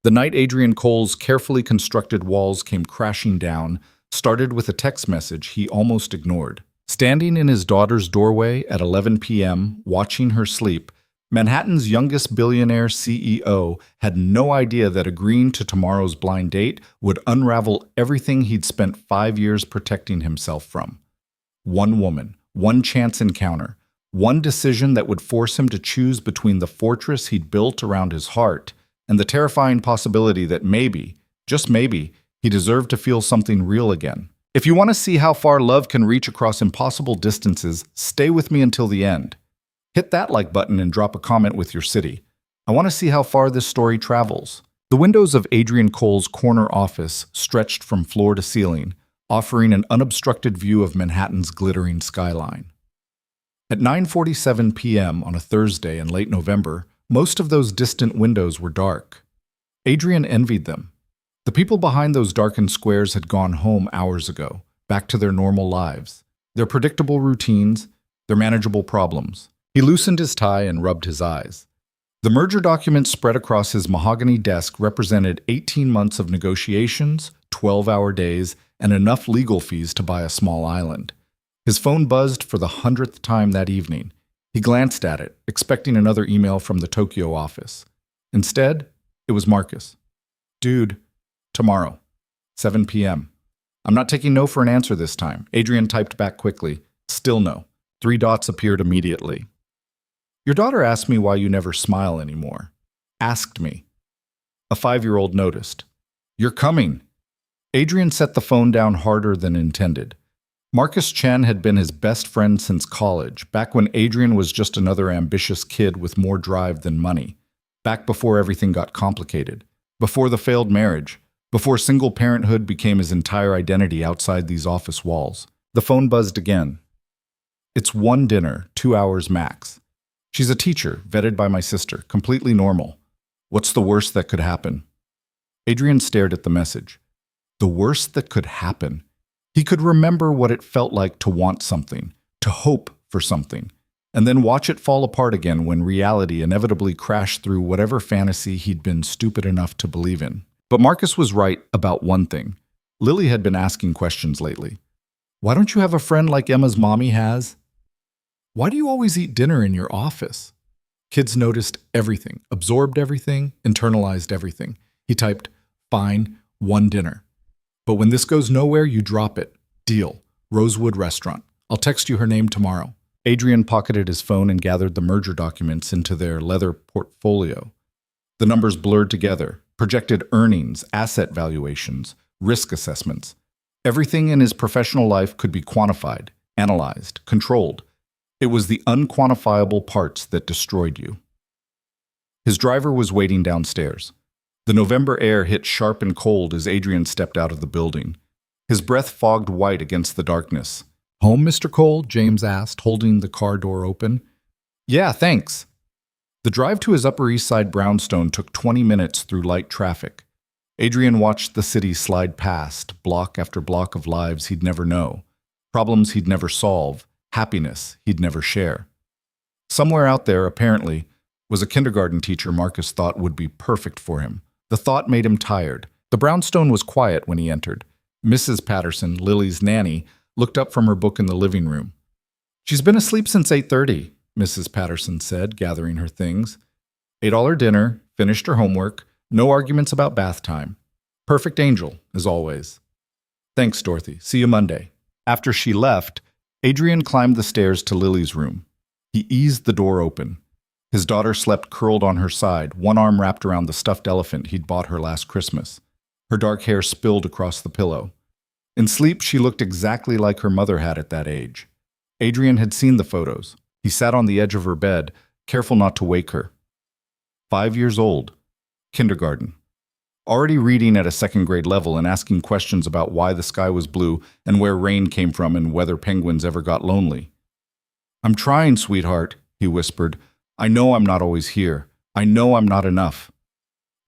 The night Adrian Cole's carefully constructed walls came crashing down started with a text message he almost ignored. Standing in his daughter's doorway at 11 p.m., watching her sleep, Manhattan's youngest billionaire CEO had no idea that agreeing to tomorrow's blind date would unravel everything he'd spent 5 years protecting himself from. One woman, one chance encounter, one decision that would force him to choose between the fortress he'd built around his heart and the terrifying possibility that maybe, just maybe, he deserved to feel something real again. If you want to see how far love can reach across impossible distances, stay with me until the end. Hit that like button and drop a comment with your city. I want to see how far this story travels. The windows of Adrian Cole's corner office stretched from floor to ceiling, offering an unobstructed view of Manhattan's glittering skyline. At 9:47 p.m. on a Thursday in late November, most of those distant windows were dark. Adrian envied them. The people behind those darkened squares had gone home hours ago, back to their normal lives, their predictable routines, their manageable problems. He loosened his tie and rubbed his eyes. The merger documents spread across his mahogany desk represented 18 months of negotiations, 12-hour days, and enough legal fees to buy a small island. His phone buzzed for the 100th time that evening. He glanced at it, expecting another email from the Tokyo office. Instead, it was Marcus. "Dude, tomorrow, 7 p.m. I'm not taking no for an answer this time." Adrian typed back quickly. Still no. 3 dots appeared immediately. "Your daughter asked me why you never smile anymore." Asked me. A 5-year-old noticed. "You're coming." Adrian set the phone down harder than intended. Marcus Chen had been his best friend since college, back when Adrian was just another ambitious kid with more drive than money, back before everything got complicated, before the failed marriage, before single parenthood became his entire identity outside these office walls. The phone buzzed again. "It's one dinner, 2 hours max. She's a teacher, vetted by my sister, completely normal. What's the worst that could happen?" Adrian stared at the message. The worst that could happen. He could remember what it felt like to want something, to hope for something, and then watch it fall apart again when reality inevitably crashed through whatever fantasy he'd been stupid enough to believe in. But Marcus was right about one thing. Lily had been asking questions lately. "Why don't you have a friend like Emma's mommy has? Why do you always eat dinner in your office?" Kids noticed everything, absorbed everything, internalized everything. He typed, "Fine, one dinner. But when this goes nowhere, you drop it. Deal. Rosewood Restaurant. I'll text you her name tomorrow." Adrian pocketed his phone and gathered the merger documents into their leather portfolio. The numbers blurred together, projected earnings, asset valuations, risk assessments. Everything in his professional life could be quantified, analyzed, controlled. It was the unquantifiable parts that destroyed you. His driver was waiting downstairs. The November air hit sharp and cold as Adrian stepped out of the building. His breath fogged white against the darkness. "Home, Mr. Cole?" James asked, holding the car door open. "Yeah, thanks." The drive to his Upper East Side brownstone took 20 minutes through light traffic. Adrian watched the city slide past, block after block of lives he'd never know, problems he'd never solve, happiness he'd never share. Somewhere out there, apparently, was a kindergarten teacher Marcus thought would be perfect for him. The thought made him tired. The brownstone was quiet when he entered. Mrs. Patterson, Lily's nanny, looked up from her book in the living room. "She's been asleep since 8:30, Mrs. Patterson said, gathering her things. "Ate all her dinner, finished her homework, no arguments about bath time. Perfect angel, as always." "Thanks, Dorothy. See you Monday." After she left, Adrian climbed the stairs to Lily's room. He eased the door open. His daughter slept curled on her side, one arm wrapped around the stuffed elephant he'd bought her last Christmas. Her dark hair spilled across the pillow. In sleep, she looked exactly like her mother had at that age. Adrian had seen the photos. He sat on the edge of her bed, careful not to wake her. 5 years old. Kindergarten. Already reading at a second-grade level and asking questions about why the sky was blue and where rain came from and whether penguins ever got lonely. "I'm trying, sweetheart," he whispered. "I know I'm not always here. I know I'm not enough."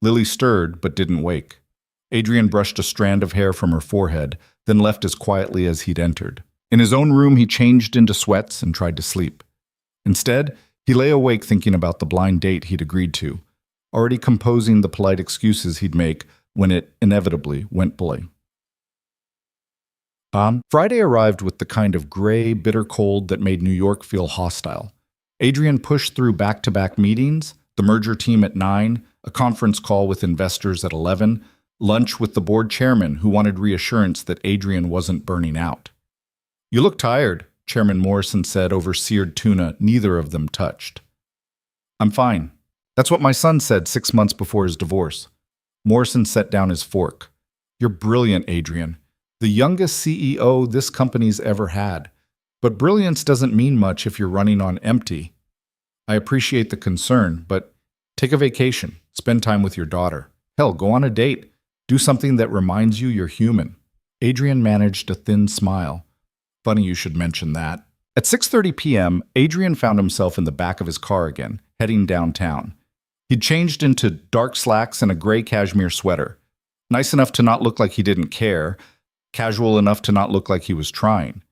Lily stirred, but didn't wake. Adrian brushed a strand of hair from her forehead, then left as quietly as he'd entered. In his own room, he changed into sweats and tried to sleep. Instead, he lay awake thinking about the blind date he'd agreed to. already composing the polite excuses he'd make when it inevitably went belly. Friday arrived with the kind of gray, bitter cold that made New York feel hostile. Adrian pushed through back-to-back meetings, the merger team at 9, a conference call with investors at 11, lunch with the board chairman who wanted reassurance that Adrian wasn't burning out. "You look tired," Chairman Morrison said over seared tuna neither of them touched. "I'm fine. That's what my son said 6 months before his divorce." Morrison set down his fork. "You're brilliant, Adrian. The youngest CEO this company's ever had. But brilliance doesn't mean much if you're running on empty. I appreciate the concern, but take a vacation, spend time with your daughter. Hell, go on a date. Do something that reminds you you're human." Adrian managed a thin smile. "Funny you should mention that." At 6:30 p.m., Adrian found himself in the back of his car again, heading downtown. He'd changed into dark slacks and a gray cashmere sweater. Nice enough to not look like he didn't care, casual enough to not look like he was trying.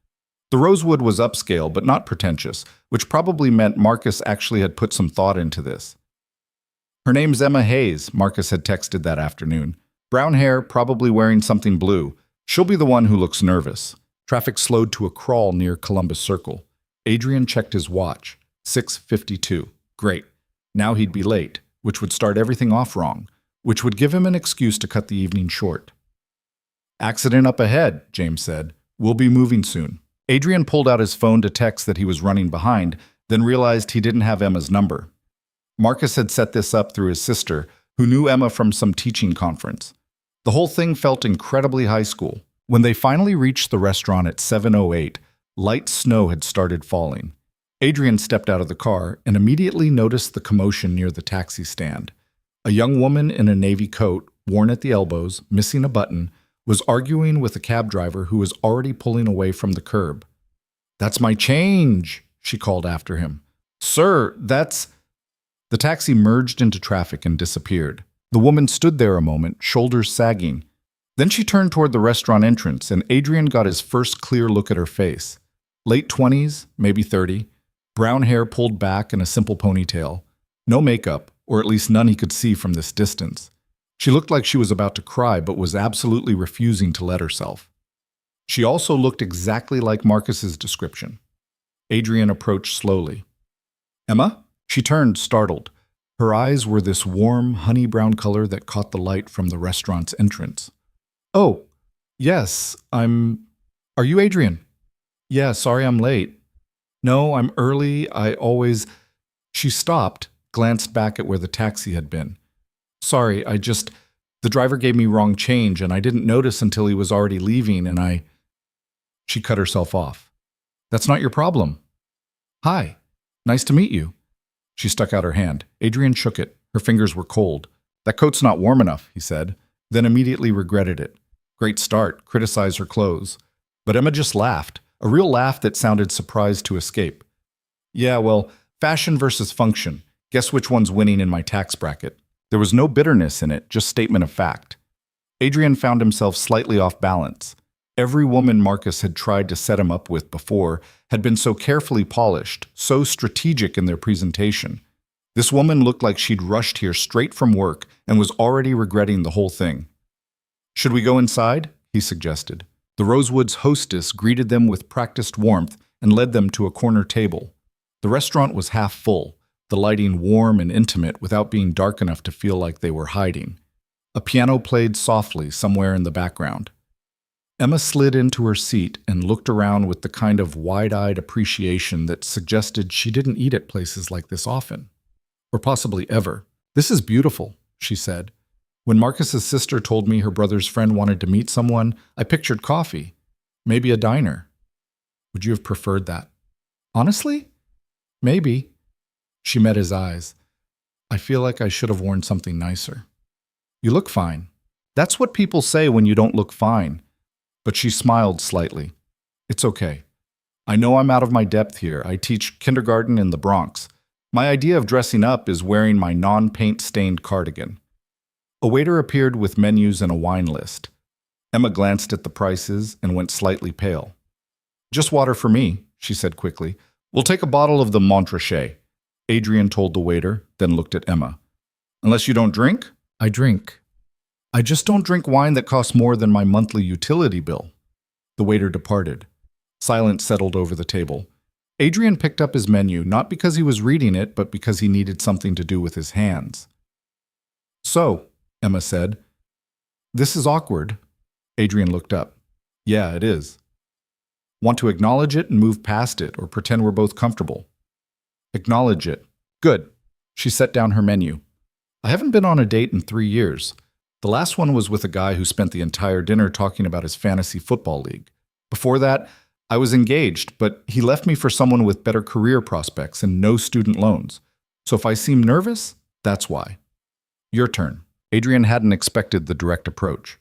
The Rosewood was upscale but not pretentious, which probably meant Marcus actually had put some thought into this. "Her name's Emma Hayes," Marcus had texted that afternoon. "Brown hair, probably wearing something blue. She'll be the one who looks nervous." Traffic slowed to a crawl near Columbus Circle. Adrian checked his watch. 6:52. Great. Now he'd be late, which would start everything off wrong, which would give him an excuse to cut the evening short. "Accident up ahead," James said. "We'll be moving soon." Adrian pulled out his phone to text that he was running behind, then realized he didn't have Emma's number. Marcus had set this up through his sister, who knew Emma from some teaching conference. The whole thing felt incredibly high school. When they finally reached the restaurant at 7:08, light snow had started falling. Adrian stepped out of the car and immediately noticed the commotion near the taxi stand. A young woman in a navy coat, worn at the elbows, missing a button, was arguing with a cab driver who was already pulling away from the curb. "That's my change," she called after him. "Sir, that's—" The taxi merged into traffic and disappeared. The woman stood there a moment, shoulders sagging. Then she turned toward the restaurant entrance, and Adrian got his first clear look at her face. Late 20s, maybe 30, brown hair pulled back in a simple ponytail. No makeup, or at least none he could see from this distance. She looked like she was about to cry, but was absolutely refusing to let herself. She also looked exactly like Marcus's description. Adrian approached slowly. "Emma?" She turned, startled. Her eyes were this warm, honey-brown color that caught the light from the restaurant's entrance. "Oh, yes, Are you Adrian?" "Yeah, sorry I'm late." "No, I'm early, I always—" She stopped, glanced back at where the taxi had been. "Sorry, the driver gave me wrong change and I didn't notice until he was already leaving and She cut herself off. "That's not your problem." "Hi, nice to meet you." She stuck out her hand. Adrian shook it. Her fingers were cold. "That coat's not warm enough," he said, then immediately regretted it. Great start, criticize her clothes. But Emma just laughed, a real laugh that sounded surprised to escape. "Yeah, well, fashion versus function. Guess which one's winning in my tax bracket?" There was no bitterness in it, just statement of fact. Adrian found himself slightly off balance. Every woman Marcus had tried to set him up with before had been so carefully polished, so strategic in their presentation. This woman looked like she'd rushed here straight from work and was already regretting the whole thing. "Should we go inside?" he suggested. The Rosewood's hostess greeted them with practiced warmth and led them to a corner table. The restaurant was half full, the lighting warm and intimate without being dark enough to feel like they were hiding. A piano played softly somewhere in the background. Emma slid into her seat and looked around with the kind of wide-eyed appreciation that suggested she didn't eat at places like this often. Or possibly ever. "This is beautiful," she said. "When Marcus's sister told me her brother's friend wanted to meet someone, I pictured coffee. Maybe a diner. Would you have preferred that?" "Honestly? Maybe." She met his eyes. "I feel like I should have worn something nicer." "You look fine." "That's what people say when you don't look fine." But she smiled slightly. "It's okay. I know I'm out of my depth here. I teach kindergarten in the Bronx. My idea of dressing up is wearing my non-paint-stained cardigan." A waiter appeared with menus and a wine list. Emma glanced at the prices and went slightly pale. "Just water for me," she said quickly. "We'll take a bottle of the Montrachet." Adrian told the waiter, then looked at Emma. Unless you don't drink? I drink. I just don't drink wine that costs more than my monthly utility bill. The waiter departed. Silence settled over the table. Adrian picked up his menu, not because he was reading it, but because he needed something to do with his hands. So, Emma said, "This is awkward." Adrian looked up. "Yeah, it is." "Want to acknowledge it and move past it, or pretend we're both comfortable?" "Acknowledge it." "Good." She set down her menu. "I haven't been on a date in 3 years. The last one was with a guy who spent the entire dinner talking about his fantasy football league. Before that, I was engaged, but he left me for someone with better career prospects and no student loans. So if I seem nervous, that's why." "Your turn." Adrian hadn't expected the direct approach.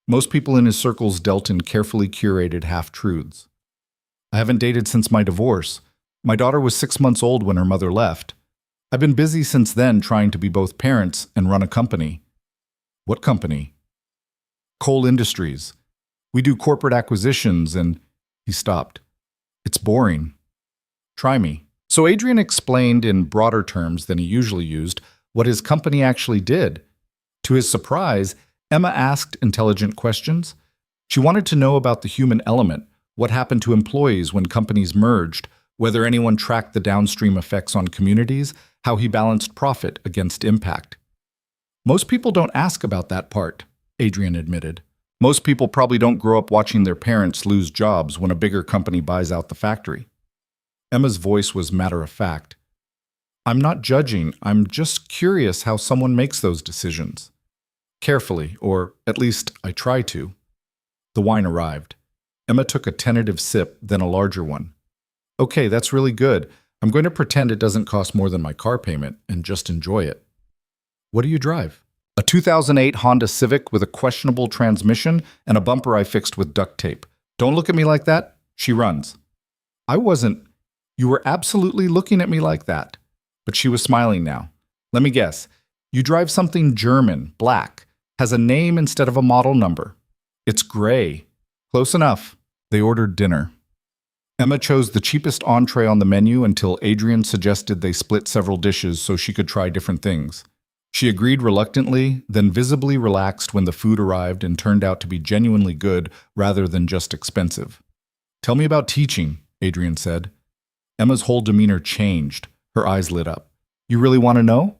Most people in his circles dealt in carefully curated half-truths. "I haven't dated since my divorce. My daughter was 6 months old when her mother left. I've been busy since then trying to be both parents and run a company." "What company?" "Coal Industries. We do corporate acquisitions and—" He stopped. "It's boring. Try me." So Adrian explained in broader terms than he usually used what his company actually did. To his surprise, Emma asked intelligent questions. She wanted to know about the human element, what happened to employees when companies merged, whether anyone tracked the downstream effects on communities, how he balanced profit against impact. "Most people don't ask about that part," Adrian admitted. "Most people probably don't grow up watching their parents lose jobs when a bigger company buys out the factory." Emma's voice was matter-of-fact. "I'm not judging, I'm just curious how someone makes those decisions. Carefully, or at least I try to." The wine arrived. Emma took a tentative sip, then a larger one. "Okay, that's really good. I'm going to pretend it doesn't cost more than my car payment and just enjoy it." "What do you drive?" "A 2008 Honda Civic with a questionable transmission and a bumper I fixed with duct tape. Don't look at me like that." She runs. "I wasn't—" "You were absolutely looking at me like that." But she was smiling now. "Let me guess. You drive something German, black, has a name instead of a model number." "It's gray." "Close enough." They ordered dinner. Emma chose the cheapest entree on the menu until Adrian suggested they split several dishes so she could try different things. She agreed reluctantly, then visibly relaxed when the food arrived and turned out to be genuinely good rather than just expensive. "Tell me about teaching," Adrian said. Emma's whole demeanor changed. Her eyes lit up. "You really want to know?"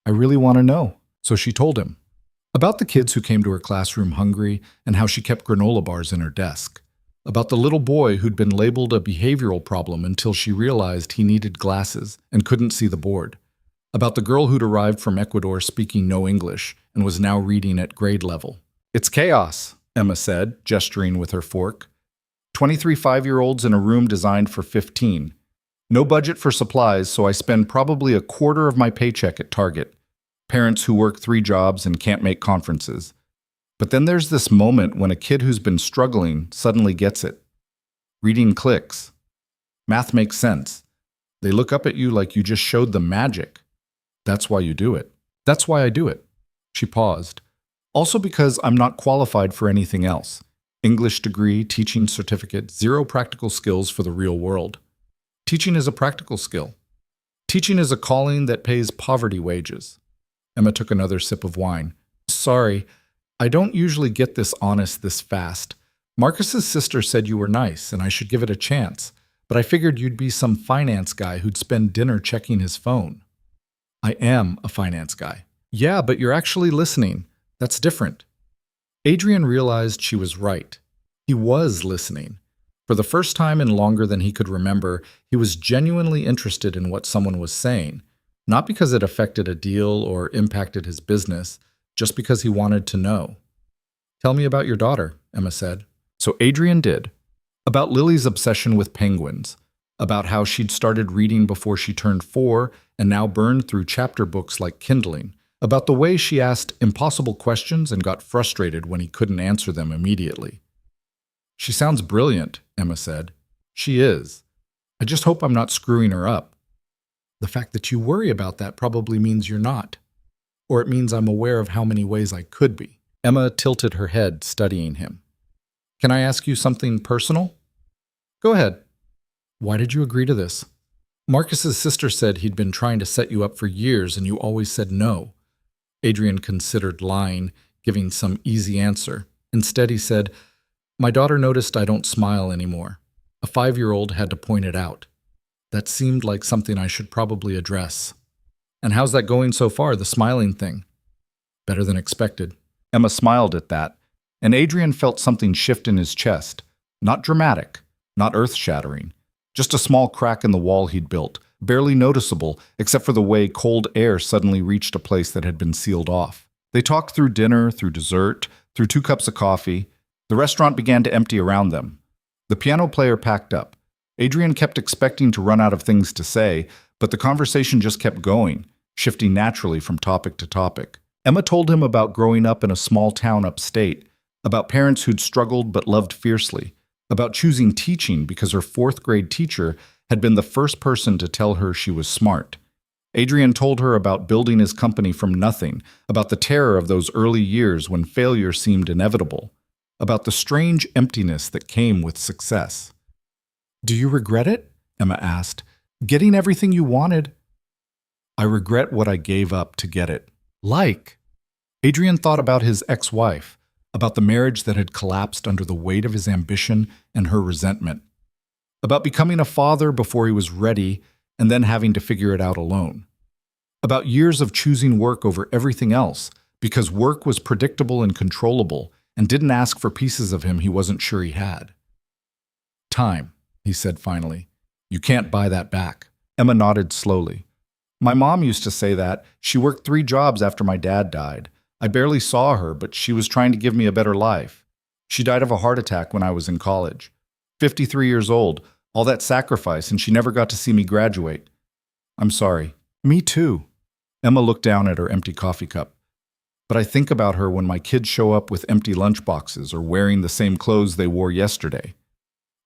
"I really want to know." So she told him. About the kids who came to her classroom hungry and how she kept granola bars in her desk. About the little boy who'd been labeled a behavioral problem until she realized he needed glasses and couldn't see the board. About the girl who'd arrived from Ecuador speaking no English and was now reading at grade level. "It's chaos," Emma said, gesturing with her fork. 23 5-year-olds in a room designed for 15. No budget for supplies, so I spend probably a quarter of my paycheck at Target. Parents who work 3 jobs and can't make conferences. But then there's this moment when a kid who's been struggling suddenly gets it. Reading clicks. Math makes sense. They look up at you like you just showed them magic. That's why you do it. That's why I do it." She paused. "Also because I'm not qualified for anything else. English degree, teaching certificate, 0 practical skills for the real world. Teaching is a practical skill. Teaching is a calling that pays poverty wages." Emma took another sip of wine. "Sorry, I don't usually get this honest this fast. Marcus's sister said you were nice and I should give it a chance, but I figured you'd be some finance guy who'd spend dinner checking his phone." "I am a finance guy." "Yeah, but you're actually listening. That's different." Adrian realized she was right. He was listening. For the first time in longer than he could remember, he was genuinely interested in what someone was saying, not because it affected a deal or impacted his business, just because he wanted to know. "Tell me about your daughter," Emma said. So Adrian did. About Lily's obsession with penguins, about how she'd started reading before she turned 4 and now burned through chapter books like kindling, about the way she asked impossible questions and got frustrated when he couldn't answer them immediately. "She sounds brilliant," Emma said. "She is. I just hope I'm not screwing her up." "The fact that you worry about that probably means you're not. Or it means I'm aware of how many ways I could be." Emma tilted her head, studying him. "Can I ask you something personal?" "Go ahead." "Why did you agree to this?" "Marcus's sister said he'd been trying to set you up for years and you always said no. Adrian considered lying, giving some easy answer. Instead, he said, "My daughter noticed I don't smile anymore. A 5-year-old had to point it out. That seemed like something I should probably address." "And how's that going so far, the smiling thing?" "Better than expected." Emma smiled at that, and Adrian felt something shift in his chest. Not dramatic, not earth-shattering, just a small crack in the wall he'd built, barely noticeable except for the way cold air suddenly reached a place that had been sealed off. They talked through dinner, through dessert, through 2 cups of coffee. The restaurant began to empty around them. The piano player packed up. Adrian kept expecting to run out of things to say, but the conversation just kept going, shifting naturally from topic to topic. Emma told him about growing up in a small town upstate, about parents who'd struggled but loved fiercely, about choosing teaching because her 4th-grade teacher had been the first person to tell her she was smart. Adrian told her about building his company from nothing, about the terror of those early years when failure seemed inevitable, about the strange emptiness that came with success. "Do you regret it?" Emma asked. "Getting everything you wanted?" "I regret what I gave up to get it." "Like?" Adrian thought about his ex-wife, about the marriage that had collapsed under the weight of his ambition and her resentment, about becoming a father before he was ready and then having to figure it out alone, about years of choosing work over everything else because work was predictable and controllable and didn't ask for pieces of him he wasn't sure he had. "Time," he said finally. "You can't buy that back." Emma nodded slowly. "My mom used to say that. She worked 3 jobs after my dad died. I barely saw her, but she was trying to give me a better life. She died of a heart attack when I was in college. 53 years old, all that sacrifice, and she never got to see me graduate. I'm sorry." "Me too." Emma looked down at her empty coffee cup. "But I think about her when my kids show up with empty lunchboxes or wearing the same clothes they wore yesterday.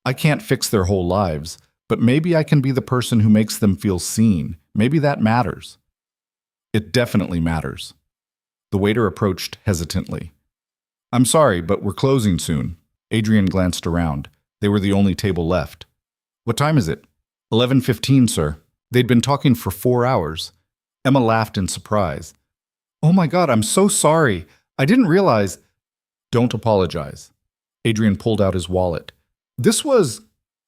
I can't fix their whole lives, but maybe I can be the person who makes them feel seen. Maybe that matters." "It definitely matters." The waiter approached hesitantly. "I'm sorry, but we're closing soon." Adrian glanced around. They were the only table left. "What time is it?" 11:15, sir." They'd been talking for 4 hours. Emma laughed in surprise. "Oh my God, I'm so sorry. I didn't realize—" "Don't apologize." Adrian pulled out his wallet. "This was—"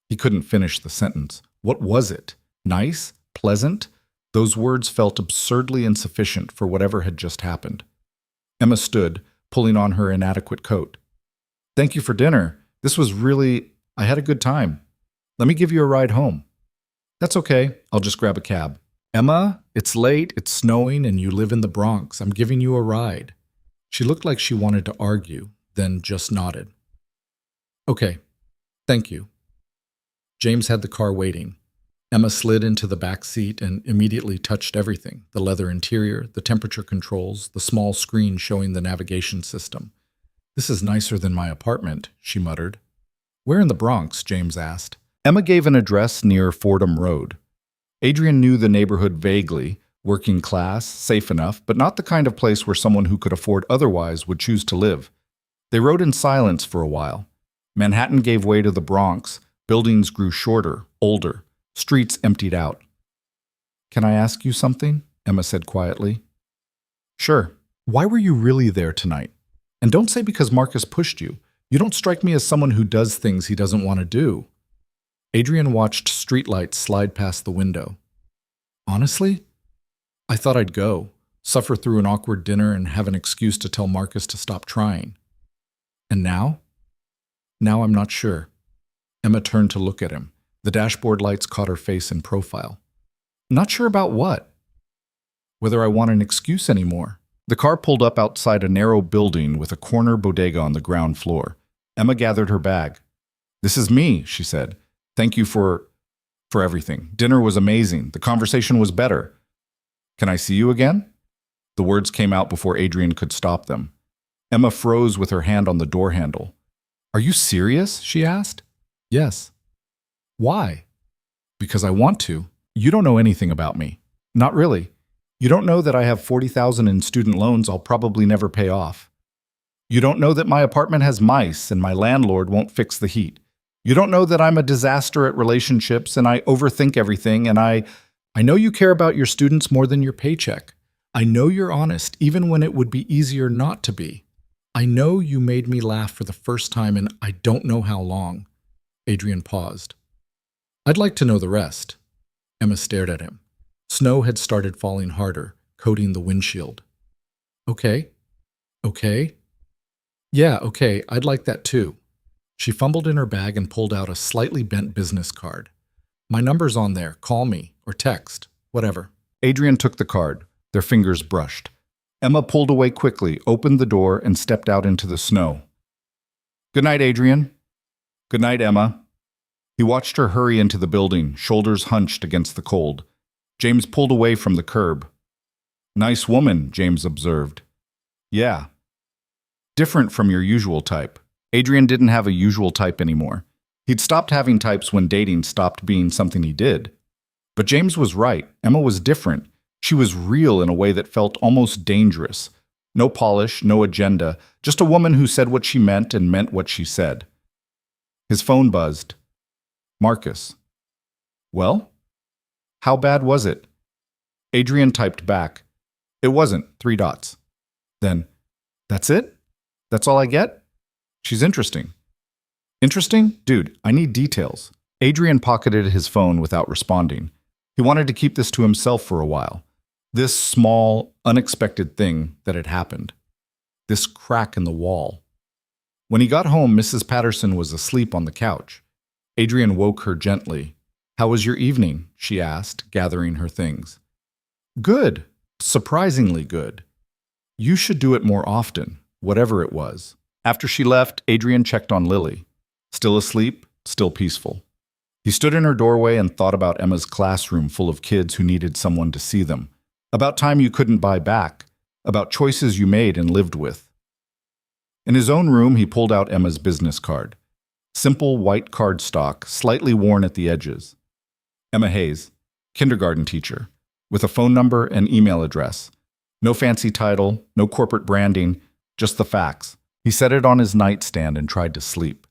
He couldn't finish the sentence. What was it? Nice? Pleasant? Those words felt absurdly insufficient for whatever had just happened. Emma stood, pulling on her inadequate coat. "Thank you for dinner. This was I had a good time. Let me give you a ride home." "That's okay. I'll just grab a cab." "Emma, it's late, it's snowing, and you live in the Bronx. I'm giving you a ride." She looked like she wanted to argue, then just nodded. "Okay. Thank you." James had the car waiting. Emma slid into the back seat and immediately touched everything: the leather interior, the temperature controls, the small screen showing the navigation system. "This is nicer than my apartment," she muttered. "Where in the Bronx?" James asked. Emma gave an address near Fordham Road. Adrian knew the neighborhood vaguely, working class, safe enough, but not the kind of place where someone who could afford otherwise would choose to live. They rode in silence for a while. Manhattan gave way to the Bronx. Buildings grew shorter, older. Streets emptied out. "Can I ask you something?" Emma said quietly. "Sure. Why were you really there tonight? And don't say because Marcus pushed you. You don't strike me as someone who does things he doesn't want to do." Adrian watched streetlights slide past the window. "Honestly, I thought I'd go, suffer through an awkward dinner and have an excuse to tell Marcus to stop trying. And now? Now I'm not sure." Emma turned to look at him. The dashboard lights caught her face in profile. "Not sure about what?" "Whether I want an excuse anymore." The car pulled up outside a narrow building with a corner bodega on the ground floor. Emma gathered her bag. "This is me," she said. "Thank you for everything. Dinner was amazing. The conversation was better. Can I see you again?" The words came out before Adrian could stop them. Emma froze with her hand on the door handle. "Are you serious?" she asked. "Yes." "Why?" "Because I want to. You don't know anything about me." "Not really. You don't know that I have $40,000 in student loans I'll probably never pay off. You don't know that my apartment has mice and my landlord won't fix the heat. You don't know that I'm a disaster at relationships and I overthink everything, and I know you care about your students more than your paycheck. I know you're honest, even when it would be easier not to be. I know you made me laugh for the first time in I don't know how long. Adrian paused. I'd like to know the rest. Emma stared at him. Snow had started falling harder, coating the windshield. Okay. Okay. Yeah, okay, I'd like that too. She fumbled in her bag and pulled out a slightly bent business card. My number's on there. Call me or text, whatever. Adrian took the card. Their fingers brushed. Emma pulled away quickly, opened the door, and stepped out into the snow. Good night, Adrian. Good night, Emma. He watched her hurry into the building, shoulders hunched against the cold. James pulled away from the curb. Nice woman, James observed. Yeah. Different from your usual type. Adrian didn't have a usual type anymore. He'd stopped having types when dating stopped being something he did. But James was right. Emma was different. She was real in a way that felt almost dangerous. No polish, no agenda, just a woman who said what she meant and meant what she said. His phone buzzed. Marcus. Well? How bad was it? Adrian typed back. It wasn't, 3 dots. Then, that's it? That's all I get? She's interesting. Interesting? Dude, I need details. Adrian pocketed his phone without responding. He wanted to keep this to himself for a while. This small, unexpected thing that had happened. This crack in the wall. When he got home, Mrs. Patterson was asleep on the couch. Adrian woke her gently. How was your evening? She asked, gathering her things. Good. Surprisingly good. You should do it more often, whatever it was. After she left, Adrian checked on Lily. Still asleep, still peaceful. He stood in her doorway and thought about Emma's classroom full of kids who needed someone to see them. About time you couldn't buy back. About choices you made and lived with. In his own room, he pulled out Emma's business card. Simple white cardstock, slightly worn at the edges. Emma Hayes, kindergarten teacher, with a phone number and email address. No fancy title, no corporate branding, just the facts. He set it on his nightstand and tried to sleep.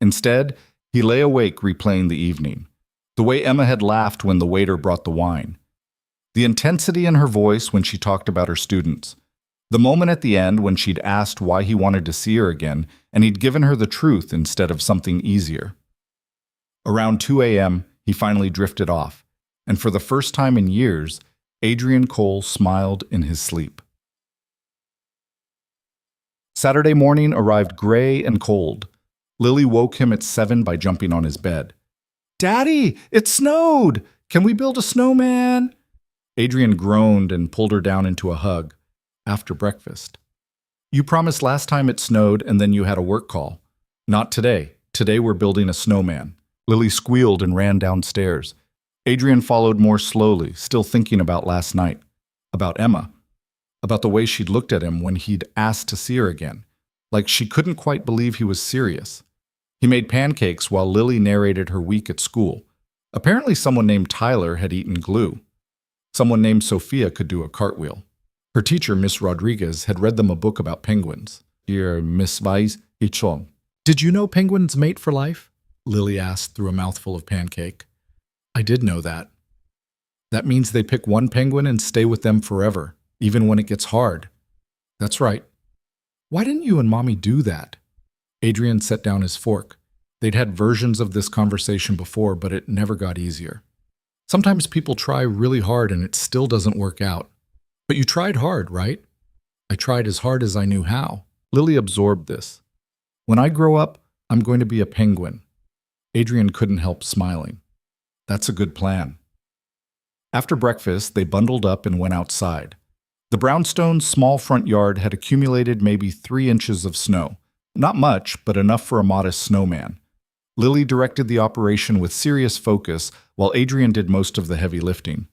Instead, he lay awake replaying the evening. The way Emma had laughed when the waiter brought the wine. The intensity in her voice when she talked about her students. The moment at the end when she'd asked why he wanted to see her again, and he'd given her the truth instead of something easier. Around 2 a.m., he finally drifted off, and for the first time in years, Adrian Cole smiled in his sleep. Saturday morning arrived gray and cold. Lily woke him at 7 by jumping on his bed. Daddy, it snowed! Can we build a snowman? Adrian groaned and pulled her down into a hug. After breakfast. You promised last time it snowed and then you had a work call. Not today. Today we're building a snowman. Lily squealed and ran downstairs. Adrian followed more slowly, still thinking about last night. About Emma. About the way she'd looked at him when he'd asked to see her again. Like she couldn't quite believe he was serious. He made pancakes while Lily narrated her week at school. Apparently someone named Tyler had eaten glue. Someone named Sophia could do a cartwheel. Her teacher, Miss Rodriguez, had read them a book about penguins. Ihr Miss Weiss schon. Did you know penguins mate for life? Lily asked through a mouthful of pancake. I did know that. That means they pick one penguin and stay with them forever, even when it gets hard. That's right. Why didn't you and Mommy do that? Adrian set down his fork. They'd had versions of this conversation before, but it never got easier. Sometimes people try really hard and it still doesn't work out. But you tried hard, right? I tried as hard as I knew how. Lily absorbed this. When I grow up, I'm going to be a penguin. Adrian couldn't help smiling. That's a good plan. After breakfast, they bundled up and went outside. The brownstone's small front yard had accumulated maybe 3 inches of snow. Not much, but enough for a modest snowman. Lily directed the operation with serious focus, while Adrian did most of the heavy lifting.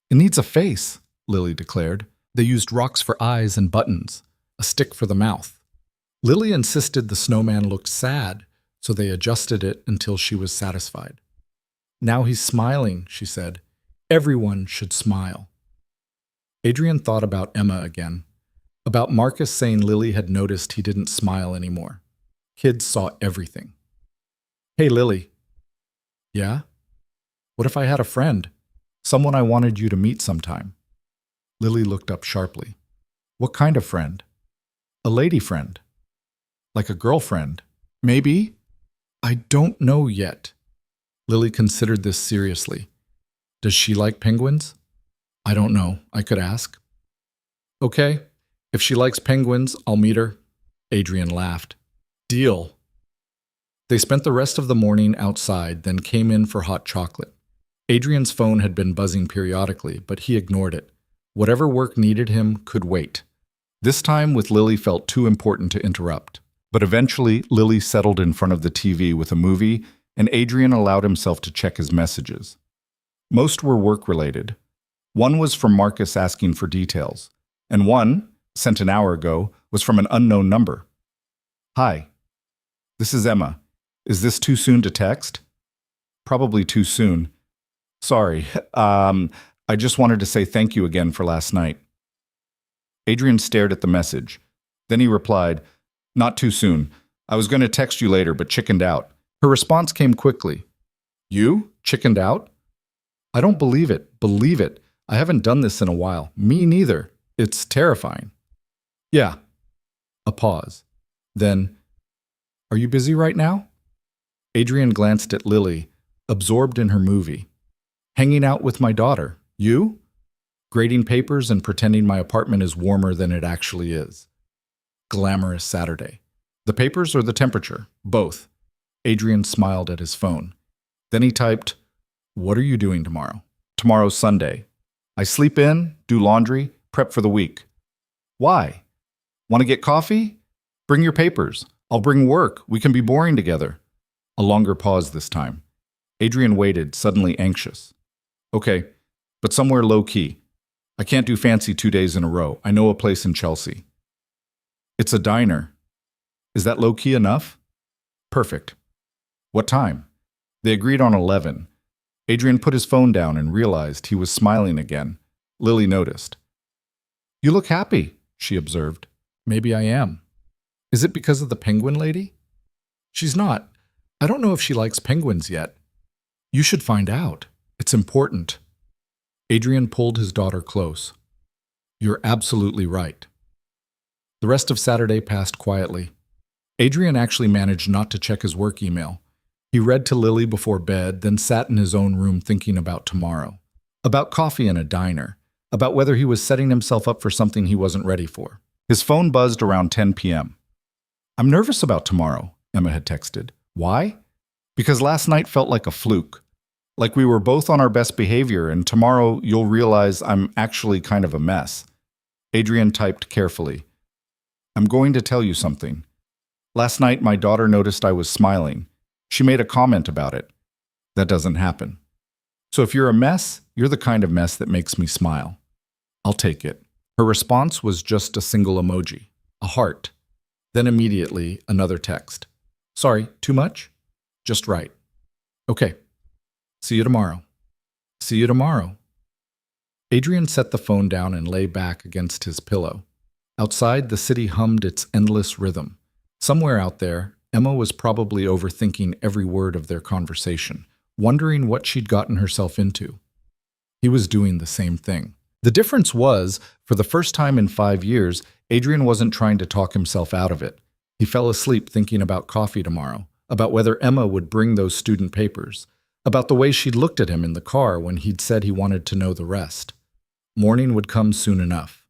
It needs a face, Lily declared. They used rocks for eyes and buttons, a stick for the mouth. Lily insisted the snowman looked sad, so they adjusted it until she was satisfied. Now he's smiling, she said. Everyone should smile. Adrian thought about Emma again, about Marcus saying Lily had noticed he didn't smile anymore. Kids saw everything. Hey, Lily. Yeah? What if I had a friend? Someone I wanted you to meet sometime. Lily looked up sharply. What kind of friend? A lady friend. Like a girlfriend. Maybe? I don't know yet. Lily considered this seriously. Does she like penguins? I don't know. I could ask. Okay. If she likes penguins, I'll meet her. Adrian laughed. Deal. They spent the rest of the morning outside, then came in for hot chocolate. Adrian's phone had been buzzing periodically, but he ignored it. Whatever work needed him could wait. This time with Lily felt too important to interrupt. But eventually, Lily settled in front of the TV with a movie, and Adrian allowed himself to check his messages. Most were work-related. One was from Marcus asking for details, and one, sent an hour ago, was from an unknown number. Hi. This is Emma. Is this too soon to text? Probably too soon. Sorry. I just wanted to say thank you again for last night. Adrian stared at the message. Then he replied, Not too soon. I was going to text you later, but chickened out. Her response came quickly. You? Chickened out? I don't believe it. Believe it. I haven't done this in a while. Me neither. It's terrifying. Yeah. A pause. Then, are you busy right now? Adrian glanced at Lily, absorbed in her movie. Hanging out with my daughter. You? Grading papers and pretending my apartment is warmer than it actually is. Glamorous Saturday. The papers or the temperature? Both. Adrian smiled at his phone. Then he typed, What are you doing tomorrow? Tomorrow's Sunday. I sleep in, do laundry, prep for the week. Why? Want to get coffee? Bring your papers. I'll bring work. We can be boring together. A longer pause this time. Adrian waited, suddenly anxious. Okay, but somewhere low-key. I can't do fancy 2 days in a row. I know a place in Chelsea. It's a diner. Is that low-key enough? Perfect. What time? They agreed on 11. Adrian put his phone down and realized he was smiling again. Lily noticed. You look happy, she observed. Maybe I am. Is it because of the penguin lady? She's not. I don't know if she likes penguins yet. You should find out. It's important. Adrian pulled his daughter close. You're absolutely right. The rest of Saturday passed quietly. Adrian actually managed not to check his work email. He read to Lily before bed, then sat in his own room thinking about tomorrow. About coffee in a diner. About whether he was setting himself up for something he wasn't ready for. His phone buzzed around 10 p.m. I'm nervous about tomorrow, Emma had texted. Why? Because last night felt like a fluke. Like we were both on our best behavior, and tomorrow you'll realize I'm actually kind of a mess. Adrian typed carefully. I'm going to tell you something. Last night my daughter noticed I was smiling. She made a comment about it. That doesn't happen. So if you're a mess, you're the kind of mess that makes me smile. I'll take it. Her response was just a single emoji, a heart. Then immediately another text. Sorry, too much? Just right. Okay. See you tomorrow. See you tomorrow. Adrian set the phone down and lay back against his pillow. Outside, the city hummed its endless rhythm. Somewhere out there, Emma was probably overthinking every word of their conversation, wondering what she'd gotten herself into. He was doing the same thing. The difference was, for the first time in 5 years, Adrian wasn't trying to talk himself out of it. He fell asleep thinking about coffee tomorrow, about whether Emma would bring those student papers, about the way she'd looked at him in the car when he'd said he wanted to know the rest. Morning would come soon enough,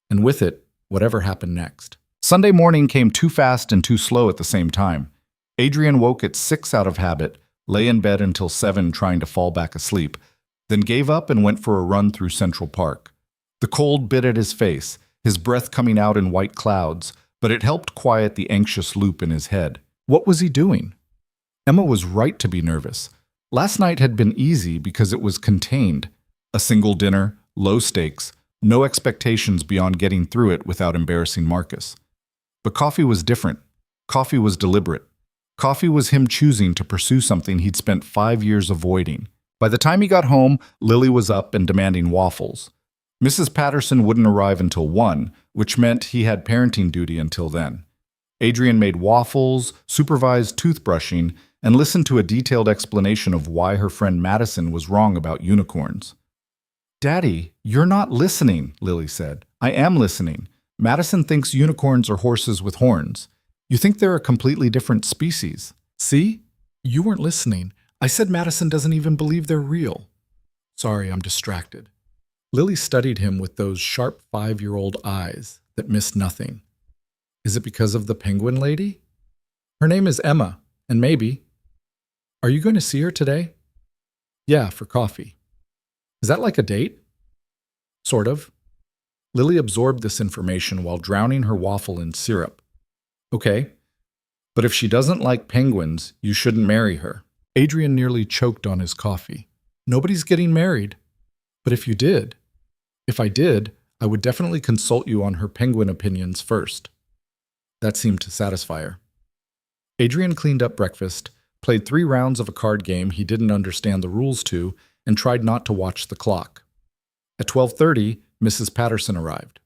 and with it, whatever happened next. Sunday morning came too fast and too slow at the same time. Adrian woke at 6 out of habit, lay in bed until 7 trying to fall back asleep, then gave up and went for a run through Central Park. The cold bit at his face, his breath coming out in white clouds, but it helped quiet the anxious loop in his head. What was he doing? Emma was right to be nervous. Last night had been easy because it was contained. A single dinner, low stakes, no expectations beyond getting through it without embarrassing Marcus. But coffee was different. Coffee was deliberate. Coffee was him choosing to pursue something he'd spent 5 years avoiding. By the time he got home, Lily was up and demanding waffles. Mrs. Patterson wouldn't arrive until 1, which meant he had parenting duty until then. Adrian made waffles, supervised toothbrushing, and listened to a detailed explanation of why her friend Madison was wrong about unicorns. Daddy, you're not listening, Lily said. I am listening. Madison thinks unicorns are horses with horns. You think they're a completely different species. See? You weren't listening. I said Madison doesn't even believe they're real. Sorry, I'm distracted. Lily studied him with those sharp 5-year-old eyes that missed nothing. Is it because of the penguin lady? Her name is Emma, and maybe. Are you going to see her today? Yeah, for coffee. Is that like a date? Sort of. Lily absorbed this information while drowning her waffle in syrup. Okay, but if she doesn't like penguins, you shouldn't marry her. Adrian nearly choked on his coffee. Nobody's getting married. But if you did, if I did, I would definitely consult you on her penguin opinions first. That seemed to satisfy her. Adrian cleaned up breakfast, played 3 rounds of a card game he didn't understand the rules to, and tried not to watch the clock. At 12:30, Mrs. Patterson arrived.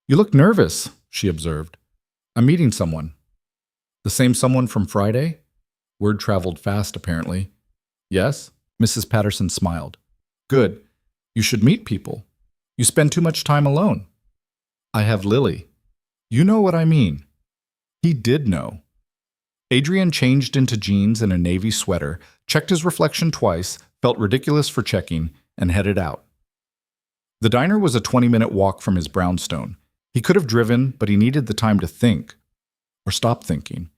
You look nervous, she observed. I'm meeting someone. The same someone from Friday? Word traveled fast, apparently. Yes? Mrs. Patterson smiled. Good. You should meet people. You spend too much time alone. I have Lily. You know what I mean. He did know. Adrian changed into jeans and a navy sweater, checked his reflection twice, felt ridiculous for checking, and headed out. The diner was a 20-minute walk from his brownstone. He could have driven, but he needed the time to think. Or stop thinking.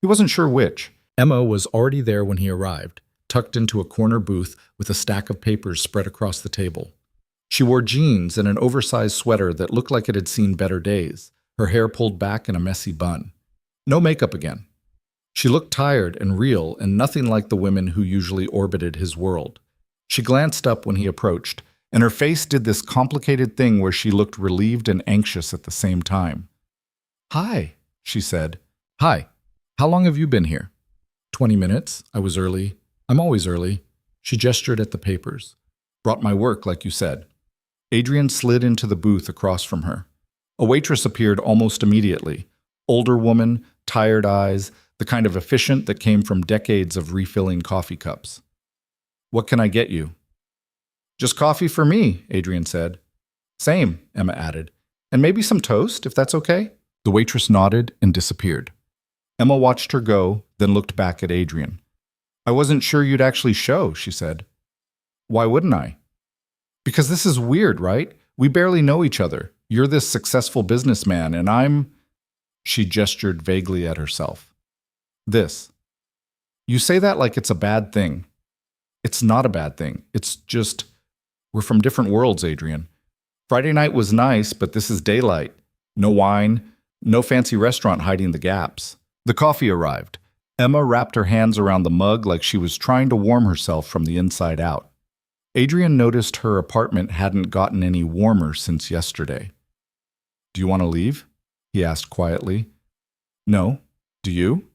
He wasn't sure which. Emma was already there when he arrived, tucked into a corner booth with a stack of papers spread across the table. She wore jeans and an oversized sweater that looked like it had seen better days, her hair pulled back in a messy bun. No makeup again. She looked tired and real and nothing like the women who usually orbited his world. She glanced up when he approached, and her face did this complicated thing where she looked relieved and anxious at the same time. Hi, she said. Hi. How long have you been here? 20 minutes. I was early. I'm always early. She gestured at the papers. Brought my work, like you said. Adrian slid into the booth across from her. A waitress appeared almost immediately. Older woman, tired eyes, the kind of efficient that came from decades of refilling coffee cups. What can I get you? Just coffee for me, Adrian said. Same, Emma added. And maybe some toast, if that's okay? The waitress nodded and disappeared. Emma watched her go, then looked back at Adrian. I wasn't sure you'd actually show, she said. Why wouldn't I? Because this is weird, right? We barely know each other. You're this successful businessman, and I'm... She gestured vaguely at herself. This. You say that like it's a bad thing. It's not a bad thing. It's just... We're from different worlds, Adrian. Friday night was nice, but this is daylight. No wine, no fancy restaurant hiding the gaps. The coffee arrived. Emma wrapped her hands around the mug like she was trying to warm herself from the inside out. Adrian noticed her apartment hadn't gotten any warmer since yesterday. Do you want to leave? He asked quietly. No. Do you?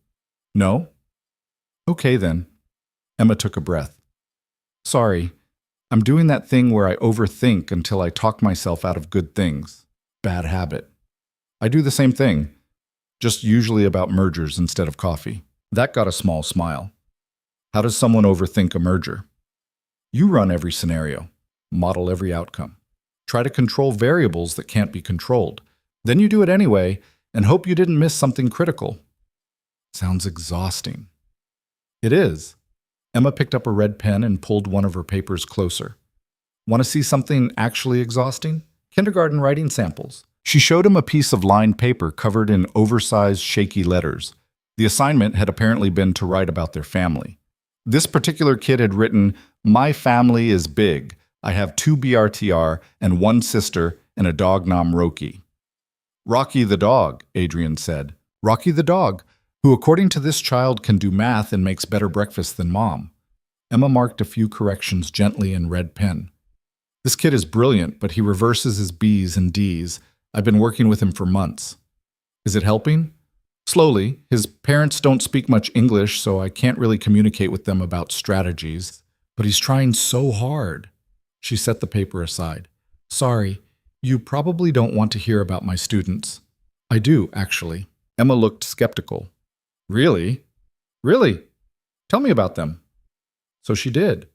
No? Okay then. Emma took a breath. Sorry. I'm doing that thing where I overthink until I talk myself out of good things. Bad habit. I do the same thing, just usually about mergers instead of coffee. That got a small smile. How does someone overthink a merger? You run every scenario, model every outcome. Try to control variables that can't be controlled. Then you do it anyway and hope you didn't miss something critical. Sounds exhausting. It is. Emma picked up a red pen and pulled one of her papers closer. Want to see something actually exhausting? Kindergarten writing samples. She showed him a piece of lined paper covered in oversized, shaky letters. The assignment had apparently been to write about their family. This particular kid had written, My family is big. I have 2 BRTR and 1 sister and a dog named Rocky. Rocky the dog, Adrian said. Rocky the dog, who according to this child can do math and makes better breakfast than mom. Emma marked a few corrections gently in red pen. This kid is brilliant, but he reverses his B's and D's. I've been working with him for months. Is it helping? Slowly. His parents don't speak much English, so I can't really communicate with them about strategies. But he's trying so hard. She set the paper aside. Sorry, you probably don't want to hear about my students. I do, actually. Emma looked skeptical. Really? Really? Tell me about them. So she did.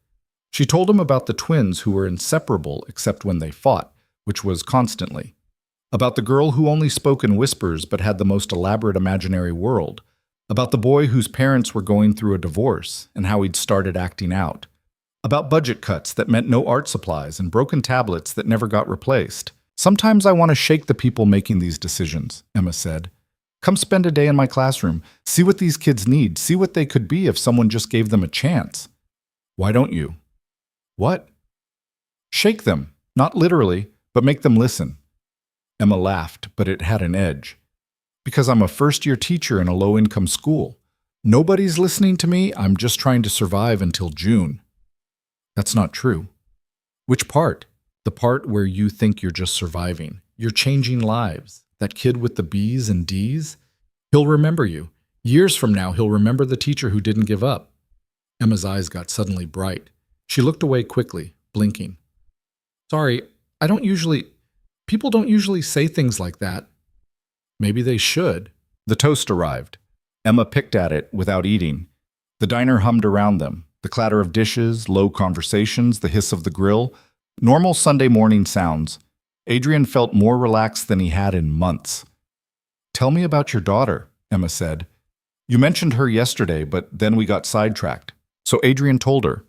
She told him about the twins who were inseparable except when they fought, which was constantly. About the girl who only spoke in whispers but had the most elaborate imaginary world. About the boy whose parents were going through a divorce and how he'd started acting out. About budget cuts that meant no art supplies and broken tablets that never got replaced. Sometimes I want to shake the people making these decisions, Emma said. Come spend a day in my classroom. See what these kids need. See what they could be if someone just gave them a chance. Why don't you? What? Shake them, not literally, but make them listen. Emma laughed, but it had an edge. Because I'm a first-year teacher in a low-income school. Nobody's listening to me, I'm just trying to survive until June. That's not true. Which part? The part where you think you're just surviving. You're changing lives. That kid with the B's and D's? He'll remember you. Years from now, he'll remember the teacher who didn't give up. Emma's eyes got suddenly bright. She looked away quickly, blinking. Sorry, people don't usually say things like that. Maybe they should. The toast arrived. Emma picked at it without eating. The diner hummed around them. The clatter of dishes, low conversations, the hiss of the grill. Normal Sunday morning sounds. Adrian felt more relaxed than he had in months. Tell me about your daughter, Emma said. You mentioned her yesterday, but then we got sidetracked. So Adrian told her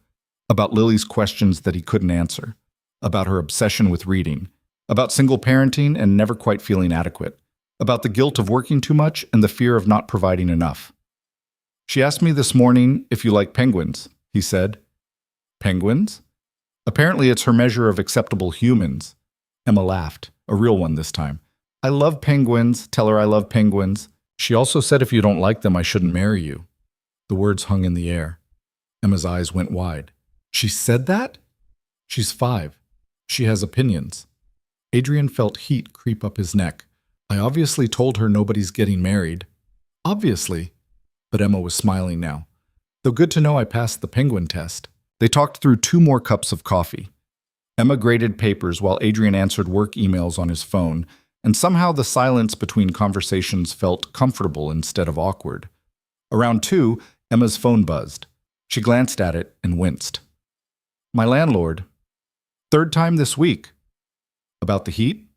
about Lily's questions that he couldn't answer, about her obsession with reading, about single parenting and never quite feeling adequate, about the guilt of working too much and the fear of not providing enough. She asked me this morning if you like penguins, he said. Penguins? Apparently it's her measure of acceptable humans. Emma laughed, a real one this time. I love penguins. Tell her I love penguins. She also said if you don't like them, I shouldn't marry you. The words hung in the air. Emma's eyes went wide. She said that? She's 5. She has opinions. Adrian felt heat creep up his neck. I obviously told her nobody's getting married. Obviously. But Emma was smiling now. Though good to know I passed the penguin test. They talked through 2 more cups of coffee. Emma graded papers while Adrian answered work emails on his phone, and somehow the silence between conversations felt comfortable instead of awkward. Around 2, Emma's phone buzzed. She glanced at it and winced. My landlord. 3rd time this week. About the heat?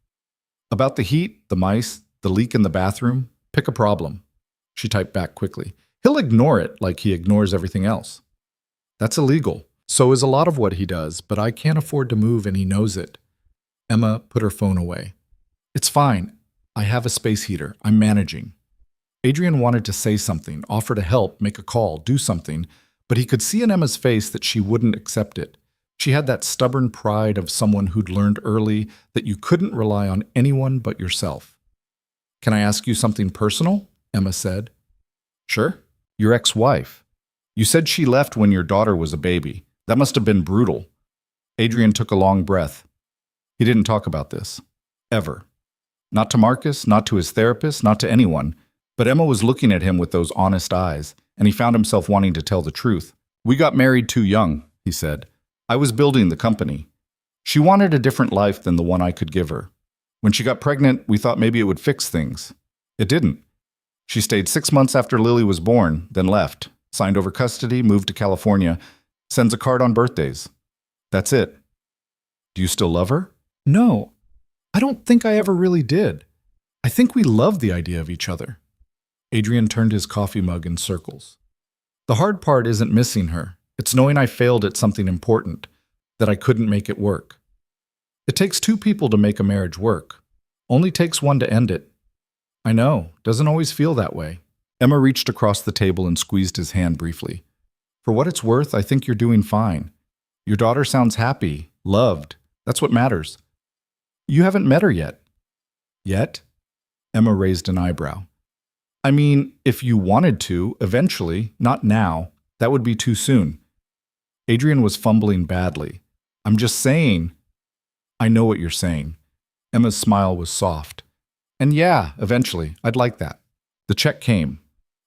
About the heat, the mice, the leak in the bathroom. Pick a problem. She typed back quickly. He'll ignore it like he ignores everything else. That's illegal. So is a lot of what he does, but I can't afford to move and he knows it. Emma put her phone away. It's fine. I have a space heater. I'm managing. Adrian wanted to say something, offer to help, make a call, do something, but he could see in Emma's face that she wouldn't accept it. She had that stubborn pride of someone who'd learned early that you couldn't rely on anyone but yourself. Can I ask you something personal? Emma said. Sure. Your ex-wife. You said she left when your daughter was a baby. That must have been brutal. Adrian took a long breath. He didn't talk about this. Ever. Not to Marcus, not to his therapist, not to anyone. But Emma was looking at him with those honest eyes, and he found himself wanting to tell the truth. We got married too young, he said. I was building the company. She wanted a different life than the one I could give her. When she got pregnant, we thought maybe it would fix things. It didn't. She stayed 6 months after Lily was born, then left, signed over custody, moved to California, sends a card on birthdays. That's it. Do you still love her? No, I don't think I ever really did. I think we love the idea of each other. Adrian turned his coffee mug in circles. The hard part isn't missing her. It's knowing I failed at something important, that I couldn't make it work. It takes 2 people to make a marriage work. Only takes one to end it. I know, doesn't always feel that way. Emma reached across the table and squeezed his hand briefly. For what it's worth, I think you're doing fine. Your daughter sounds happy, loved. That's what matters. You haven't met her yet. Yet? Emma raised an eyebrow. I mean, if you wanted to, eventually, not now, that would be too soon. Adrian was fumbling badly. I'm just saying. I know what you're saying. Emma's smile was soft. And yeah, eventually, I'd like that. The check came.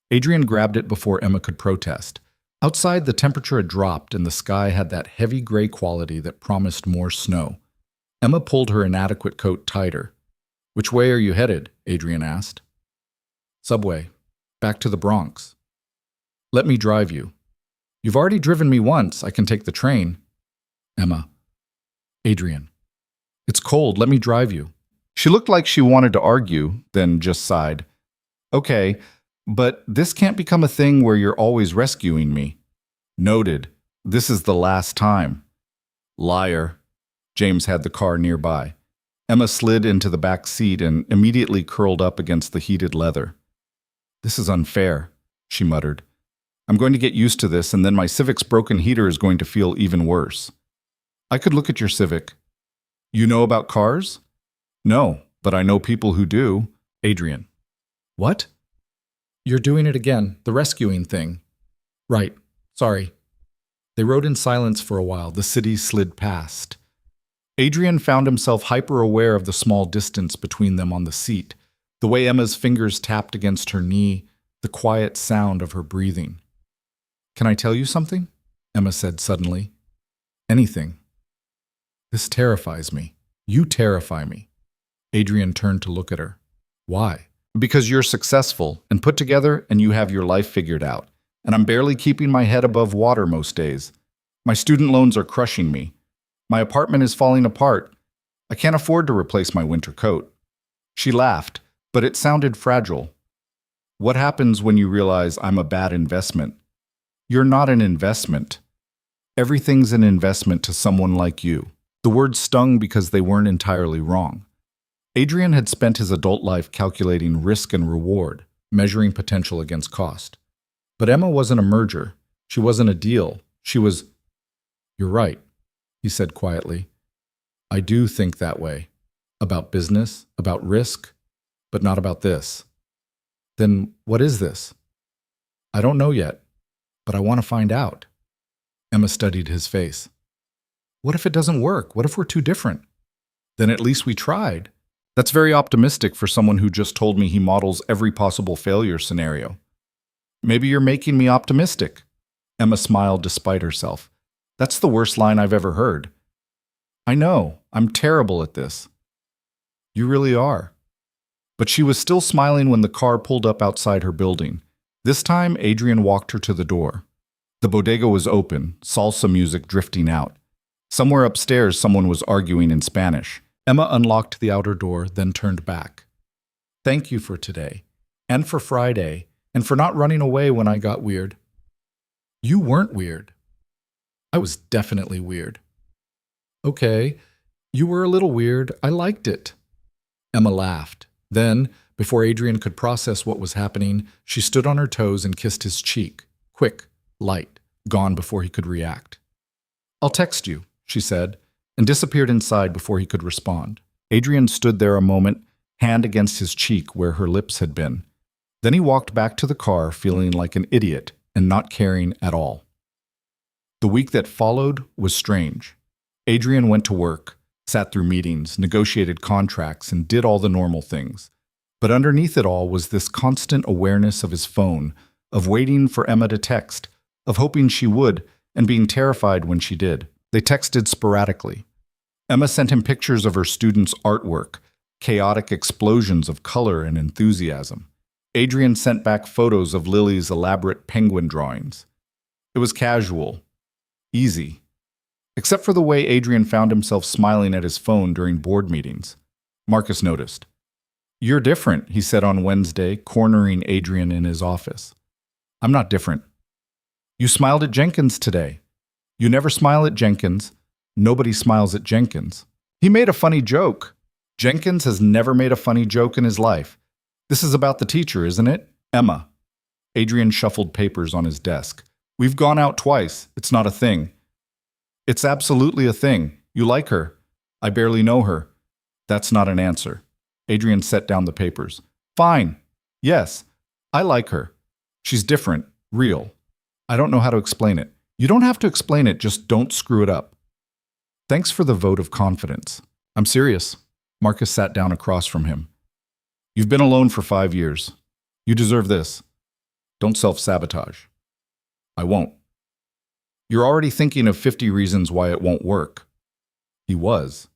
Adrian grabbed it before Emma could protest. Outside, the temperature had dropped and the sky had that heavy gray quality that promised more snow. Emma pulled her inadequate coat tighter. Which way are you headed? Adrian asked. Subway. Back to the Bronx. Let me drive you. You've already driven me once. I can take the train. Emma. Adrian. It's cold, let me drive you. She looked like she wanted to argue, then just sighed. Okay, but this can't become a thing where you're always rescuing me. Noted. This is the last time. Liar. James had the car nearby. Emma slid into the back seat and immediately curled up against the heated leather. This is unfair, she muttered. I'm going to get used to this, and then my Civic's broken heater is going to feel even worse. I could look at your Civic. You know about cars? No, but I know people who do. Adrian. What? You're doing it again, the rescuing thing. Right, sorry. They rode in silence for a while. The city slid past. Adrian found himself hyper-aware of the small distance between them on the seat, the way Emma's fingers tapped against her knee, the quiet sound of her breathing. Can I tell you something? Emma said suddenly. Anything. This terrifies me. You terrify me. Adrian turned to look at her. Why? Because you're successful and put together and you have your life figured out. And I'm barely keeping my head above water most days. My student loans are crushing me. My apartment is falling apart. I can't afford to replace my winter coat. She laughed, but it sounded fragile. What happens when you realize I'm a bad investment? You're not an investment. Everything's an investment to someone like you. The words stung because they weren't entirely wrong. Adrian had spent his adult life calculating risk and reward, measuring potential against cost. But Emma wasn't a merger. She wasn't a deal. She was... You're right, he said quietly. I do think that way. About business, about risk, but not about this. Then what is this? I don't know yet, but I want to find out. Emma studied his face. What if it doesn't work? What if we're too different? Then at least we tried. That's very optimistic for someone who just told me he models every possible failure scenario. Maybe you're making me optimistic. Emma smiled despite herself. That's the worst line I've ever heard. I know, I'm terrible at this. You really are. But she was still smiling when the car pulled up outside her building. This time, Adrian walked her to the door. The bodega was open, salsa music drifting out. Somewhere upstairs, someone was arguing in Spanish. Emma unlocked the outer door, then turned back. Thank you for today, and for Friday, and for not running away when I got weird. You weren't weird. I was definitely weird. Okay, you were a little weird. I liked it. Emma laughed. Then, before Adrian could process what was happening, she stood on her toes and kissed his cheek. Quick, light, gone before he could react. I'll text you, she said, and disappeared inside before he could respond. Adrian stood there a moment, hand against his cheek where her lips had been. Then he walked back to the car feeling like an idiot and not caring at all. The week that followed was strange. Adrian went to work, sat through meetings, negotiated contracts, and did all the normal things. But underneath it all was this constant awareness of his phone, of waiting for Emma to text, of hoping she would, and being terrified when she did. They texted sporadically. Emma sent him pictures of her students' artwork, chaotic explosions of color and enthusiasm. Adrian sent back photos of Lily's elaborate penguin drawings. It was casual, easy, except for the way Adrian found himself smiling at his phone during board meetings. Marcus noticed. You're different, he said on Wednesday, cornering Adrian in his office. I'm not different. You smiled at Jenkins today. You never smile at Jenkins. Nobody smiles at Jenkins. He made a funny joke. Jenkins has never made a funny joke in his life. This is about the teacher, isn't it? Emma. Adrian shuffled papers on his desk. We've gone out twice. It's not a thing. It's absolutely a thing. You like her. I barely know her. That's not an answer. Adrian set down the papers. Fine. Yes. I like her. She's different. Real. I don't know how to explain it. You don't have to explain it, just don't screw it up. Thanks for the vote of confidence. I'm serious. Marcus sat down across from him. You've been alone for 5 years. You deserve this. Don't self-sabotage. I won't. You're already thinking of 50 reasons why it won't work. He was.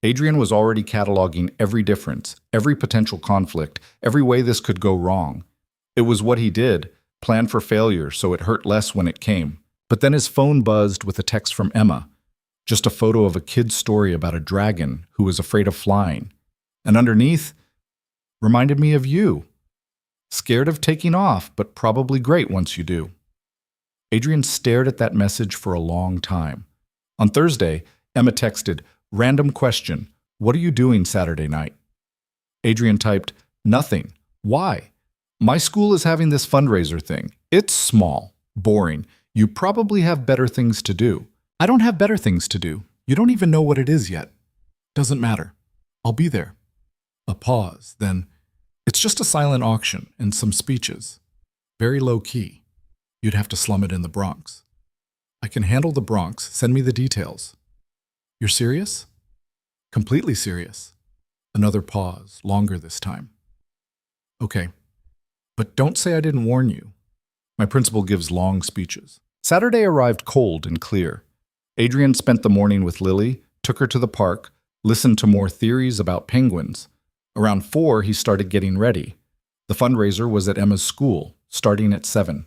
Adrian was already cataloging every difference, every potential conflict, every way this could go wrong. It was what he did, planned for failure so it hurt less when it came. But then his phone buzzed with a text from Emma. Just a photo of a kid's story about a dragon who was afraid of flying. And underneath, reminded me of you. Scared of taking off, but probably great once you do. Adrian stared at that message for a long time. On Thursday, Emma texted, "Random question. What are you doing Saturday night?" Adrian typed, "Nothing. Why? My school is having this fundraiser thing. It's small, boring. You probably have better things to do." "I don't have better things to do. You don't even know what it is yet." "Doesn't matter. I'll be there." A pause, then, "It's just a silent auction and some speeches. Very low key. You'd have to slum it in the Bronx." "I can handle the Bronx. Send me the details." "You're serious?" "Completely serious." Another pause, longer this time. "Okay. But don't say I didn't warn you." My principal gives long speeches. Saturday arrived cold and clear. Adrian spent the morning with Lily, took her to the park, listened to more theories about penguins. Around 4, he started getting ready. The fundraiser was at Emma's school, starting at 7.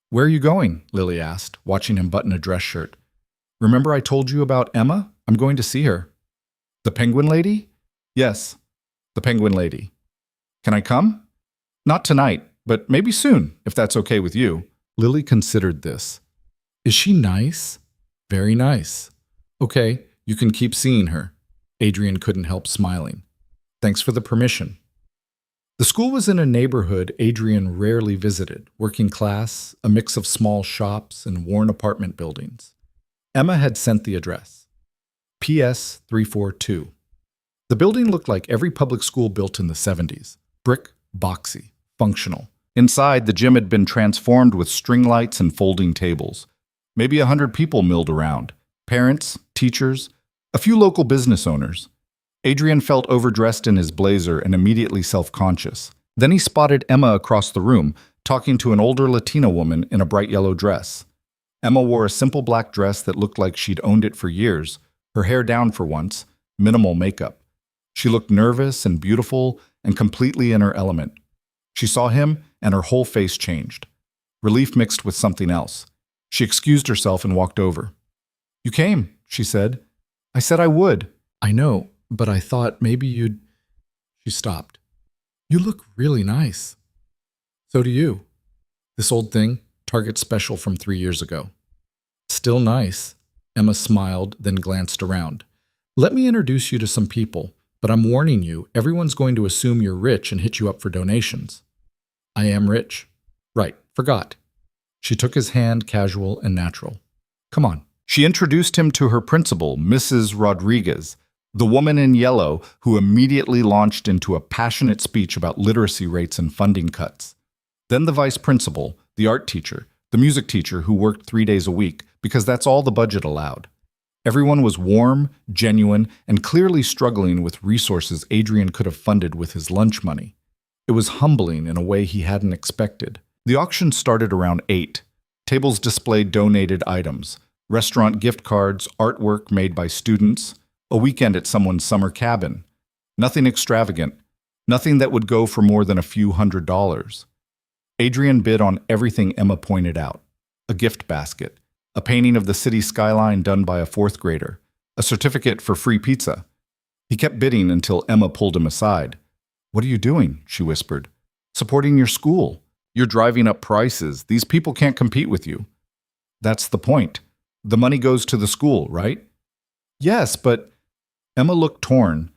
"Where are you going?" Lily asked, watching him button a dress shirt. "Remember I told you about Emma? I'm going to see her." "The penguin lady?" "Yes, the penguin lady." "Can I come?" "Not tonight, but maybe soon, if that's okay with you." Lily considered this. "Is she nice?" "Very nice." "Okay, you can keep seeing her." Adrian couldn't help smiling. "Thanks for the permission." The school was in a neighborhood Adrian rarely visited, working class, a mix of small shops and worn apartment buildings. Emma had sent the address. PS 342. The building looked like every public school built in the 70s. Brick, boxy, functional. Inside, the gym had been transformed with string lights and folding tables. Maybe 100 people milled around. Parents, teachers, a few local business owners. Adrian felt overdressed in his blazer and immediately self-conscious. Then he spotted Emma across the room, talking to an older Latina woman in a bright yellow dress. Emma wore a simple black dress that looked like she'd owned it for years, her hair down for once, minimal makeup. She looked nervous and beautiful and completely in her element. She saw him and her whole face changed. Relief mixed with something else. She excused herself and walked over. "You came," she said. "I said I would." "I know, but I thought maybe you'd—" She stopped. "You look really nice." "So do you." This old thing, Target special from 3 years ago. "Still nice." Emma smiled, then glanced around. "Let me introduce you to some people, but I'm warning you, everyone's going to assume you're rich and hit you up for donations." "I am rich." "Right, forgot." She took his hand, casual and natural. "Come on." She introduced him to her principal, Mrs. Rodriguez, the woman in yellow who immediately launched into a passionate speech about literacy rates and funding cuts. Then the vice principal, the art teacher, the music teacher who worked 3 days a week, because that's all the budget allowed. Everyone was warm, genuine, and clearly struggling with resources Adrian could have funded with his lunch money. It was humbling in a way he hadn't expected. The auction started around 8. Tables displayed donated items, restaurant gift cards, artwork made by students, a weekend at someone's summer cabin. Nothing extravagant, nothing that would go for more than a few $100s. Adrian bid on everything Emma pointed out. A gift basket, a painting of the city skyline done by a 4th grader, a certificate for free pizza. He kept bidding until Emma pulled him aside. "What are you doing?" she whispered. "Supporting your school. You're driving up prices. These people can't compete with you." "That's the point. The money goes to the school, right?" "Yes, but—" Emma looked torn.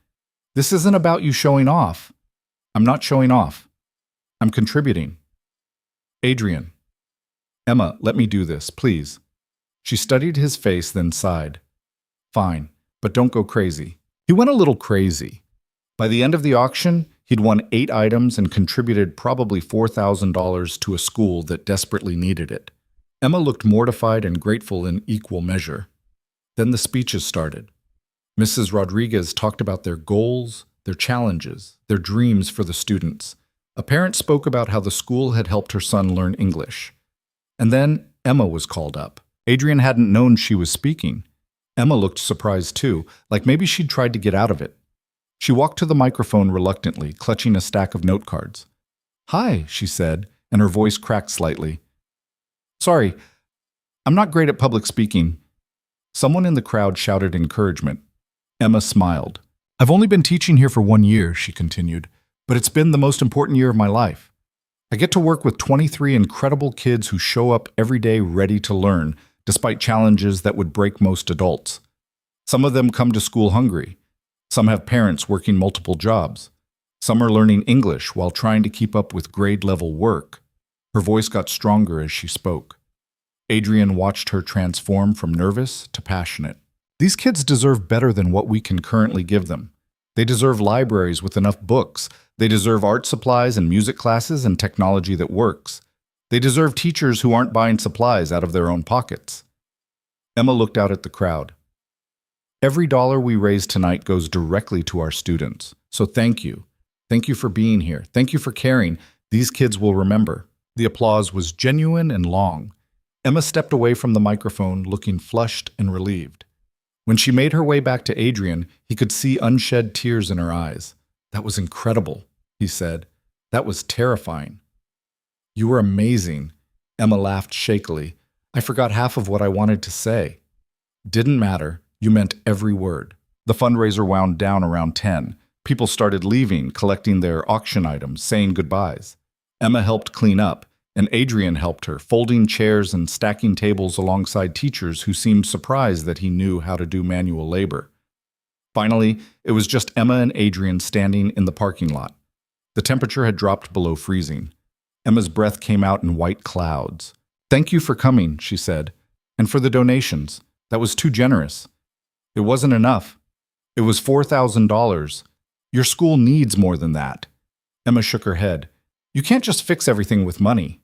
"This isn't about you showing off." "I'm not showing off. I'm contributing." "Adrian." "Emma, let me do this, please." She studied his face, then sighed. "Fine, but don't go crazy." He went a little crazy. By the end of the auction, he'd won 8 items and contributed probably $4,000 to a school that desperately needed it. Emma looked mortified and grateful in equal measure. Then the speeches started. Mrs. Rodriguez talked about their goals, their challenges, their dreams for the students. A parent spoke about how the school had helped her son learn English. And then Emma was called up. Adrian hadn't known she was speaking. Emma looked surprised too, like maybe she'd tried to get out of it. She walked to the microphone reluctantly, clutching a stack of note cards. "Hi," she said, and her voice cracked slightly. "Sorry, I'm not great at public speaking. Someone in the crowd shouted encouragement. Emma smiled. "I've only been teaching here for 1 year," she continued, "but it's been the most important year of my life. I get to work with 23 incredible kids who show up every day ready to learn, despite challenges that would break most adults. Some of them come to school hungry. Some have parents working multiple jobs. Some are learning English while trying to keep up with grade-level work." Her voice got stronger as she spoke. Adrian watched her transform from nervous to passionate. "These kids deserve better than what we can currently give them. They deserve libraries with enough books. They deserve art supplies and music classes and technology that works. They deserve teachers who aren't buying supplies out of their own pockets." Emma looked out at the crowd. "Every dollar we raise tonight goes directly to our students. So thank you. Thank you for being here. Thank you for caring. These kids will remember." The applause was genuine and long. Emma stepped away from the microphone, looking flushed and relieved. When she made her way back to Adrian, he could see unshed tears in her eyes. "That was incredible," he said. "That was terrifying." "You were amazing." Emma laughed shakily. "I forgot half of what I wanted to say." "Didn't matter. You meant every word." The fundraiser wound down around 10. People started leaving, collecting their auction items, saying goodbyes. Emma helped clean up, and Adrian helped her, folding chairs and stacking tables alongside teachers who seemed surprised that he knew how to do manual labor. Finally, it was just Emma and Adrian standing in the parking lot. The temperature had dropped below freezing. Emma's breath came out in white clouds. "Thank you for coming," she said, "and for the donations. That was too generous. It wasn't enough. It was $4,000. Your school needs more than that." Emma shook her head. "You can't just fix everything with money."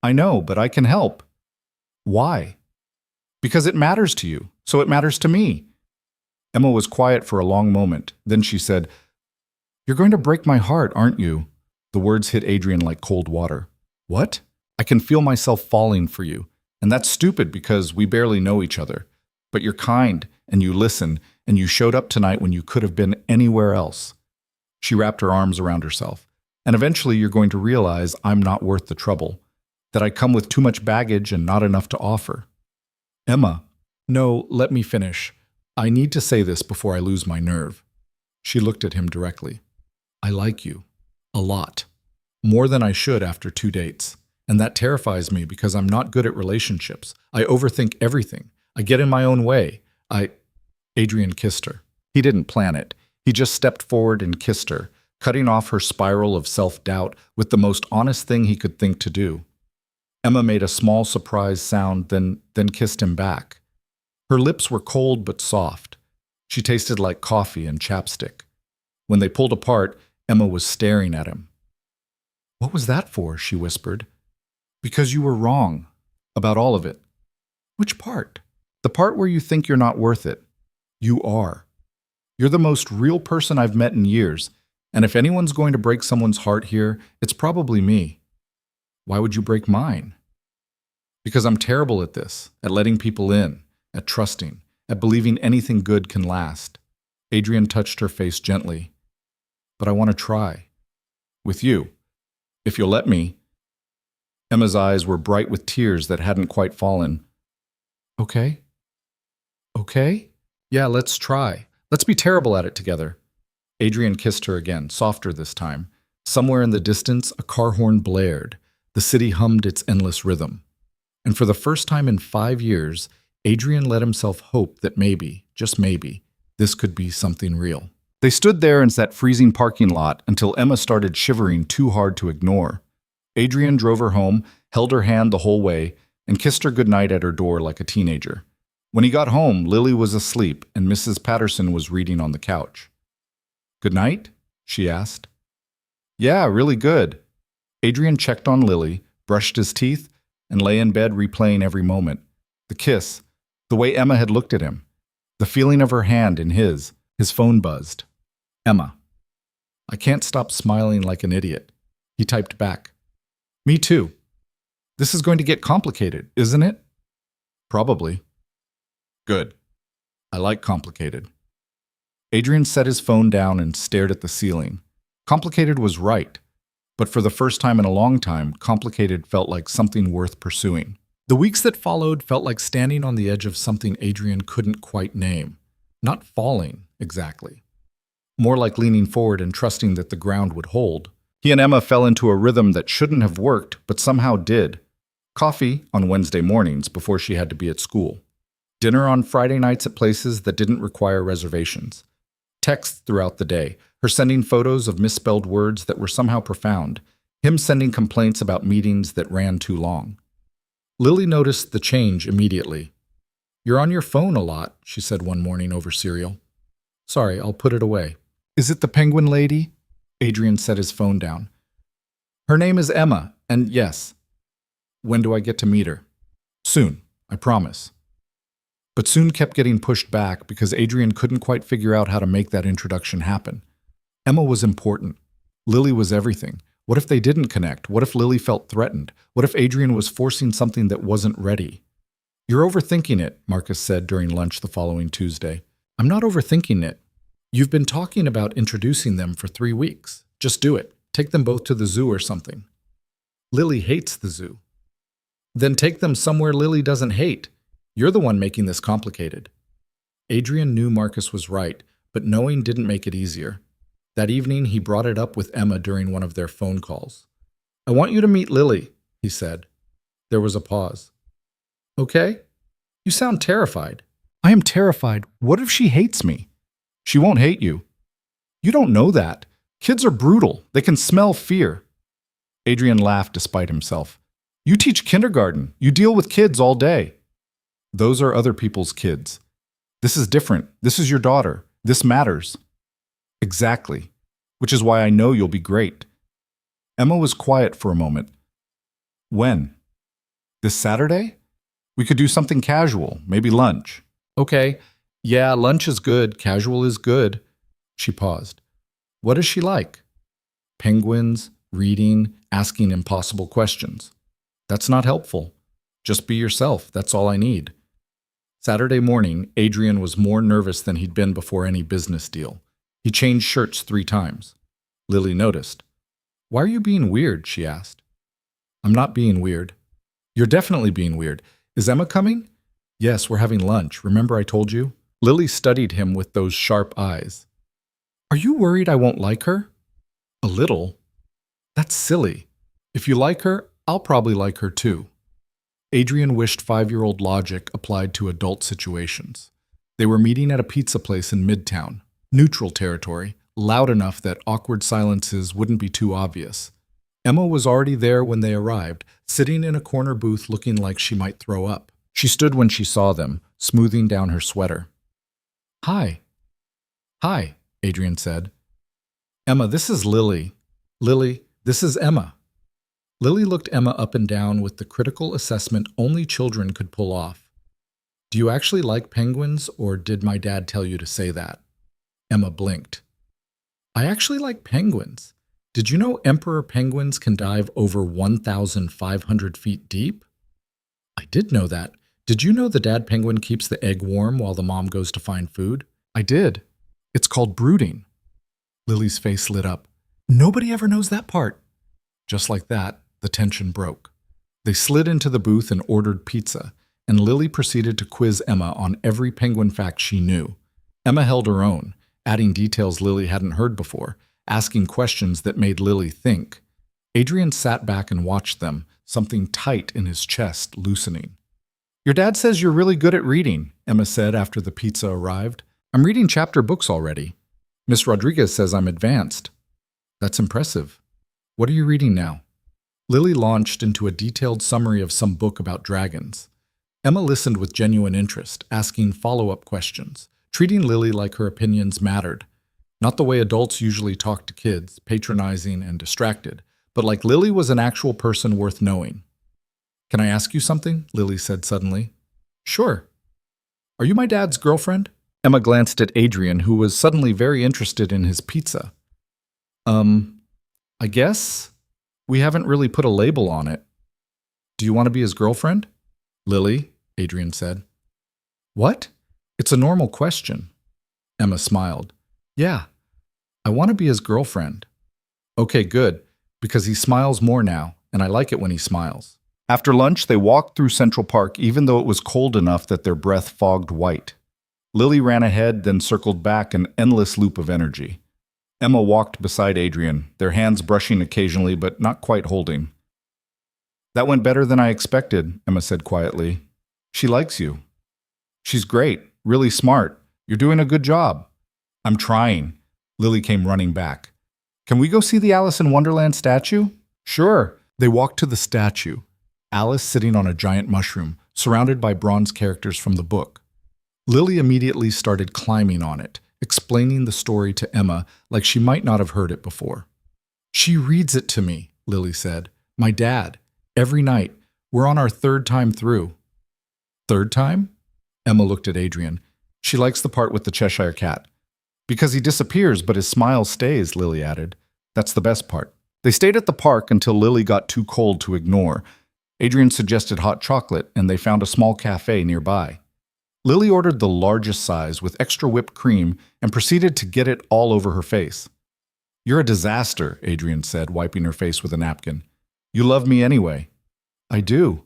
"I know, but I can help." "Why?" "Because it matters to you, so it matters to me." Emma was quiet for a long moment. Then she said, "You're going to break my heart, aren't you?" The words hit Adrian like cold water. "What?" "I can feel myself falling for you. And that's stupid because we barely know each other. But you're kind, and you listen, and you showed up tonight when you could have been anywhere else." She wrapped her arms around herself. "And eventually you're going to realize I'm not worth the trouble, that I come with too much baggage and not enough to offer." "Emma." "No, let me finish. I need to say this before I lose my nerve." She looked at him directly. "I like you. A lot. More than I should after 2 dates. And that terrifies me because I'm not good at relationships. I overthink everything. I get in my own way. Adrian kissed her. He didn't plan it. He just stepped forward and kissed her, cutting off her spiral of self-doubt with the most honest thing he could think to do. Emma made a small surprised sound, then kissed him back. Her lips were cold but soft. She tasted like coffee and chapstick. When they pulled apart, Emma was staring at him. "What was that for?" she whispered. "Because you were wrong. About all of it." "Which part?" "The part where you think you're not worth it. You are. You're the most real person I've met in years, and if anyone's going to break someone's heart here, it's probably me." "Why would you break mine?" "Because I'm terrible at this, at letting people in, at trusting, at believing anything good can last." Adrian touched her face gently. "But I want to try. With you. If you'll let me." Emma's eyes were bright with tears that hadn't quite fallen. "Okay. Okay? Yeah, let's try. Let's be terrible at it together." Adrian kissed her again, softer this time. Somewhere in the distance, a car horn blared. The city hummed its endless rhythm. And for the first time in 5 years, Adrian let himself hope that maybe, just maybe, this could be something real. They stood there in that freezing parking lot until Emma started shivering too hard to ignore. Adrian drove her home, held her hand the whole way, and kissed her goodnight at her door like a teenager. When he got home, Lily was asleep and Mrs. Patterson was reading on the couch. "Good night?" she asked. "Yeah, really good." Adrian checked on Lily, brushed his teeth, and lay in bed replaying every moment. The kiss, the way Emma had looked at him, the feeling of her hand in his. His phone buzzed. "Emma." "I can't stop smiling like an idiot." He typed back. "Me too. This is going to get complicated, isn't it?" "Probably." "Good. I like complicated." Adrian set his phone down and stared at the ceiling. Complicated was right, but for the first time in a long time, complicated felt like something worth pursuing. The weeks that followed felt like standing on the edge of something Adrian couldn't quite name. Not falling, exactly. More like leaning forward and trusting that the ground would hold. He and Emma fell into a rhythm that shouldn't have worked, but somehow did. Coffee on Wednesday mornings before she had to be at school. Dinner on Friday nights at places that didn't require reservations. Texts throughout the day, her sending photos of misspelled words that were somehow profound, him sending complaints about meetings that ran too long. Lily noticed the change immediately. "You're on your phone a lot," she said one morning over cereal. "Sorry, I'll put it away." "Is it the penguin lady?" Adrian set his phone down. "Her name is Emma, and yes." "When do I get to meet her?" "Soon, I promise." But soon kept getting pushed back because Adrian couldn't quite figure out how to make that introduction happen. Emma was important. Lily was everything. What if they didn't connect? What if Lily felt threatened? What if Adrian was forcing something that wasn't ready? "You're overthinking it," Marcus said during lunch the following Tuesday. "I'm not overthinking it. You've been talking about introducing them for 3 weeks. Just do it. Take them both to the zoo or something." "Lily hates the zoo." "Then take them somewhere Lily doesn't hate. You're the one making this complicated." Adrian knew Marcus was right, but knowing didn't make it easier. That evening, he brought it up with Emma during one of their phone calls. "I want you to meet Lily," he said. There was a pause. "Okay? You sound terrified." "I am terrified. What if she hates me?" "She won't hate you." "You don't know that. Kids are brutal. They can smell fear." Adrian laughed despite himself. "You teach kindergarten. You deal with kids all day." "Those are other people's kids. This is different. This is your daughter. This matters." "Exactly. Which is why I know you'll be great." Emma was quiet for a moment. "When? This Saturday? We could do something casual, maybe lunch." "Okay. Yeah, lunch is good. Casual is good." She paused. "What is she like?" "Penguins, reading, asking impossible questions." "That's not helpful. Just be yourself. That's all I need." Saturday morning, Adrian was more nervous than he'd been before any business deal. He changed shirts 3 times. Lily noticed. "Why are you being weird?" she asked. "I'm not being weird." "You're definitely being weird. Is Emma coming?" "Yes, we're having lunch. Remember I told you?" Lily studied him with those sharp eyes. "Are you worried I won't like her?" "A little." "That's silly. If you like her, I'll probably like her too." Adrian wished 5-year-old logic applied to adult situations. They were meeting at a pizza place in Midtown, neutral territory, loud enough that awkward silences wouldn't be too obvious. Emma was already there when they arrived, sitting in a corner booth looking like she might throw up. She stood when she saw them, smoothing down her sweater. "Hi." "Hi," Adrian said. "Emma, this is Lily." "Lily, this is Emma." Lily looked Emma up and down with the critical assessment only children could pull off. "Do you actually like penguins, or did my dad tell you to say that?" Emma blinked. "I actually like penguins. Did you know emperor penguins can dive over 1,500 feet deep?" "I did know that. Did you know the dad penguin keeps the egg warm while the mom goes to find food?" "I did. It's called brooding." Lily's face lit up. "Nobody ever knows that part." Just like that, the tension broke. They slid into the booth and ordered pizza, and Lily proceeded to quiz Emma on every penguin fact she knew. Emma held her own, adding details Lily hadn't heard before, asking questions that made Lily think. Adrian sat back and watched them, something tight in his chest loosening. "Your dad says you're really good at reading," Emma said after the pizza arrived. "I'm reading chapter books already. Miss Rodriguez says I'm advanced." "That's impressive. What are you reading now?" Lily launched into a detailed summary of some book about dragons. Emma listened with genuine interest, asking follow-up questions, treating Lily like her opinions mattered. Not the way adults usually talk to kids, patronizing and distracted, but like Lily was an actual person worth knowing. "Can I ask you something?" Lily said suddenly. "Sure." "Are you my dad's girlfriend?" Emma glanced at Adrian, who was suddenly very interested in his pizza. I guess we haven't really put a label on it." "Do you want to be his girlfriend?" "Lily," Adrian said. "What?" "It's a normal question." Emma smiled. "Yeah, I want to be his girlfriend." "Okay, good, because he smiles more now, and I like it when he smiles." After lunch, they walked through Central Park even though it was cold enough that their breath fogged white. Lily ran ahead, then circled back, an endless loop of energy. Emma walked beside Adrian, their hands brushing occasionally but not quite holding. "That went better than I expected," Emma said quietly. "She likes you." "She's great, really smart. You're doing a good job." "I'm trying." Lily came running back. "Can we go see the Alice in Wonderland statue?" "Sure." They walked to the statue, Alice sitting on a giant mushroom, surrounded by bronze characters from the book. Lily immediately started climbing on it, explaining the story to Emma like she might not have heard it before. "She reads it to me," Lily said. "My dad. Every night. We're on our third time through." "Third time?" Emma looked at Adrian. "She likes the part with the Cheshire Cat." "Because he disappears, but his smile stays," Lily added. "That's the best part." They stayed at the park until Lily got too cold to ignore. Adrian suggested hot chocolate, and they found a small cafe nearby. Lily ordered the largest size with extra whipped cream and proceeded to get it all over her face. "You're a disaster," Adrian said, wiping her face with a napkin. "You love me anyway." "I do."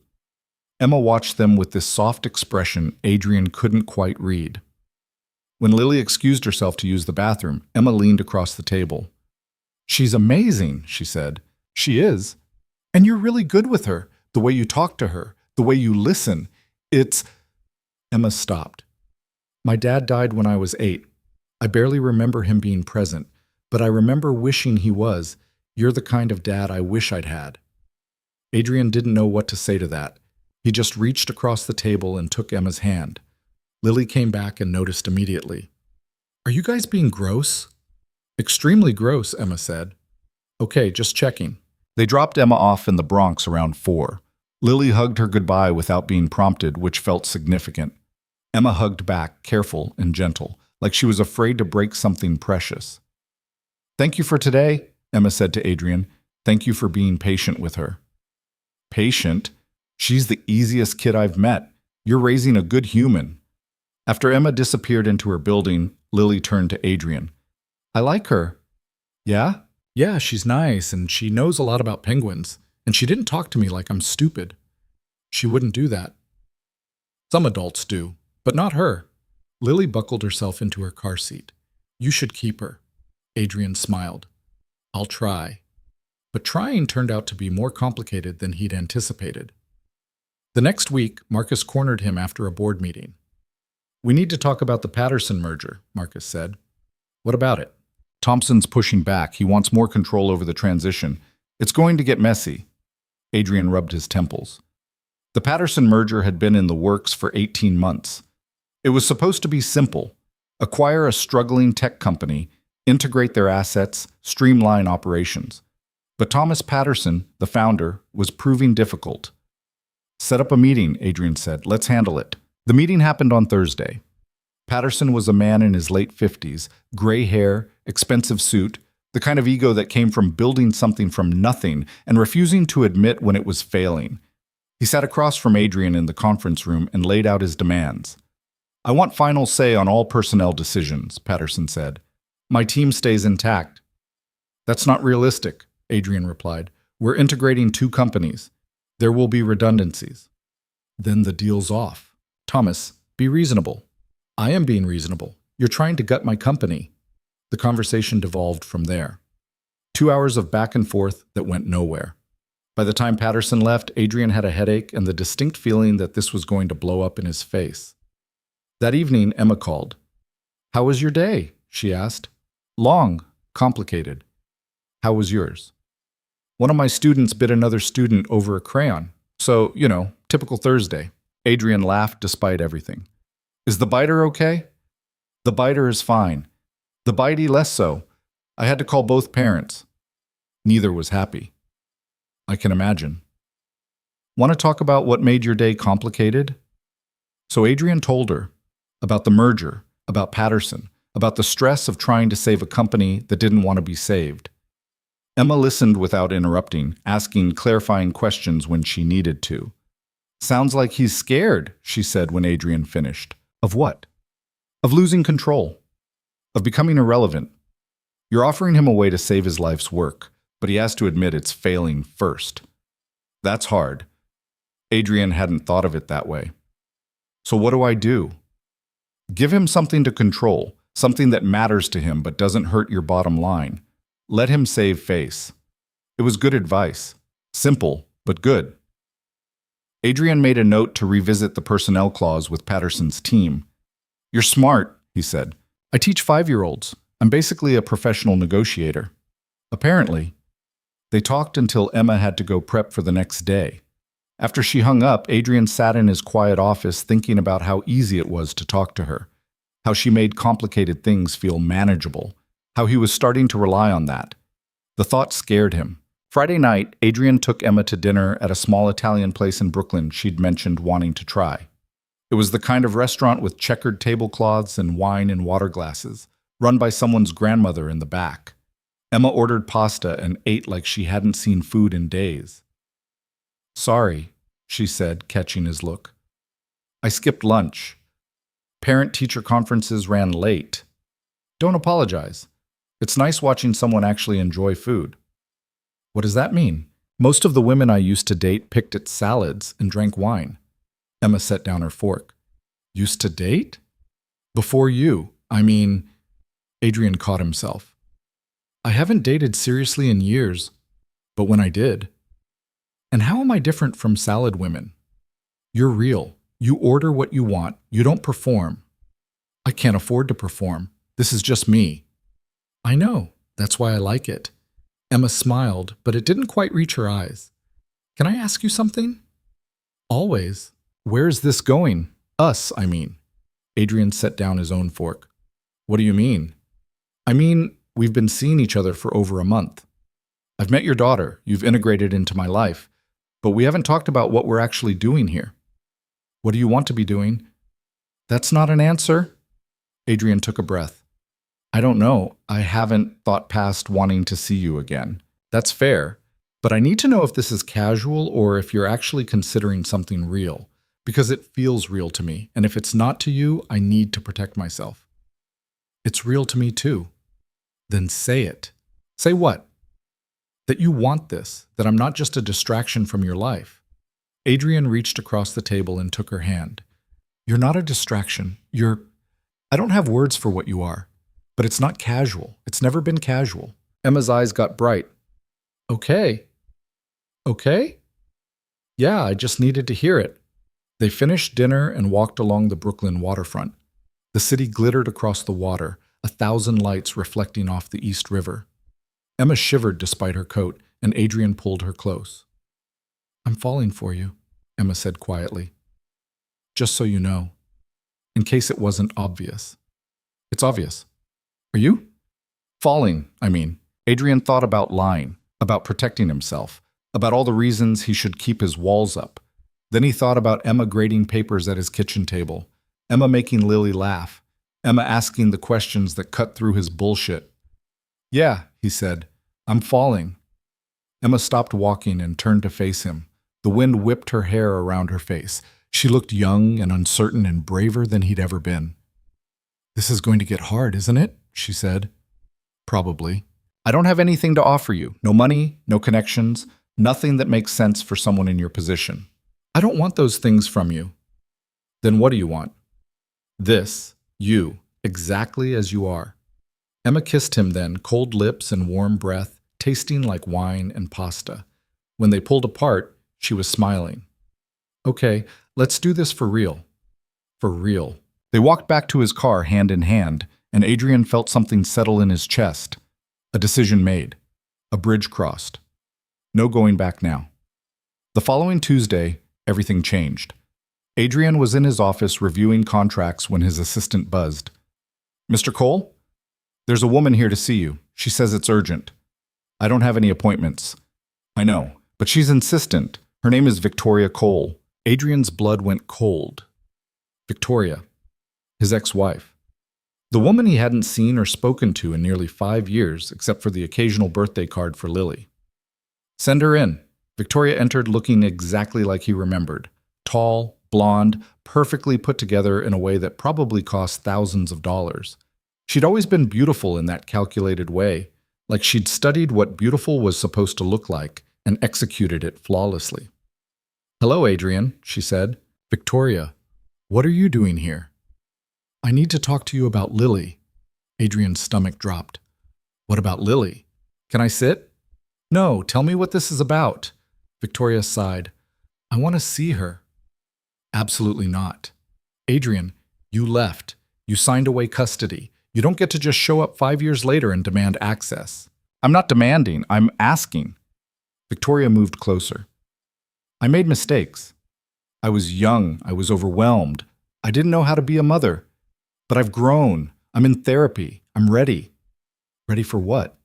Emma watched them with this soft expression Adrian couldn't quite read. When Lily excused herself to use the bathroom, Emma leaned across the table. "She's amazing," she said. "She is. And you're really good with her, the way you talk to her, the way you listen. It's—" Emma stopped. "My dad died when I was 8. I barely remember him being present, but I remember wishing he was. You're the kind of dad I wish I'd had." Adrian didn't know what to say to that. He just reached across the table and took Emma's hand. Lily came back and noticed immediately. "Are you guys being gross?" "Extremely gross," Emma said. "Okay, just checking." They dropped Emma off in the Bronx around 4. Lily hugged her goodbye without being prompted, which felt significant. Emma hugged back, careful and gentle, like she was afraid to break something precious. "Thank you for today," Emma said to Adrian. "Thank you for being patient with her." "Patient? She's the easiest kid I've met. You're raising a good human." After Emma disappeared into her building, Lily turned to Adrian. "I like her." "Yeah?" "Yeah, she's nice, and she knows a lot about penguins, and she didn't talk to me like I'm stupid. She wouldn't do that." "Some adults do, but not her." Lily buckled herself into her car seat. "You should keep her." Adrian smiled. "I'll try." But trying turned out to be more complicated than he'd anticipated. The next week, Marcus cornered him after a board meeting. "We need to talk about the Patterson merger," Marcus said. "What about it?" "Thompson's pushing back. He wants more control over the transition. It's going to get messy." Adrian rubbed his temples. The Patterson merger had been in the works for 18 months. It was supposed to be simple: acquire a struggling tech company, integrate their assets, streamline operations. But Thomas Patterson, the founder, was proving difficult. "Set up a meeting," Adrian said. "Let's handle it." The meeting happened on Thursday. Patterson was a man in his late 50s, gray hair, expensive suit, the kind of ego that came from building something from nothing and refusing to admit when it was failing. He sat across from Adrian in the conference room and laid out his demands. "I want final say on all personnel decisions," Patterson said. "My team stays intact." "That's not realistic," Adrian replied. "We're integrating 2 companies. There will be redundancies." "Then the deal's off." "Thomas, be reasonable." "I am being reasonable. You're trying to gut my company." The conversation devolved from there. 2 hours of back and forth that went nowhere. By the time Patterson left, Adrian had a headache and the distinct feeling that this was going to blow up in his face. That evening, Emma called. "How was your day?" she asked. "Long, complicated." "How was yours?" "One of my students bit another student over a crayon. So, typical Thursday." Adrian laughed despite everything. "Is the biter okay?" "The biter is fine. The bitey less so. I had to call both parents." Neither was happy. "I can imagine." "Want to talk about what made your day complicated?" So Adrian told her about the merger, about Patterson, about the stress of trying to save a company that didn't want to be saved. Emma listened without interrupting, asking clarifying questions when she needed to. "Sounds like he's scared," she said when Adrian finished. "Of what?" "Of losing control. Of becoming irrelevant. You're offering him a way to save his life's work, but he has to admit it's failing first." "That's hard." Adrian hadn't thought of it that way. So what do I do? Give him something to control, something that matters to him but doesn't hurt your bottom line. Let him save face. It was good advice. Simple, but good. Adrian made a note to revisit the personnel clause with Patterson's team. You're smart, he said. I teach 5-year-olds. I'm basically a professional negotiator. Apparently. They talked until Emma had to go prep for the next day. After she hung up, Adrian sat in his quiet office thinking about how easy it was to talk to her, how she made complicated things feel manageable, how he was starting to rely on that. The thought scared him. Friday night, Adrian took Emma to dinner at a small Italian place in Brooklyn she'd mentioned wanting to try. It was the kind of restaurant with checkered tablecloths and wine in water glasses, run by someone's grandmother in the back. Emma ordered pasta and ate like she hadn't seen food in days. Sorry, she said, catching his look. I skipped lunch. Parent-teacher conferences ran late. Don't apologize. It's nice watching someone actually enjoy food. What does that mean? Most of the women I used to date picked at salads and drank wine. Emma set down her fork. Used to date? Before you. Adrian caught himself. I haven't dated seriously in years, but when I did. And how am I different from salad women? You're real. You order what you want. You don't perform. I can't afford to perform. This is just me. I know. That's why I like it. Emma smiled, but it didn't quite reach her eyes. Can I ask you something? Always. Where's this going? Us, I mean. Adrian set down his own fork. What do you mean? We've been seeing each other for over a month. I've met your daughter. You've integrated into my life. But we haven't talked about what we're actually doing here. What do you want to be doing? That's not an answer. Adrian took a breath. I don't know. I haven't thought past wanting to see you again. That's fair. But I need to know if this is casual or if you're actually considering something real. Because it feels real to me. And if it's not to you, I need to protect myself. It's real to me too. Then say it. Say what? That you want this. That I'm not just a distraction from your life. Adrian reached across the table and took her hand. You're not a distraction. I don't have words for what you are. But it's not casual. It's never been casual. Emma's eyes got bright. Okay. Okay? Yeah, I just needed to hear it. They finished dinner and walked along the Brooklyn waterfront. The city glittered across the water, 1,000 lights reflecting off the East River. Emma shivered despite her coat, and Adrian pulled her close. I'm falling for you, Emma said quietly. Just so you know. In case it wasn't obvious. It's obvious. Are you? Falling, Adrian thought about lying, about protecting himself, about all the reasons he should keep his walls up. Then he thought about Emma grading papers at his kitchen table, Emma making Lily laugh, Emma asking the questions that cut through his bullshit. Yeah, he said, I'm falling. Emma stopped walking and turned to face him. The wind whipped her hair around her face. She looked young and uncertain and braver than he'd ever been. This is going to get hard, isn't it? She said. Probably. I don't have anything to offer you. No money, no connections, nothing that makes sense for someone in your position. I don't want those things from you. Then what do you want? This, you, exactly as you are. Emma kissed him then, cold lips and warm breath, tasting like wine and pasta. When they pulled apart, she was smiling. Okay, let's do this for real. For real. They walked back to his car hand in hand, and Adrian felt something settle in his chest. A decision made. A bridge crossed. No going back now. The following Tuesday, everything changed. Adrian was in his office reviewing contracts when his assistant buzzed. Mr. Cole? There's a woman here to see you. She says it's urgent. I don't have any appointments. I know, but she's insistent. Her name is Victoria Cole. Adrian's blood went cold. Victoria. His ex-wife. The woman he hadn't seen or spoken to in nearly 5 years, except for the occasional birthday card for Lily. Send her in. Victoria entered looking exactly like he remembered. Tall, blonde, perfectly put together in a way that probably cost thousands of dollars. She'd always been beautiful in that calculated way, like she'd studied what beautiful was supposed to look like and executed it flawlessly. Hello, Adrian, she said. Victoria, what are you doing here? I need to talk to you about Lily. Adrian's stomach dropped. What about Lily? Can I sit? No, tell me what this is about. Victoria sighed. I want to see her. Absolutely not. Adrian, you left. You signed away custody. You don't get to just show up 5 years later and demand access. I'm not demanding, I'm asking. Victoria moved closer. I made mistakes. I was young, I was overwhelmed. I didn't know how to be a mother. But I've grown. I'm in therapy. I'm ready. Ready for what?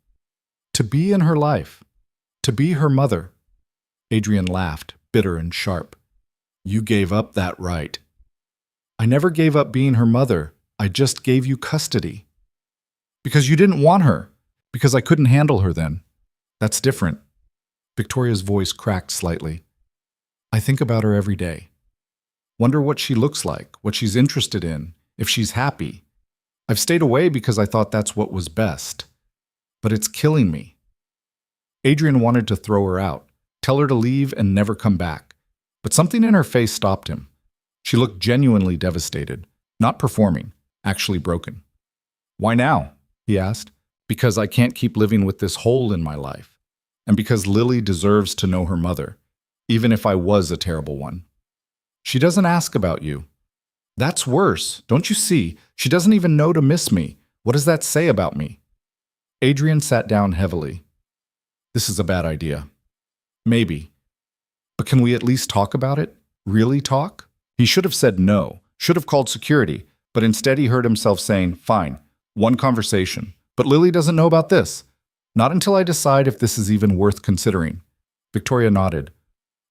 To be in her life. To be her mother. Adrian laughed, bitter and sharp. You gave up that right. I never gave up being her mother. I just gave you custody. Because you didn't want her. Because I couldn't handle her then. That's different. Victoria's voice cracked slightly. I think about her every day. Wonder what she looks like, what she's interested in, if she's happy. I've stayed away because I thought that's what was best. But it's killing me. Adrian wanted to throw her out, tell her to leave and never come back. But something in her face stopped him. She looked genuinely devastated, not performing, actually broken. Why now? He asked. Because I can't keep living with this hole in my life. And because Lily deserves to know her mother, even if I was a terrible one. She doesn't ask about you. That's worse. Don't you see? She doesn't even know to miss me. What does that say about me? Adrian sat down heavily. This is a bad idea. Maybe. But can we at least talk about it? Really talk? He should have said no, should have called security, but instead he heard himself saying, fine, one conversation. But Lily doesn't know about this. Not until I decide if this is even worth considering. Victoria nodded.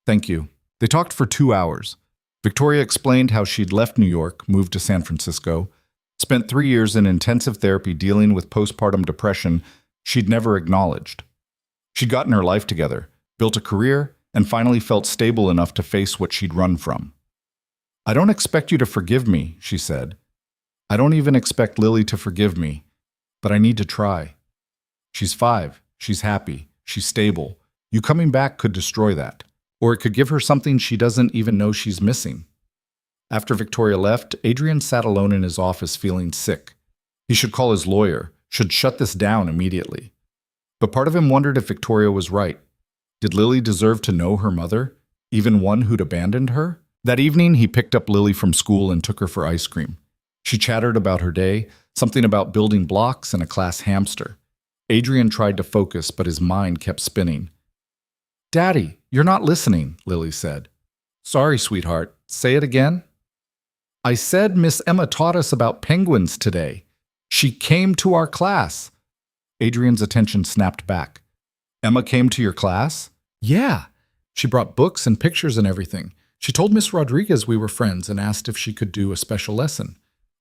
Thank you. They talked for 2 hours. Victoria explained how she'd left New York, moved to San Francisco, spent 3 years in intensive therapy dealing with postpartum depression she'd never acknowledged. She'd gotten her life together, built a career, and finally felt stable enough to face what she'd run from. I don't expect you to forgive me, she said. I don't even expect Lily to forgive me, but I need to try. She's 5, she's happy, she's stable. You coming back could destroy that. Or it could give her something she doesn't even know she's missing. After Victoria left, Adrian sat alone in his office feeling sick. He should call his lawyer, should shut this down immediately. But part of him wondered if Victoria was right. Did Lily deserve to know her mother, even one who'd abandoned her? That evening, he picked up Lily from school and took her for ice cream. She chattered about her day, something about building blocks and a class hamster. Adrian tried to focus, but his mind kept spinning. Daddy, you're not listening, Lily said. Sorry, sweetheart. Say it again. I said Miss Emma taught us about penguins today. She came to our class. Adrian's attention snapped back. Emma came to your class? Yeah. She brought books and pictures and everything. She told Miss Rodriguez we were friends and asked if she could do a special lesson.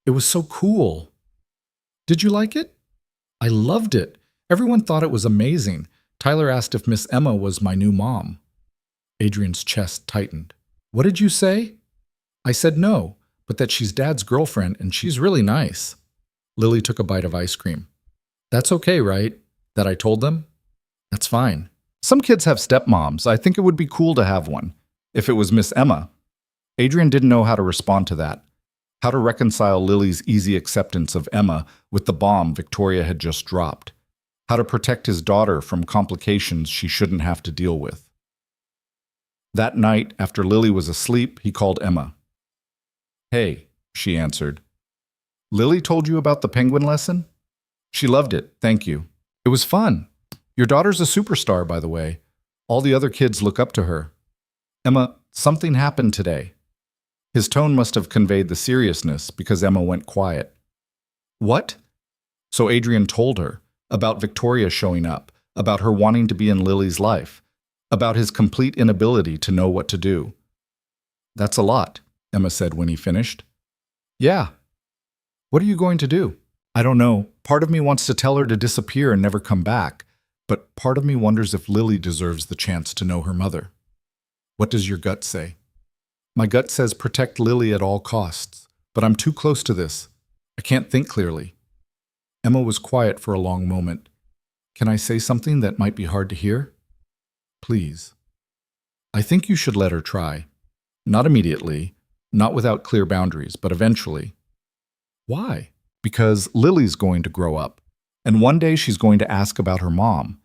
It was so cool. Did you like it? I loved it. Everyone thought it was amazing. Tyler asked if Miss Emma was my new mom. Adrian's chest tightened. What did you say? I said no, but that she's Dad's girlfriend and she's really nice. Lily took a bite of ice cream. That's okay, right? That I told them? That's fine. Some kids have stepmoms. I think it would be cool to have one. If it was Miss Emma. Adrian didn't know how to respond to that. How to reconcile Lily's easy acceptance of Emma with the bomb Victoria had just dropped. How to protect his daughter from complications she shouldn't have to deal with. That night, after Lily was asleep, he called Emma. Hey, she answered. Lily told you about the penguin lesson? She loved it, thank you. It was fun. Your daughter's a superstar, by the way. All the other kids look up to her. Emma, something happened today. His tone must have conveyed the seriousness because Emma went quiet. What? So Adrian told her. About Victoria showing up, about her wanting to be in Lily's life, about his complete inability to know what to do. That's a lot, Emma said when he finished. Yeah. What are you going to do? I don't know. Part of me wants to tell her to disappear and never come back, but part of me wonders if Lily deserves the chance to know her mother. What does your gut say? My gut says protect Lily at all costs, but I'm too close to this. I can't think clearly. Emma was quiet for a long moment. Can I say something that might be hard to hear? Please. I think you should let her try. Not immediately, not without clear boundaries, but eventually. Why? Because Lily's going to grow up, and one day she's going to ask about her mom.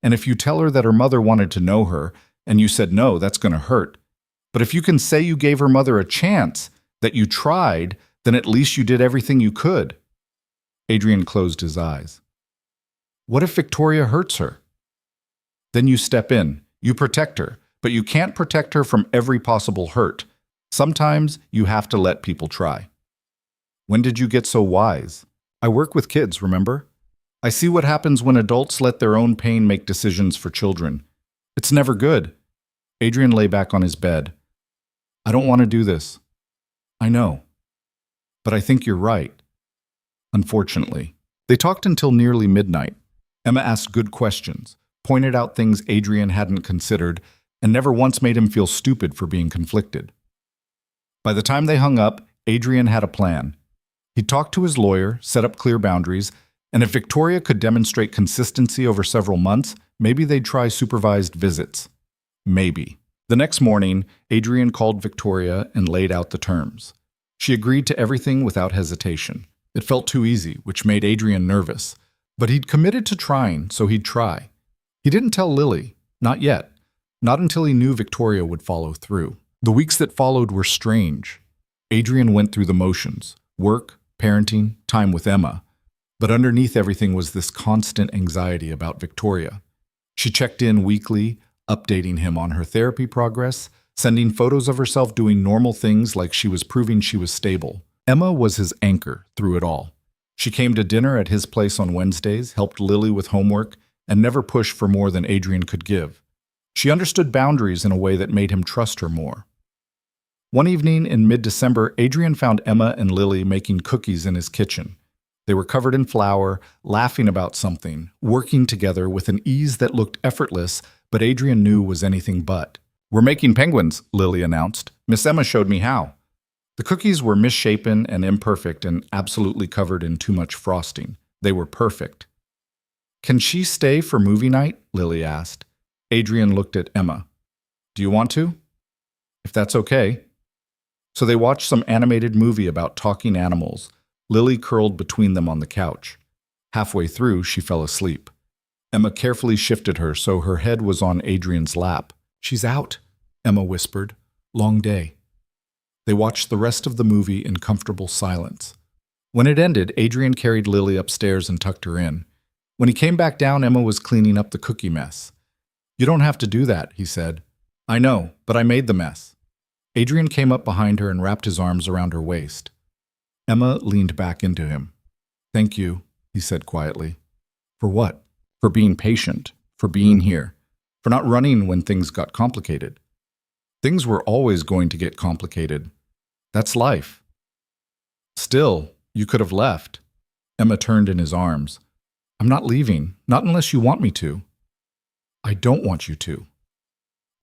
And if you tell her that her mother wanted to know her, and you said no, that's going to hurt. But if you can say you gave her mother a chance, that you tried, then at least you did everything you could. Adrian closed his eyes. What if Victoria hurts her? Then you step in, you protect her, but you can't protect her from every possible hurt. Sometimes you have to let people try. When did you get so wise? I work with kids, remember? I see what happens when adults let their own pain make decisions for children. It's never good. Adrian lay back on his bed. I don't want to do this. I know. But I think you're right. Unfortunately. They talked until nearly midnight. Emma asked good questions, pointed out things Adrian hadn't considered, and never once made him feel stupid for being conflicted. By the time they hung up, Adrian had a plan. He talked to his lawyer, set up clear boundaries, and if Victoria could demonstrate consistency over several months, maybe they'd try supervised visits. Maybe. The next morning, Adrian called Victoria and laid out the terms. She agreed to everything without hesitation. It felt too easy, which made Adrian nervous. But he'd committed to trying, so he'd try. He didn't tell Lily, not yet. Not until he knew Victoria would follow through. The weeks that followed were strange. Adrian went through the motions: work, parenting, time with Emma. But underneath everything was this constant anxiety about Victoria. She checked in weekly, updating him on her therapy progress, sending photos of herself doing normal things like she was proving she was stable. Emma was his anchor through it all. She came to dinner at his place on Wednesdays, helped Lily with homework, and never pushed for more than Adrian could give. She understood boundaries in a way that made him trust her more. One evening in mid-December, Adrian found Emma and Lily making cookies in his kitchen. They were covered in flour, laughing about something, working together with an ease that looked effortless, but Adrian knew was anything but. We're making penguins, Lily announced. Miss Emma showed me how. The cookies were misshapen and imperfect and absolutely covered in too much frosting. They were perfect. Can she stay for movie night? Lily asked. Adrian looked at Emma. Do you want to? If that's okay. So they watched some animated movie about talking animals. Lily curled between them on the couch. Halfway through, she fell asleep. Emma carefully shifted her so her head was on Adrian's lap. She's out, Emma whispered. Long day. They watched the rest of the movie in comfortable silence. When it ended, Adrian carried Lily upstairs and tucked her in. When he came back down, Emma was cleaning up the cookie mess. You don't have to do that, he said. I know, but I made the mess. Adrian came up behind her and wrapped his arms around her waist. Emma leaned back into him. Thank you, he said quietly. For what? For being patient, for being here, for not running when things got complicated. Things were always going to get complicated. That's life. Still, you could have left. Emma turned in his arms. I'm not leaving, not unless you want me to. I don't want you to.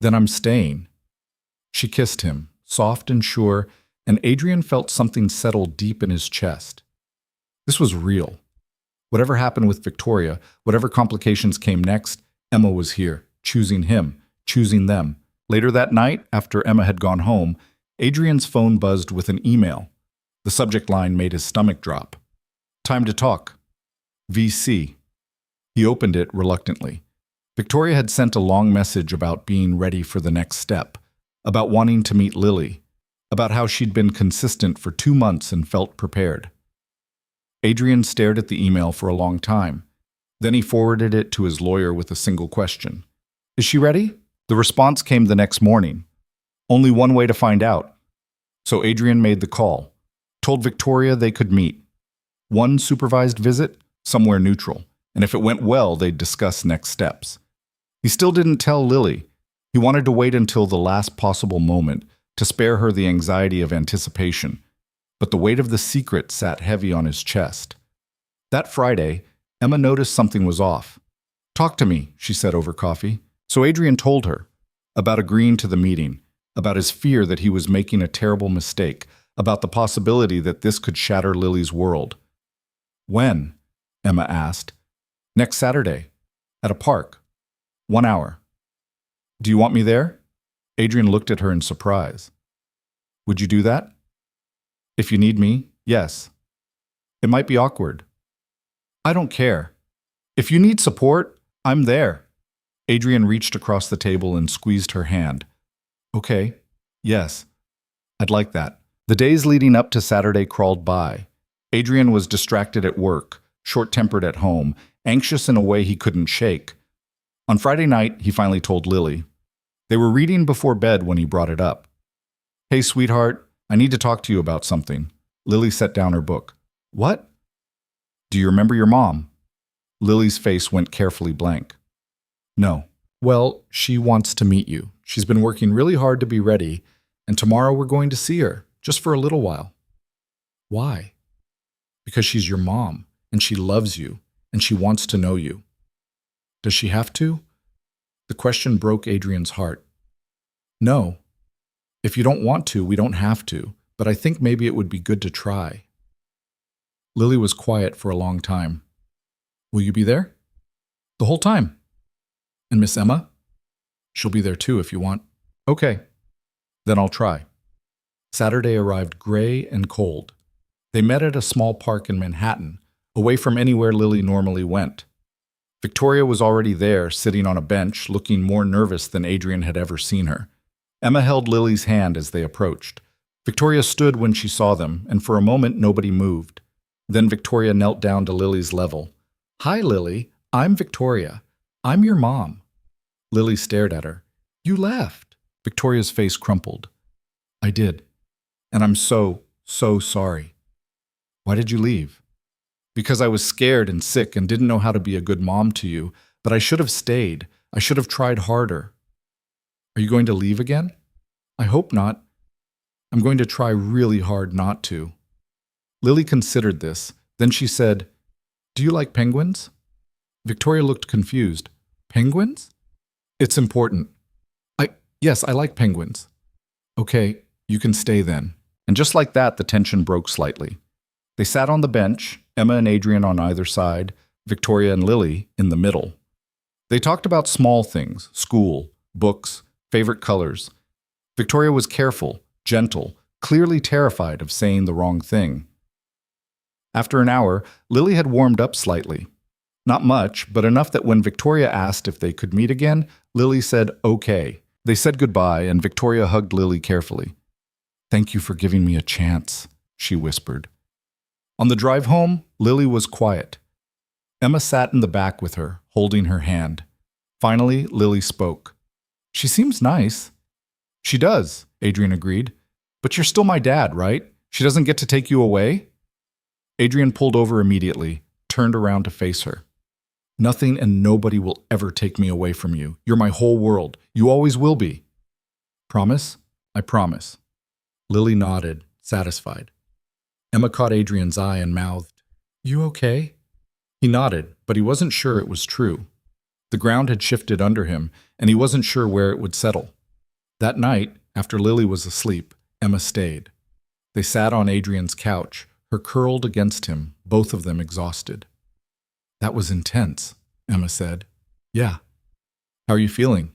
Then I'm staying. She kissed him, soft and sure, and Adrian felt something settle deep in his chest. This was real. Whatever happened with Victoria, whatever complications came next, Emma was here, choosing him, choosing them. Later that night, after Emma had gone home, Adrian's phone buzzed with an email. The subject line made his stomach drop. Time to talk. VC. He opened it reluctantly. Victoria had sent a long message about being ready for the next step, about wanting to meet Lily, about how she'd been consistent for 2 months and felt prepared. Adrian stared at the email for a long time. Then he forwarded it to his lawyer with a single question. Is she ready? The response came the next morning. Only one way to find out. So Adrian made the call, told Victoria they could meet. One supervised visit, somewhere neutral, and if it went well, they'd discuss next steps. He still didn't tell Lily. He wanted to wait until the last possible moment to spare her the anxiety of anticipation, but the weight of the secret sat heavy on his chest. That Friday, Emma noticed something was off. Talk to me, she said over coffee. So Adrian told her about agreeing to the meeting, about his fear that he was making a terrible mistake, about the possibility that this could shatter Lily's world. When? Emma asked. Next Saturday, at a park. 1 hour. Do you want me there? Adrian looked at her in surprise. Would you do that? If you need me, yes. It might be awkward. I don't care. If you need support, I'm there. Adrian reached across the table and squeezed her hand. Okay, yes, I'd like that. The days leading up to Saturday crawled by. Adrian was distracted at work, short-tempered at home, anxious in a way he couldn't shake. On Friday night, he finally told Lily. They were reading before bed when he brought it up. Hey, sweetheart, I need to talk to you about something. Lily set down her book. What? Do you remember your mom? Lily's face went carefully blank. No. Well, she wants to meet you. She's been working really hard to be ready, and tomorrow we're going to see her, just for a little while. Why? Because she's your mom, and she loves you, and she wants to know you. Does she have to? The question broke Adrian's heart. No. If you don't want to, we don't have to, but I think maybe it would be good to try. Lily was quiet for a long time. Will you be there? The whole time. And Miss Emma? She'll be there too if you want. Okay. Then I'll try. Saturday arrived gray and cold. They met at a small park in Manhattan, away from anywhere Lily normally went. Victoria was already there, sitting on a bench, looking more nervous than Adrian had ever seen her. Emma held Lily's hand as they approached. Victoria stood when she saw them, and for a moment nobody moved. Then Victoria knelt down to Lily's level. Hi, Lily. I'm Victoria. I'm your mom. Lily stared at her. You left. Victoria's face crumpled. I did. And I'm so sorry. Why did you leave? Because I was scared and sick and didn't know how to be a good mom to you, but I should have stayed. I should have tried harder. Are you going to leave again? I hope not. I'm going to try really hard not to. Lily considered this. Then she said, Do you like penguins? Victoria looked confused. Penguins? It's important. Yes, I like penguins. Okay, you can stay then. And just like that, the tension broke slightly. They sat on the bench, Emma and Adrian on either side, Victoria and Lily in the middle. They talked about small things, school, books, favorite colors. Victoria was careful, gentle, clearly terrified of saying the wrong thing. After an hour, Lily had warmed up slightly. Not much, but enough that when Victoria asked if they could meet again, Lily said, okay. They said goodbye, and Victoria hugged Lily carefully. Thank you for giving me a chance, she whispered. On the drive home, Lily was quiet. Emma sat in the back with her, holding her hand. Finally, Lily spoke. She seems nice. She does, Adrian agreed. But you're still my dad, right? She doesn't get to take you away? Adrian pulled over immediately, turned around to face her. Nothing and nobody will ever take me away from you. You're my whole world. You always will be. Promise? I promise. Lily nodded, satisfied. Emma caught Adrian's eye and mouthed, You okay? He nodded, but he wasn't sure it was true. The ground had shifted under him, and he wasn't sure where it would settle. That night, after Lily was asleep, Emma stayed. They sat on Adrian's couch, her curled against him, both of them exhausted. That was intense, Emma said. Yeah. How are you feeling?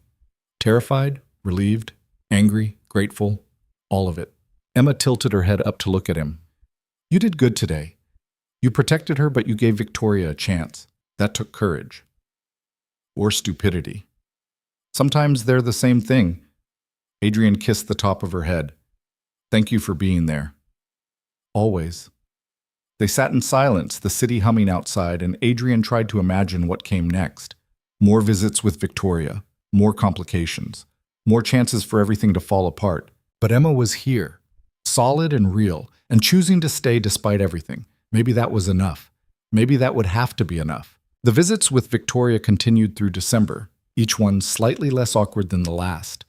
Terrified, relieved, angry, grateful, all of it. Emma tilted her head up to look at him. You did good today. You protected her, but you gave Victoria a chance. That took courage. Or stupidity. Sometimes they're the same thing. Adrian kissed the top of her head. Thank you for being there. Always. They sat in silence, the city humming outside, and Adrian tried to imagine what came next. More visits with Victoria, more complications, more chances for everything to fall apart. But Emma was here, solid and real, and choosing to stay despite everything. Maybe that was enough. Maybe that would have to be enough. The visits with Victoria continued through December, each one slightly less awkward than the last.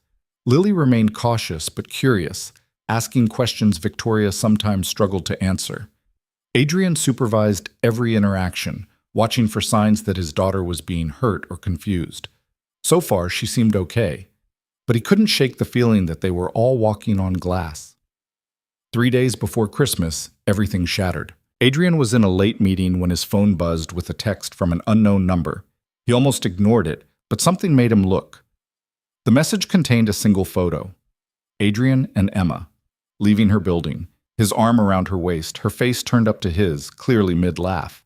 Lily remained cautious but curious, asking questions Victoria sometimes struggled to answer. Adrian supervised every interaction, watching for signs that his daughter was being hurt or confused. So far, she seemed okay, but he couldn't shake the feeling that they were all walking on glass. 3 days before Christmas, everything shattered. Adrian was in a late meeting when his phone buzzed with a text from an unknown number. He almost ignored it, but something made him look. The message contained a single photo. Adrian and Emma. leaving her building, his arm around her waist, her face turned up to his, clearly mid-laugh.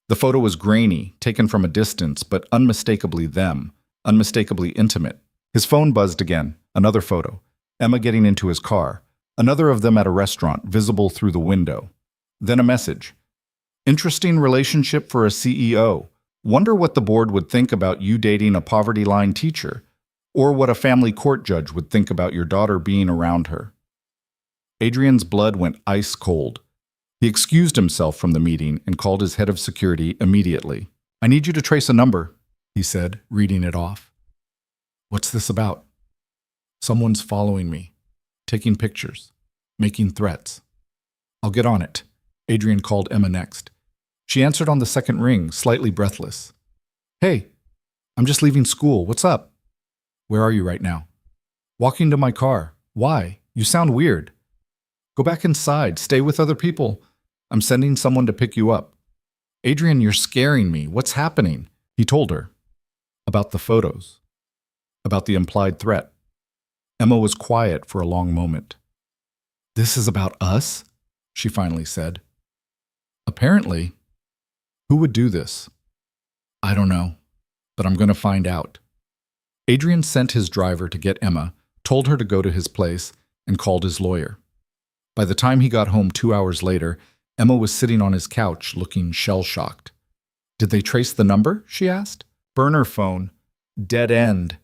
The photo was grainy, taken from a distance, but unmistakably them, unmistakably intimate. His phone buzzed again, another photo. Emma getting into his car, another of them at a restaurant, visible through the window. Then a message. Interesting relationship for a CEO. Wonder what the board would think about you dating a poverty line teacher, or what a family court judge would think about your daughter being around her. Adrian's blood went ice cold. He excused himself from the meeting and called his head of security immediately. I need you to trace a number, he said, reading it off. What's this about? Someone's following me, taking pictures, making threats. I'll get on it. Adrian called Emma next. She answered on the second ring, slightly breathless. Hey, I'm just leaving school. What's up? Where are you right now? Walking to my car. Why? You sound weird. Go back inside. Stay with other people. I'm sending someone to pick you up. Adrian, you're scaring me. What's happening? He told her. About the photos. About the implied threat. Emma was quiet for a long moment. This is about us? She finally said. Apparently. Who would do this? I don't know, but I'm going to find out. Adrian sent his driver to get Emma, told her to go to his place, and called his lawyer. By the time he got home 2 hours later, Emma was sitting on his couch looking shell-shocked. Did they trace the number? She asked. Burner phone. Dead end.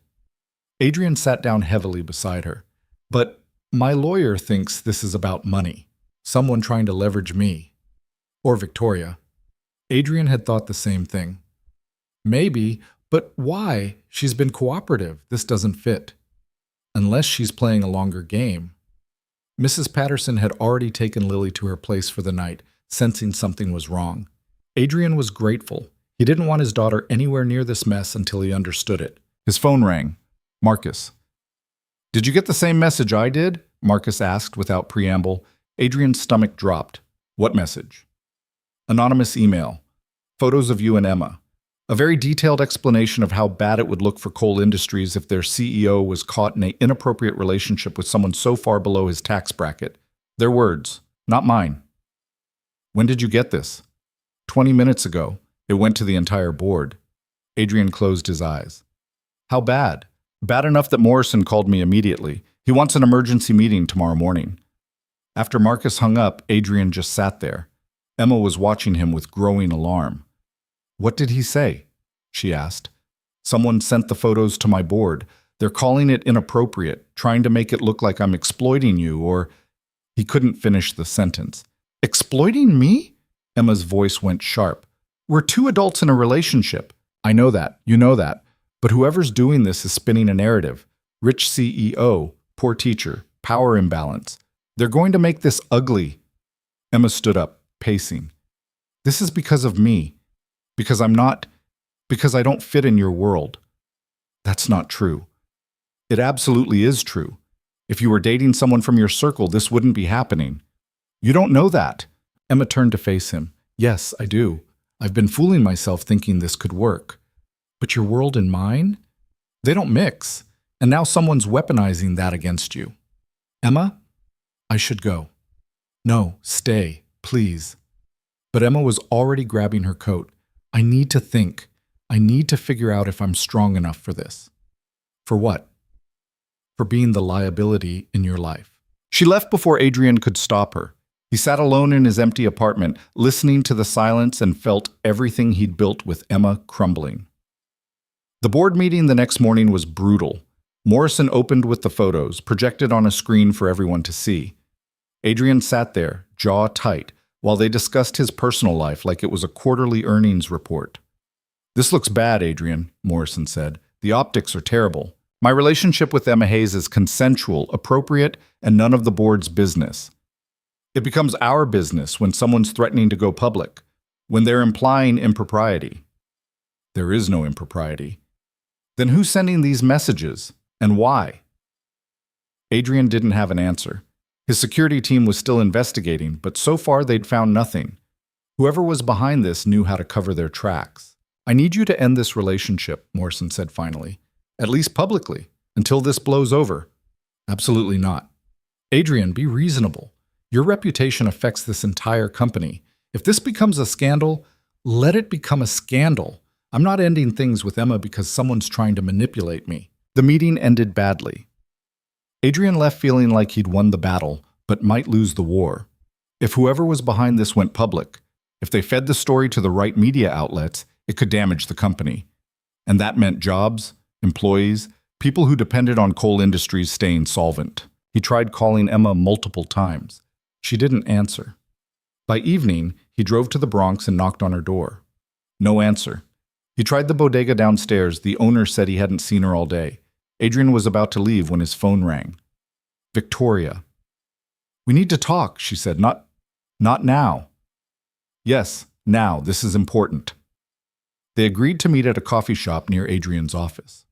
Adrian sat down heavily beside her. But my lawyer thinks this is about money. Someone trying to leverage me. Or Victoria. Adrian had thought the same thing. Maybe, but why? She's been cooperative. This doesn't fit. Unless she's playing a longer game. Mrs. Patterson had already taken Lily to her place for the night, sensing something was wrong. Adrian was grateful. He didn't want his daughter anywhere near this mess until he understood it. His phone rang. Marcus. Did you get the same message I did? Marcus asked without preamble. Adrian's stomach dropped. What message? Anonymous email. Photos of you and Emma. A very detailed explanation of how bad it would look for coal industries if their CEO was caught in an inappropriate relationship with someone so far below his tax bracket. Their words, not mine. When did you get this? 20 minutes ago. It went to the entire board. Adrian closed his eyes. How bad? Bad enough that Morrison called me immediately. He wants an emergency meeting tomorrow morning. After Marcus hung up, Adrian just sat there. Emma was watching him with growing alarm. What did he say? She asked. Someone sent the photos to my board. They're calling it inappropriate, trying to make it look like I'm exploiting you, or... He couldn't finish the sentence. Exploiting me? Emma's voice went sharp. We're two adults in a relationship. I know that. You know that. But whoever's doing this is spinning a narrative. Rich CEO, poor teacher, power imbalance. They're going to make this ugly. Emma stood up, pacing. This is because of me. Because I don't fit in your world. That's not true. It absolutely is true. If you were dating someone from your circle, this wouldn't be happening. You don't know that. Emma turned to face him. Yes, I do. I've been fooling myself thinking this could work. But your world and mine? They don't mix. And now someone's weaponizing that against you. Emma, I should go. No, stay, please. But Emma was already grabbing her coat. I need to think. I need to figure out if I'm strong enough for this. For what? For being the liability in your life. She left before Adrian could stop her. He sat alone in his empty apartment, listening to the silence, and felt everything he'd built with Emma crumbling. The board meeting the next morning was brutal. Morrison opened with the photos, projected on a screen for everyone to see. Adrian sat there, jaw tight, while they discussed his personal life like it was a quarterly earnings report. This looks bad, Adrian, Morrison said. The optics are terrible. My relationship with Emma Hayes is consensual, appropriate, and none of the board's business. It becomes our business when someone's threatening to go public, when they're implying impropriety. There is no impropriety. Then who's sending these messages, and why? Adrian didn't have an answer. His security team was still investigating, but so far they'd found nothing. Whoever was behind this knew how to cover their tracks. I need you to end this relationship, Morrison said finally. At least publicly, until this blows over. Absolutely not. Adrian, be reasonable. Your reputation affects this entire company. If this becomes a scandal, let it become a scandal. I'm not ending things with Emma because someone's trying to manipulate me. The meeting ended badly. Adrian left feeling like he'd won the battle, but might lose the war. If whoever was behind this went public, if they fed the story to the right media outlets, it could damage the company. And that meant jobs, employees, people who depended on coal industries staying solvent. He tried calling Emma multiple times. She didn't answer. By evening, he drove to the Bronx and knocked on her door. No answer. He tried the bodega downstairs. The owner said he hadn't seen her all day. Adrian was about to leave when his phone rang. Victoria. "We need to talk," she said. Not now." "Yes, now. This is important." They agreed to meet at a coffee shop near Adrian's office.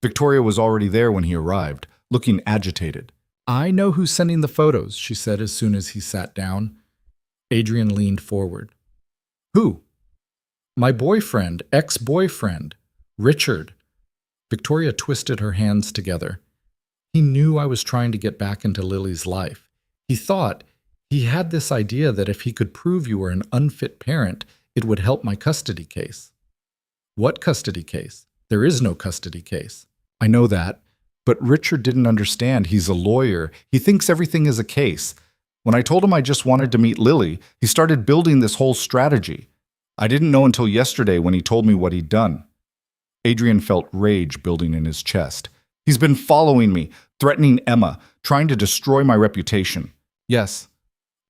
Victoria was already there when he arrived, looking agitated. "I know who's sending the photos," she said as soon as he sat down. Adrian leaned forward. "Who?" "My boyfriend, ex-boyfriend, Richard." Victoria twisted her hands together. "He knew I was trying to get back into Lily's life. He had this idea that if he could prove you were an unfit parent, it would help my custody case." "What custody case? There is no custody case." "I know that, but Richard didn't understand. He's a lawyer. He thinks everything is a case. When I told him I just wanted to meet Lily, he started building this whole strategy. I didn't know until yesterday when he told me what he'd done." Adrian felt rage building in his chest. "He's been following me, threatening Emma, trying to destroy my reputation." "Yes,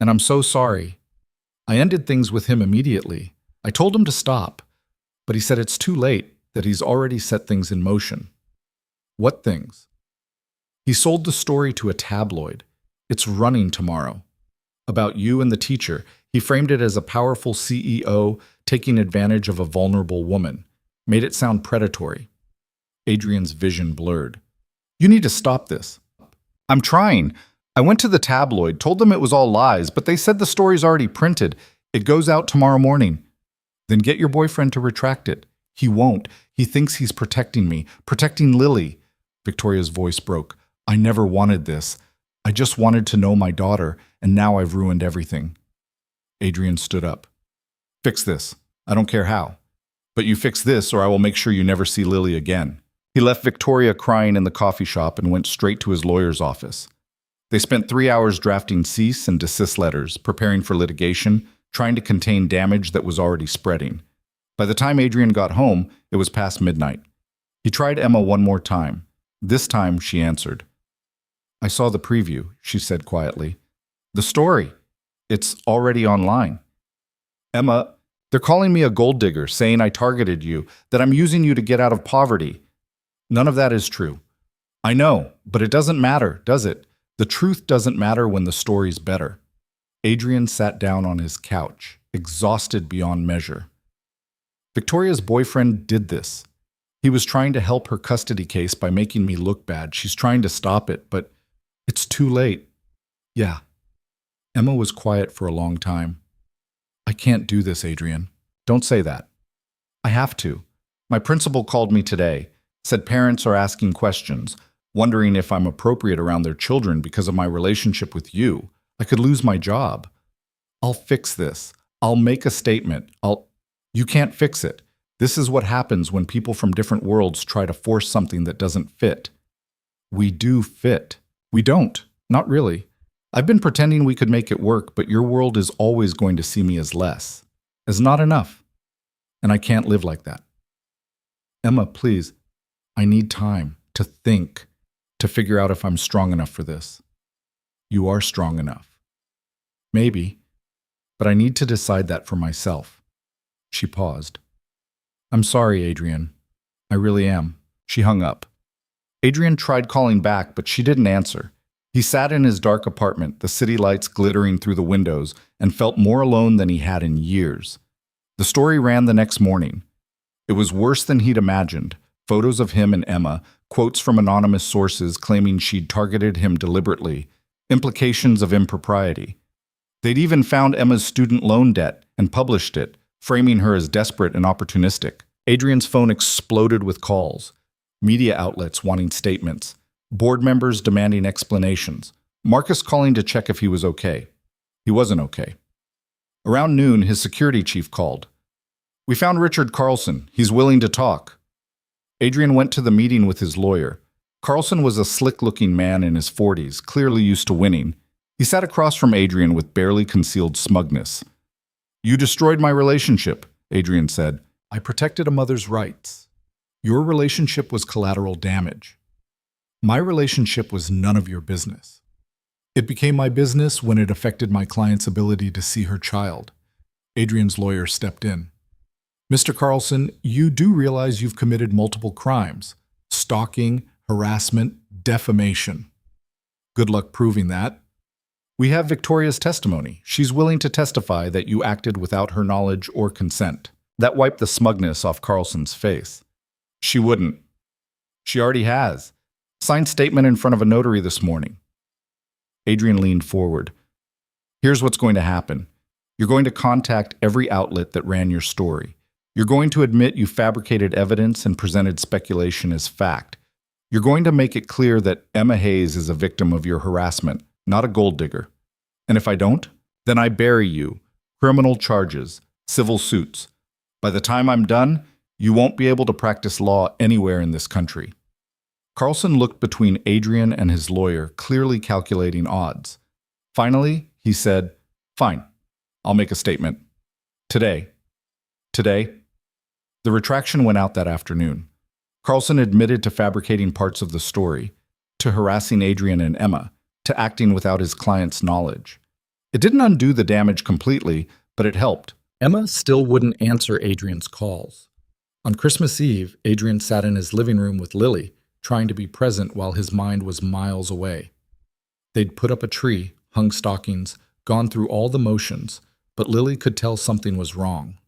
and I'm so sorry. I ended things with him immediately. I told him to stop, but he said it's too late, that he's already set things in motion." "What things?" "He sold the story to a tabloid. It's running tomorrow. About you and the teacher. He framed it as a powerful CEO taking advantage of a vulnerable woman. Made it sound predatory." Adrian's vision blurred. "You need to stop this." "I'm trying. I went to the tabloid, told them it was all lies, but they said the story's already printed. It goes out tomorrow morning." "Then get your boyfriend to retract it." "He won't. He thinks he's protecting me, protecting Lily." Victoria's voice broke. "I never wanted this. I just wanted to know my daughter, and now I've ruined everything." Adrian stood up. "Fix this. I don't care how. But you fix this, or I will make sure you never see Lily again." He left Victoria crying in the coffee shop and went straight to his lawyer's office. They spent 3 hours drafting cease and desist letters, preparing for litigation, trying to contain damage that was already spreading. By the time Adrian got home, it was past midnight. He tried Emma one more time. This time, she answered. "I saw the preview," she said quietly. "The story. It's already online." "Emma, they're calling me a gold digger, saying I targeted you, that I'm using you to get out of poverty." "None of that is true." "I know, but it doesn't matter, does it? The truth doesn't matter when the story's better." Adrian sat down on his couch, exhausted beyond measure. Victoria's boyfriend did this. He was trying to help her custody case by making me look bad. She's trying to stop it, but it's too late. "Yeah." Emma was quiet for a long time. "I can't do this, Adrian." "Don't say that." "I have to. My principal called me today, said parents are asking questions, wondering if I'm appropriate around their children because of my relationship with you. I could lose my job." "I'll fix this. I'll make a statement. You can't fix it. This is what happens when people from different worlds try to force something that doesn't fit." "We do fit." "We don't. Not really. I've been pretending we could make it work, but your world is always going to see me as less, as not enough. And I can't live like that." "Emma, please. I need time to think, to figure out if I'm strong enough for this." "You are strong enough." "Maybe, but I need to decide that for myself." She paused. "I'm sorry, Adrian. I really am." She hung up. Adrian tried calling back, but she didn't answer. He sat in his dark apartment, the city lights glittering through the windows, and felt more alone than he had in years. The story ran the next morning. It was worse than he'd imagined. Photos of him and Emma, quotes from anonymous sources claiming she'd targeted him deliberately, implications of impropriety. They'd even found Emma's student loan debt and published it, framing her as desperate and opportunistic. Adrian's phone exploded with calls, media outlets wanting statements, board members demanding explanations. Marcus calling to check if he was okay. He wasn't okay. Around noon, his security chief called. We found Richard Carlson. He's willing to talk. Adrian went to the meeting with his lawyer. Carlson was a slick-looking man in his 40s, clearly used to winning. He sat across from Adrian with barely concealed smugness. You destroyed my relationship, Adrian said. I protected a mother's rights. Your relationship was collateral damage. My relationship was none of your business. It became my business when it affected my client's ability to see her child. Adrian's lawyer stepped in. Mr. Carlson, you do realize you've committed multiple crimes: stalking, harassment, defamation. Good luck proving that. We have Victoria's testimony. She's willing to testify that you acted without her knowledge or consent. That wiped the smugness off Carlson's face. She wouldn't. She already has. Signed statement in front of a notary this morning. Adrian leaned forward. Here's what's going to happen. You're going to contact every outlet that ran your story. You're going to admit you fabricated evidence and presented speculation as fact. You're going to make it clear that Emma Hayes is a victim of your harassment, not a gold digger. And if I don't, then I bury you. Criminal charges, civil suits. By the time I'm done, you won't be able to practice law anywhere in this country. Carlson looked between Adrian and his lawyer, clearly calculating odds. Finally, he said, Fine, I'll make a statement. Today. The retraction went out that afternoon. Carlson admitted to fabricating parts of the story, to harassing Adrian and Emma, to acting without his client's knowledge. It didn't undo the damage completely, but it helped. Emma still wouldn't answer Adrian's calls. On Christmas Eve, Adrian sat in his living room with Lily, trying to be present while his mind was miles away. They'd put up a tree, hung stockings, gone through all the motions, but Lily could tell something was wrong.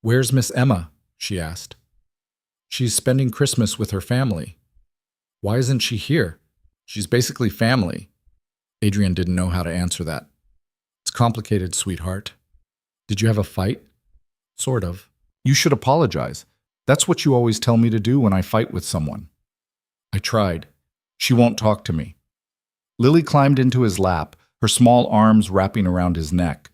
Where's Miss Emma? She asked. She's spending Christmas with her family. Why isn't she here? She's basically family. Adrian didn't know how to answer that. It's complicated, sweetheart. Did you have a fight? Sort of. You should apologize. That's what you always tell me to do when I fight with someone. I tried. She won't talk to me. Lily climbed into his lap, her small arms wrapping around his neck.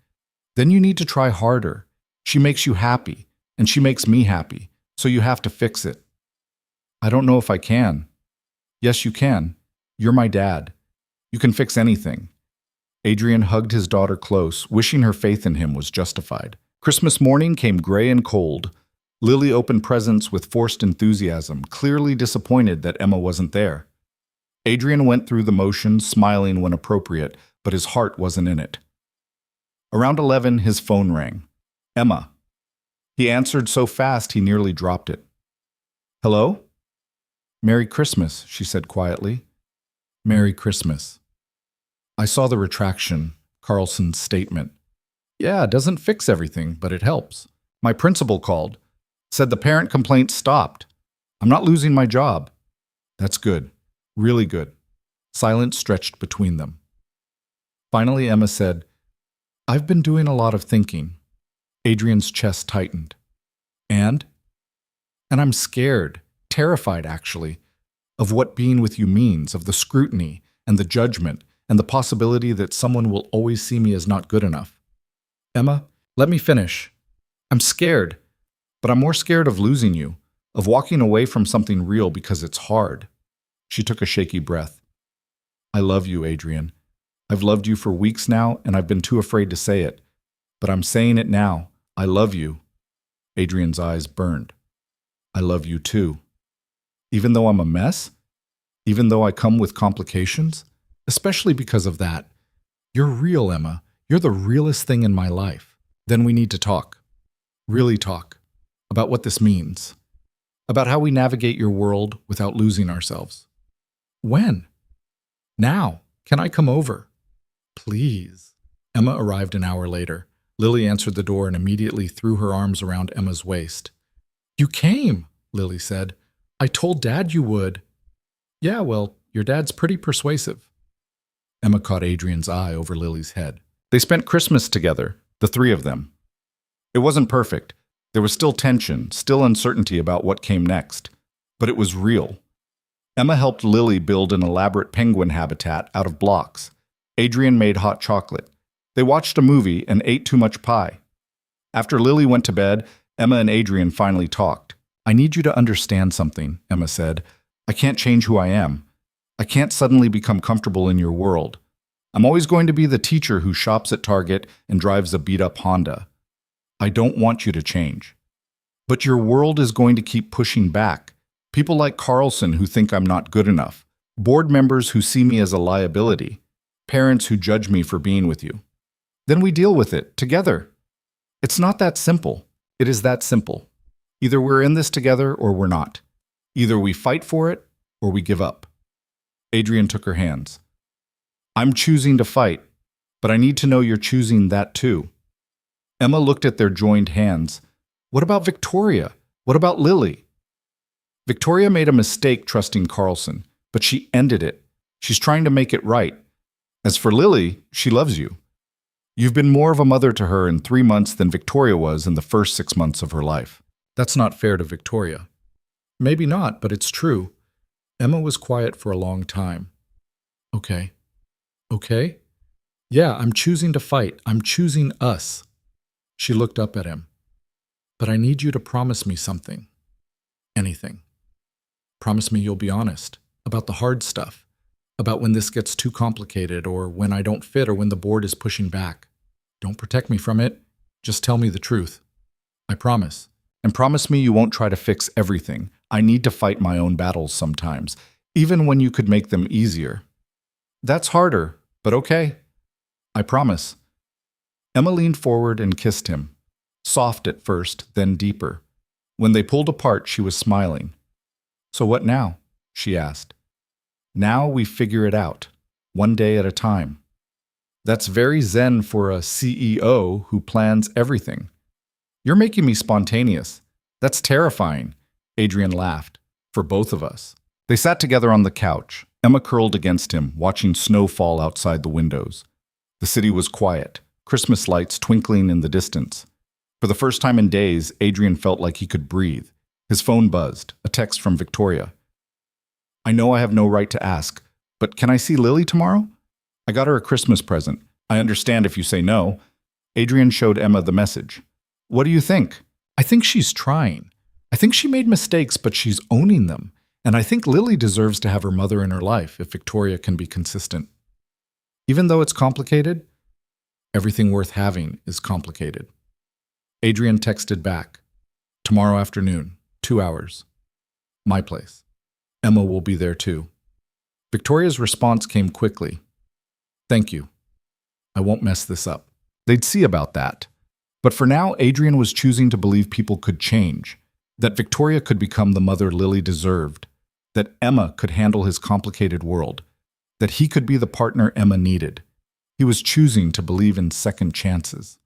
Then you need to try harder. She makes you happy, and she makes me happy, so you have to fix it. I don't know if I can. Yes, you can. You're my dad. You can fix anything. Adrian hugged his daughter close, wishing her faith in him was justified. Christmas morning came gray and cold. Lily opened presents with forced enthusiasm, clearly disappointed that Emma wasn't there. Adrian went through the motions, smiling when appropriate, but his heart wasn't in it. Around 11, his phone rang. Emma. He answered so fast he nearly dropped it. Hello? Merry Christmas, she said quietly. Merry Christmas. I saw the retraction, Carlson's statement. Yeah, it doesn't fix everything, but it helps. My principal called. Said the parent complaint stopped. I'm not losing my job. That's good. Really good. Silence stretched between them. Finally, Emma said, I've been doing a lot of thinking. Adrian's chest tightened. And I'm scared, terrified actually, of what being with you means, of the scrutiny and the judgment and the possibility that someone will always see me as not good enough. Emma, let me finish. I'm scared, but I'm more scared of losing you, of walking away from something real because it's hard. She took a shaky breath. I love you, Adrian. I've loved you for weeks now, and I've been too afraid to say it. But I'm saying it now. I love you. Adrian's eyes burned. I love you too. Even though I'm a mess? Even though I come with complications? Especially because of that. You're real, Emma. You're the realest thing in my life. Then we need to talk. Really talk. About what this means. About how we navigate your world without losing ourselves. When? Now. Can I come over? Please. Emma arrived an hour later. Lily answered the door and immediately threw her arms around Emma's waist. You came, Lily said. I told Dad you would. Yeah, well, your dad's pretty persuasive. Emma caught Adrian's eye over Lily's head. They spent Christmas together, the three of them. It wasn't perfect. There was still tension, still uncertainty about what came next. But it was real. Emma helped Lily build an elaborate penguin habitat out of blocks. Adrian made hot chocolate. They watched a movie and ate too much pie. After Lily went to bed, Emma and Adrian finally talked. I need you to understand something, Emma said. I can't change who I am. I can't suddenly become comfortable in your world. I'm always going to be the teacher who shops at Target and drives a beat-up Honda. I don't want you to change. But your world is going to keep pushing back. People like Carlson who think I'm not good enough. Board members who see me as a liability. Parents who judge me for being with you. Then we deal with it, together. It's not that simple. It is that simple. Either we're in this together or we're not. Either we fight for it or we give up. Adrian took her hands. I'm choosing to fight, but I need to know you're choosing that too. Emma looked at their joined hands. What about Victoria? What about Lily? Victoria made a mistake trusting Carlson, but she ended it. She's trying to make it right. As for Lily, she loves you. You've been more of a mother to her in 3 months than Victoria was in the first 6 months of her life. That's not fair to Victoria. Maybe not, but it's true. Emma was quiet for a long time. Okay. Okay? Yeah, I'm choosing to fight. I'm choosing us. She looked up at him. But I need you to promise me something. Anything. Promise me you'll be honest about the hard stuff, about when this gets too complicated or when I don't fit or when the board is pushing back. Don't protect me from it. Just tell me the truth. I promise. And promise me you won't try to fix everything. I need to fight my own battles sometimes, even when you could make them easier. That's harder, but okay. I promise. Emma leaned forward and kissed him. Soft at first, then deeper. When they pulled apart, she was smiling. So what now? She asked. Now we figure it out, one day at a time. That's very zen for a CEO who plans everything. You're making me spontaneous. That's terrifying. Adrian laughed. For both of us. They sat together on the couch, Emma curled against him, watching snow fall outside the windows. The city was quiet, Christmas lights twinkling in the distance. For the first time in days, Adrian felt like he could breathe. His phone buzzed, a text from Victoria. I know I have no right to ask, but can I see Lily tomorrow? I got her a Christmas present. I understand if you say no. Adrian showed Emma the message. What do you think? I think she's trying. I think she made mistakes, but she's owning them. And I think Lily deserves to have her mother in her life if Victoria can be consistent. Even though it's complicated, everything worth having is complicated. Adrian texted back. Tomorrow afternoon, 2 hours. My place. Emma will be there too. Victoria's response came quickly. Thank you. I won't mess this up. They'd see about that. But for now, Adrian was choosing to believe people could change, that Victoria could become the mother Lily deserved, that Emma could handle his complicated world, that he could be the partner Emma needed. He was choosing to believe in second chances.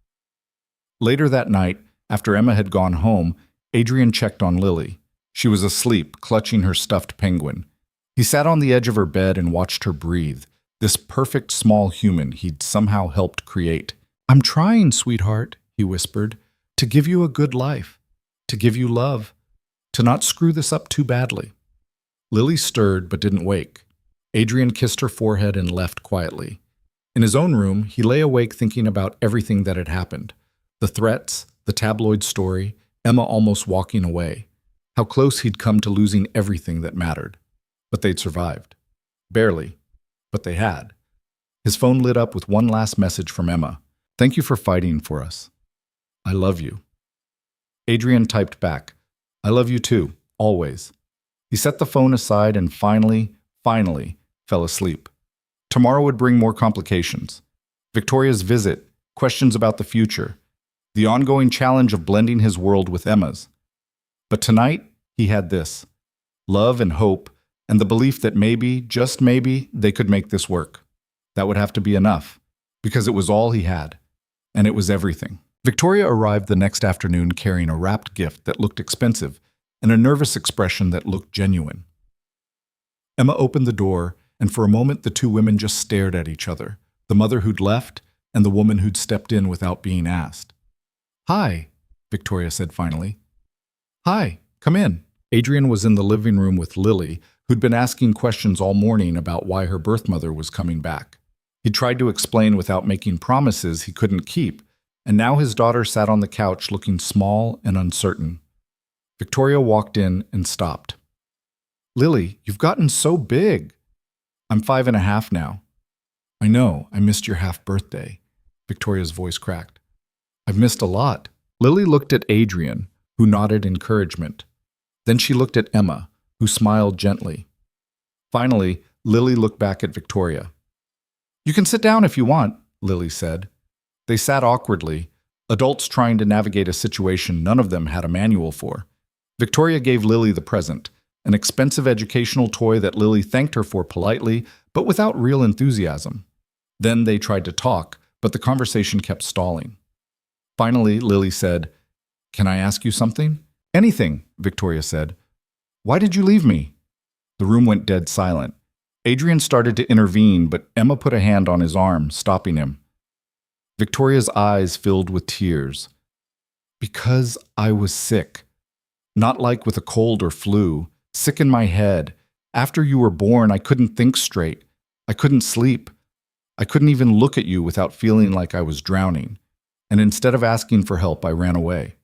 Later that night, after Emma had gone home, Adrian checked on Lily. She was asleep, clutching her stuffed penguin. He sat on the edge of her bed and watched her breathe, this perfect small human he'd somehow helped create. I'm trying, sweetheart, he whispered, to give you a good life, to give you love, to not screw this up too badly. Lily stirred but didn't wake. Adrian kissed her forehead and left quietly. In his own room, he lay awake thinking about everything that had happened. The threats, the tabloid story, Emma almost walking away. How close he'd come to losing everything that mattered. But they'd survived. Barely, but they had. His phone lit up with one last message from Emma. Thank you for fighting for us. I love you. Adrian typed back. I love you too, always. He set the phone aside and finally fell asleep. Tomorrow would bring more complications. Victoria's visit, questions about the future, the ongoing challenge of blending his world with Emma's. But tonight, he had this. Love and hope, and the belief that maybe, just maybe, they could make this work. That would have to be enough, because it was all he had, and it was everything. Victoria arrived the next afternoon carrying a wrapped gift that looked expensive and a nervous expression that looked genuine. Emma opened the door, and for a moment the two women just stared at each other, the mother who'd left and the woman who'd stepped in without being asked. Hi, Victoria said finally. Hi, come in. Adrian was in the living room with Lily, who'd been asking questions all morning about why her birth mother was coming back. He tried to explain without making promises he couldn't keep, and now his daughter sat on the couch looking small and uncertain. Victoria walked in and stopped. "Lily, you've gotten so big." "I'm 5.5 now." "I know, I missed your half-birthday." Victoria's voice cracked. "I've missed a lot." Lily looked at Adrian, who nodded encouragement. Then she looked at Emma, who smiled gently. Finally, Lily looked back at Victoria. "You can sit down if you want," Lily said. They sat awkwardly, adults trying to navigate a situation none of them had a manual for. Victoria gave Lily the present, an expensive educational toy that Lily thanked her for politely, but without real enthusiasm. Then they tried to talk, but the conversation kept stalling. Finally, Lily said, "Can I ask you something?" "Anything," Victoria said. "Why did you leave me?" The room went dead silent. Adrian started to intervene, but Emma put a hand on his arm, stopping him. Victoria's eyes filled with tears. "Because I was sick. Not like with a cold or flu, sick in my head. After you were born, I couldn't think straight. I couldn't sleep. I couldn't even look at you without feeling like I was drowning. And instead of asking for help, I ran away."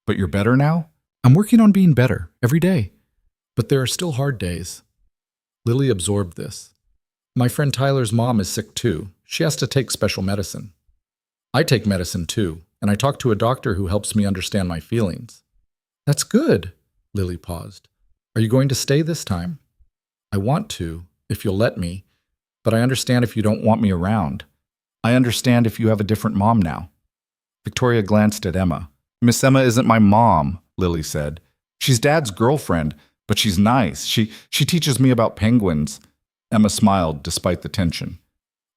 "But you're better now?" "I'm working on being better, every day. But there are still hard days." Lily absorbed this. "My friend Tyler's mom is sick too. She has to take special medicine. I take medicine too, and I talk to a doctor who helps me understand my feelings." "That's good." Lily paused. "Are you going to stay this time?" "I want to, if you'll let me, but I understand if you don't want me around. I understand if you have a different mom now." Victoria glanced at Emma. "Miss Emma isn't my mom," Lily said. "She's Dad's girlfriend, but she's nice. She teaches me about penguins." Emma smiled despite the tension.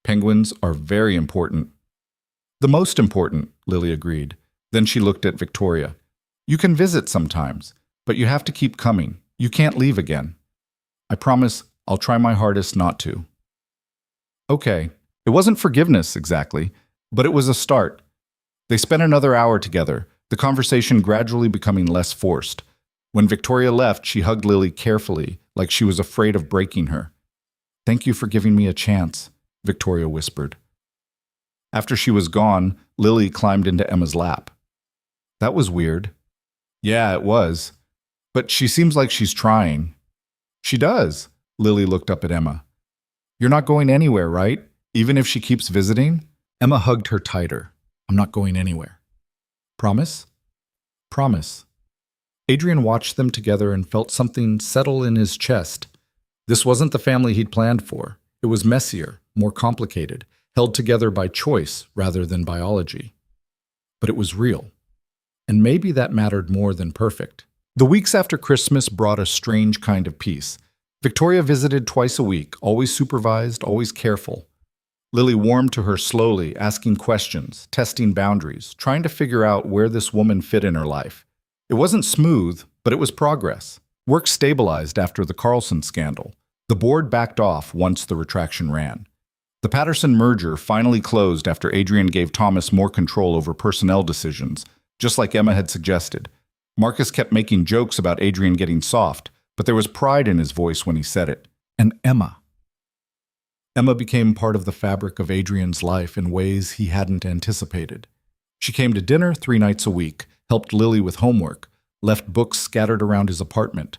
"Penguins are very important." "The most important," Lily agreed. Then she looked at Victoria. "You can visit sometimes, but you have to keep coming. You can't leave again." "I promise I'll try my hardest not to." Okay, it wasn't forgiveness exactly, but it was a start. They spent another hour together, the conversation gradually becoming less forced. When Victoria left, she hugged Lily carefully, like she was afraid of breaking her. "Thank you for giving me a chance," Victoria whispered. After she was gone, Lily climbed into Emma's lap. "That was weird." "Yeah, it was. But she seems like she's trying." "She does." Lily looked up at Emma. "You're not going anywhere, right? Even if she keeps visiting?" Emma hugged her tighter. "I'm not going anywhere." "Promise?" "Promise." Adrian watched them together and felt something settle in his chest. This wasn't the family he'd planned for. It was messier, more complicated, held together by choice rather than biology. But it was real. And maybe that mattered more than perfect. The weeks after Christmas brought a strange kind of peace. Victoria visited twice a week, always supervised, always careful. Lily warmed to her slowly, asking questions, testing boundaries, trying to figure out where this woman fit in her life. It wasn't smooth, but it was progress. Work stabilized after the Carlson scandal. The board backed off once the retraction ran. The Patterson merger finally closed after Adrian gave Thomas more control over personnel decisions, just like Emma had suggested. Marcus kept making jokes about Adrian getting soft, but there was pride in his voice when he said it. And Emma. Emma became part of the fabric of Adrian's life in ways he hadn't anticipated. She came to dinner 3 nights a week, helped Lily with homework, left books scattered around his apartment.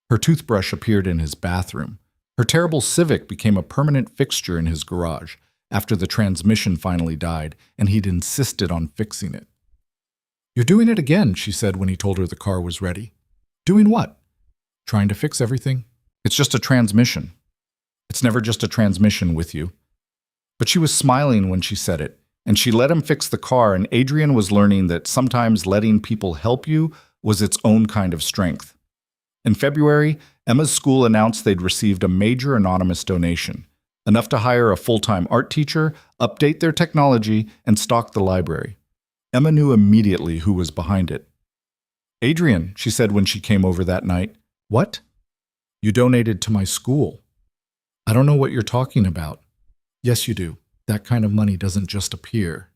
Her toothbrush appeared in his bathroom. Her terrible Civic became a permanent fixture in his garage after the transmission finally died, and he'd insisted on fixing it. "You're doing it again," she said when he told her the car was ready. "Doing what?" "Trying to fix everything." "It's just a transmission." "It's never just a transmission with you." But she was smiling when she said it, and she let him fix the car, and Adrian was learning that sometimes letting people help you was its own kind of strength. In February, Emma's school announced they'd received a major anonymous donation, enough to hire a full-time art teacher, update their technology, and stock the library. Emma knew immediately who was behind it. "Adrian," she said when she came over that night. "What?" "You donated to my school." "I don't know what you're talking about." "Yes, you do. That kind of money doesn't just appear."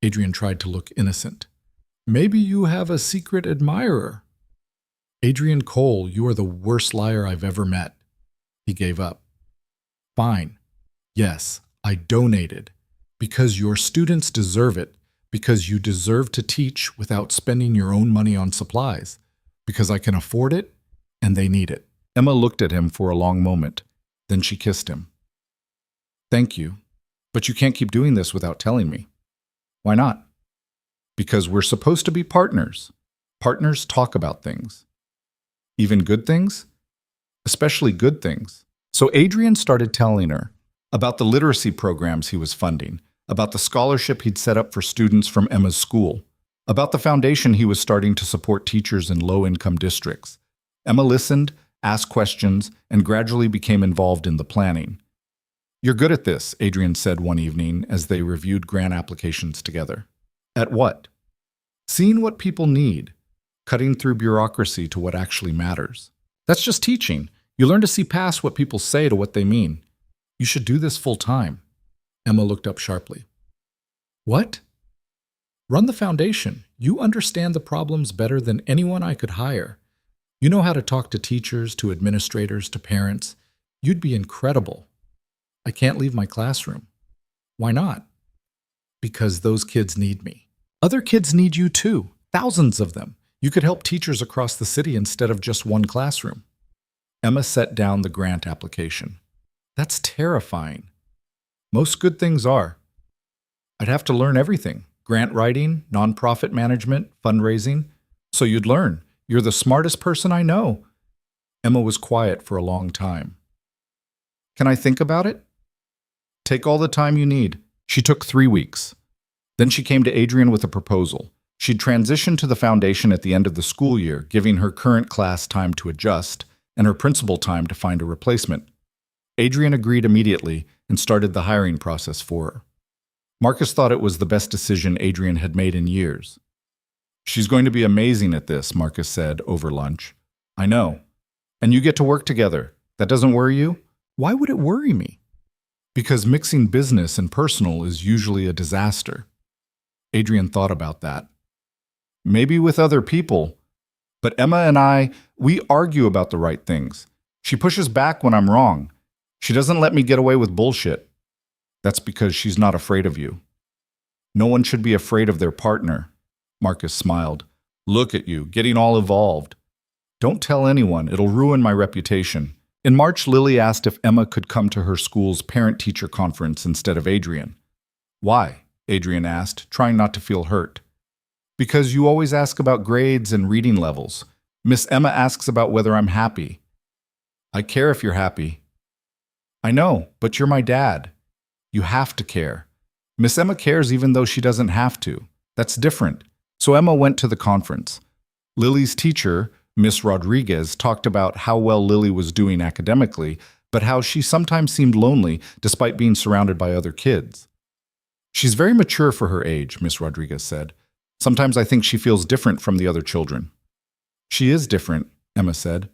Adrian tried to look innocent. "Maybe you have a secret admirer." "Adrian Cole, you are the worst liar I've ever met." He gave up. "Fine. Yes, I donated. Because your students deserve it. Because you deserve to teach without spending your own money on supplies. Because I can afford it, and they need it. Emma looked at him for a long moment. Then she kissed him. Thank you. But you can't keep doing this without telling me. Why not? Because we're supposed to be partners. Partners talk about things. Even good things? Especially good things. So Adrian started telling her about the literacy programs he was funding, about the scholarship he'd set up for students from Emma's school, about the foundation he was starting to support teachers in low-income districts. Emma listened, asked questions, and gradually became involved in the planning. You're good at this, Adrian said one evening as they reviewed grant applications together. At what? Seeing what people need, cutting through bureaucracy to what actually matters. That's just teaching. You learn to see past what people say to what they mean. You should do this full time. Emma looked up sharply. What? Run the foundation. You understand the problems better than anyone I could hire. You know how to talk to teachers, to administrators, to parents. You'd be incredible. I can't leave my classroom. Why not? Because those kids need me. Other kids need you too. Thousands of them. You could help teachers across the city instead of just one classroom. Emma set down the grant application. That's terrifying. Most good things are. I'd have to learn everything. Grant writing, nonprofit management, fundraising. So you'd learn. You're the smartest person I know. Emma was quiet for a long time. Can I think about it? Take all the time you need. She took 3 weeks. Then she came to Adrian with a proposal. She'd transitioned to the foundation at the end of the school year, giving her current class time to adjust and her principal time to find a replacement. Adrian agreed immediately and started the hiring process for her. Marcus thought it was the best decision Adrian had made in years. She's going to be amazing at this, Marcus said over lunch. I know. And you get to work together. That doesn't worry you? Why would it worry me? Because mixing business and personal is usually a disaster. Adrian thought about that. Maybe with other people, but Emma and I, we argue about the right things. She pushes back when I'm wrong. She doesn't let me get away with bullshit. That's because she's not afraid of you. No one should be afraid of their partner. Marcus smiled. Look at you, getting all evolved. Don't tell anyone, it'll ruin my reputation. In March, Lily asked if Emma could come to her school's parent-teacher conference instead of Adrian. Why? Adrian asked, trying not to feel hurt. Because you always ask about grades and reading levels. Miss Emma asks about whether I'm happy. I care if you're happy. I know, but you're my dad. You have to care. Miss Emma cares even though she doesn't have to. That's different. So Emma went to the conference. Lily's teacher, Miss Rodriguez, talked about how well Lily was doing academically, but how she sometimes seemed lonely despite being surrounded by other kids. She's very mature for her age, Miss Rodriguez said. Sometimes I think she feels different from the other children. She is different, Emma said.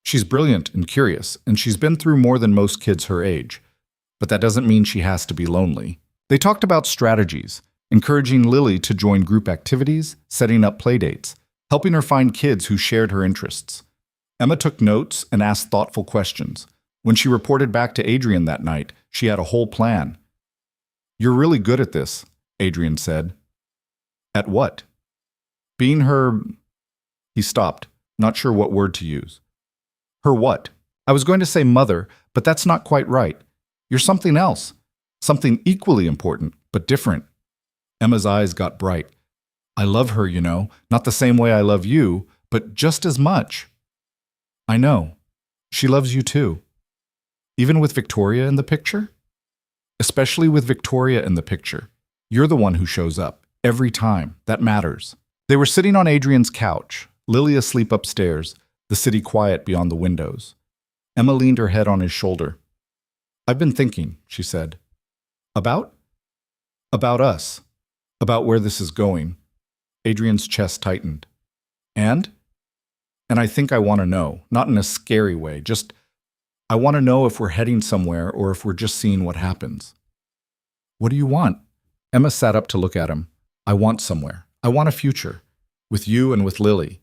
She's brilliant and curious, and she's been through more than most kids her age. But that doesn't mean she has to be lonely. They talked about strategies, encouraging Lily to join group activities, setting up playdates, helping her find kids who shared her interests. Emma took notes and asked thoughtful questions. When she reported back to Adrian that night, she had a whole plan. You're really good at this, Adrian said. At what? Being her... He stopped, not sure what word to use. Her what? I was going to say mother, but that's not quite right. You're something else. Something equally important, but different. Emma's eyes got bright. I love her, you know, not the same way I love you, but just as much. I know. She loves you too. Even with Victoria in the picture? Especially with Victoria in the picture. You're the one who shows up, every time. That matters. They were sitting on Adrian's couch, Lily asleep upstairs, the city quiet beyond the windows. Emma leaned her head on his shoulder. I've been thinking, she said. About? About us. About where this is going. Adrian's chest tightened. And? And I think I want to know, not in a scary way, just I want to know if we're heading somewhere or if we're just seeing what happens. What do you want? Emma sat up to look at him. I want somewhere. I want a future. With you and with Lily.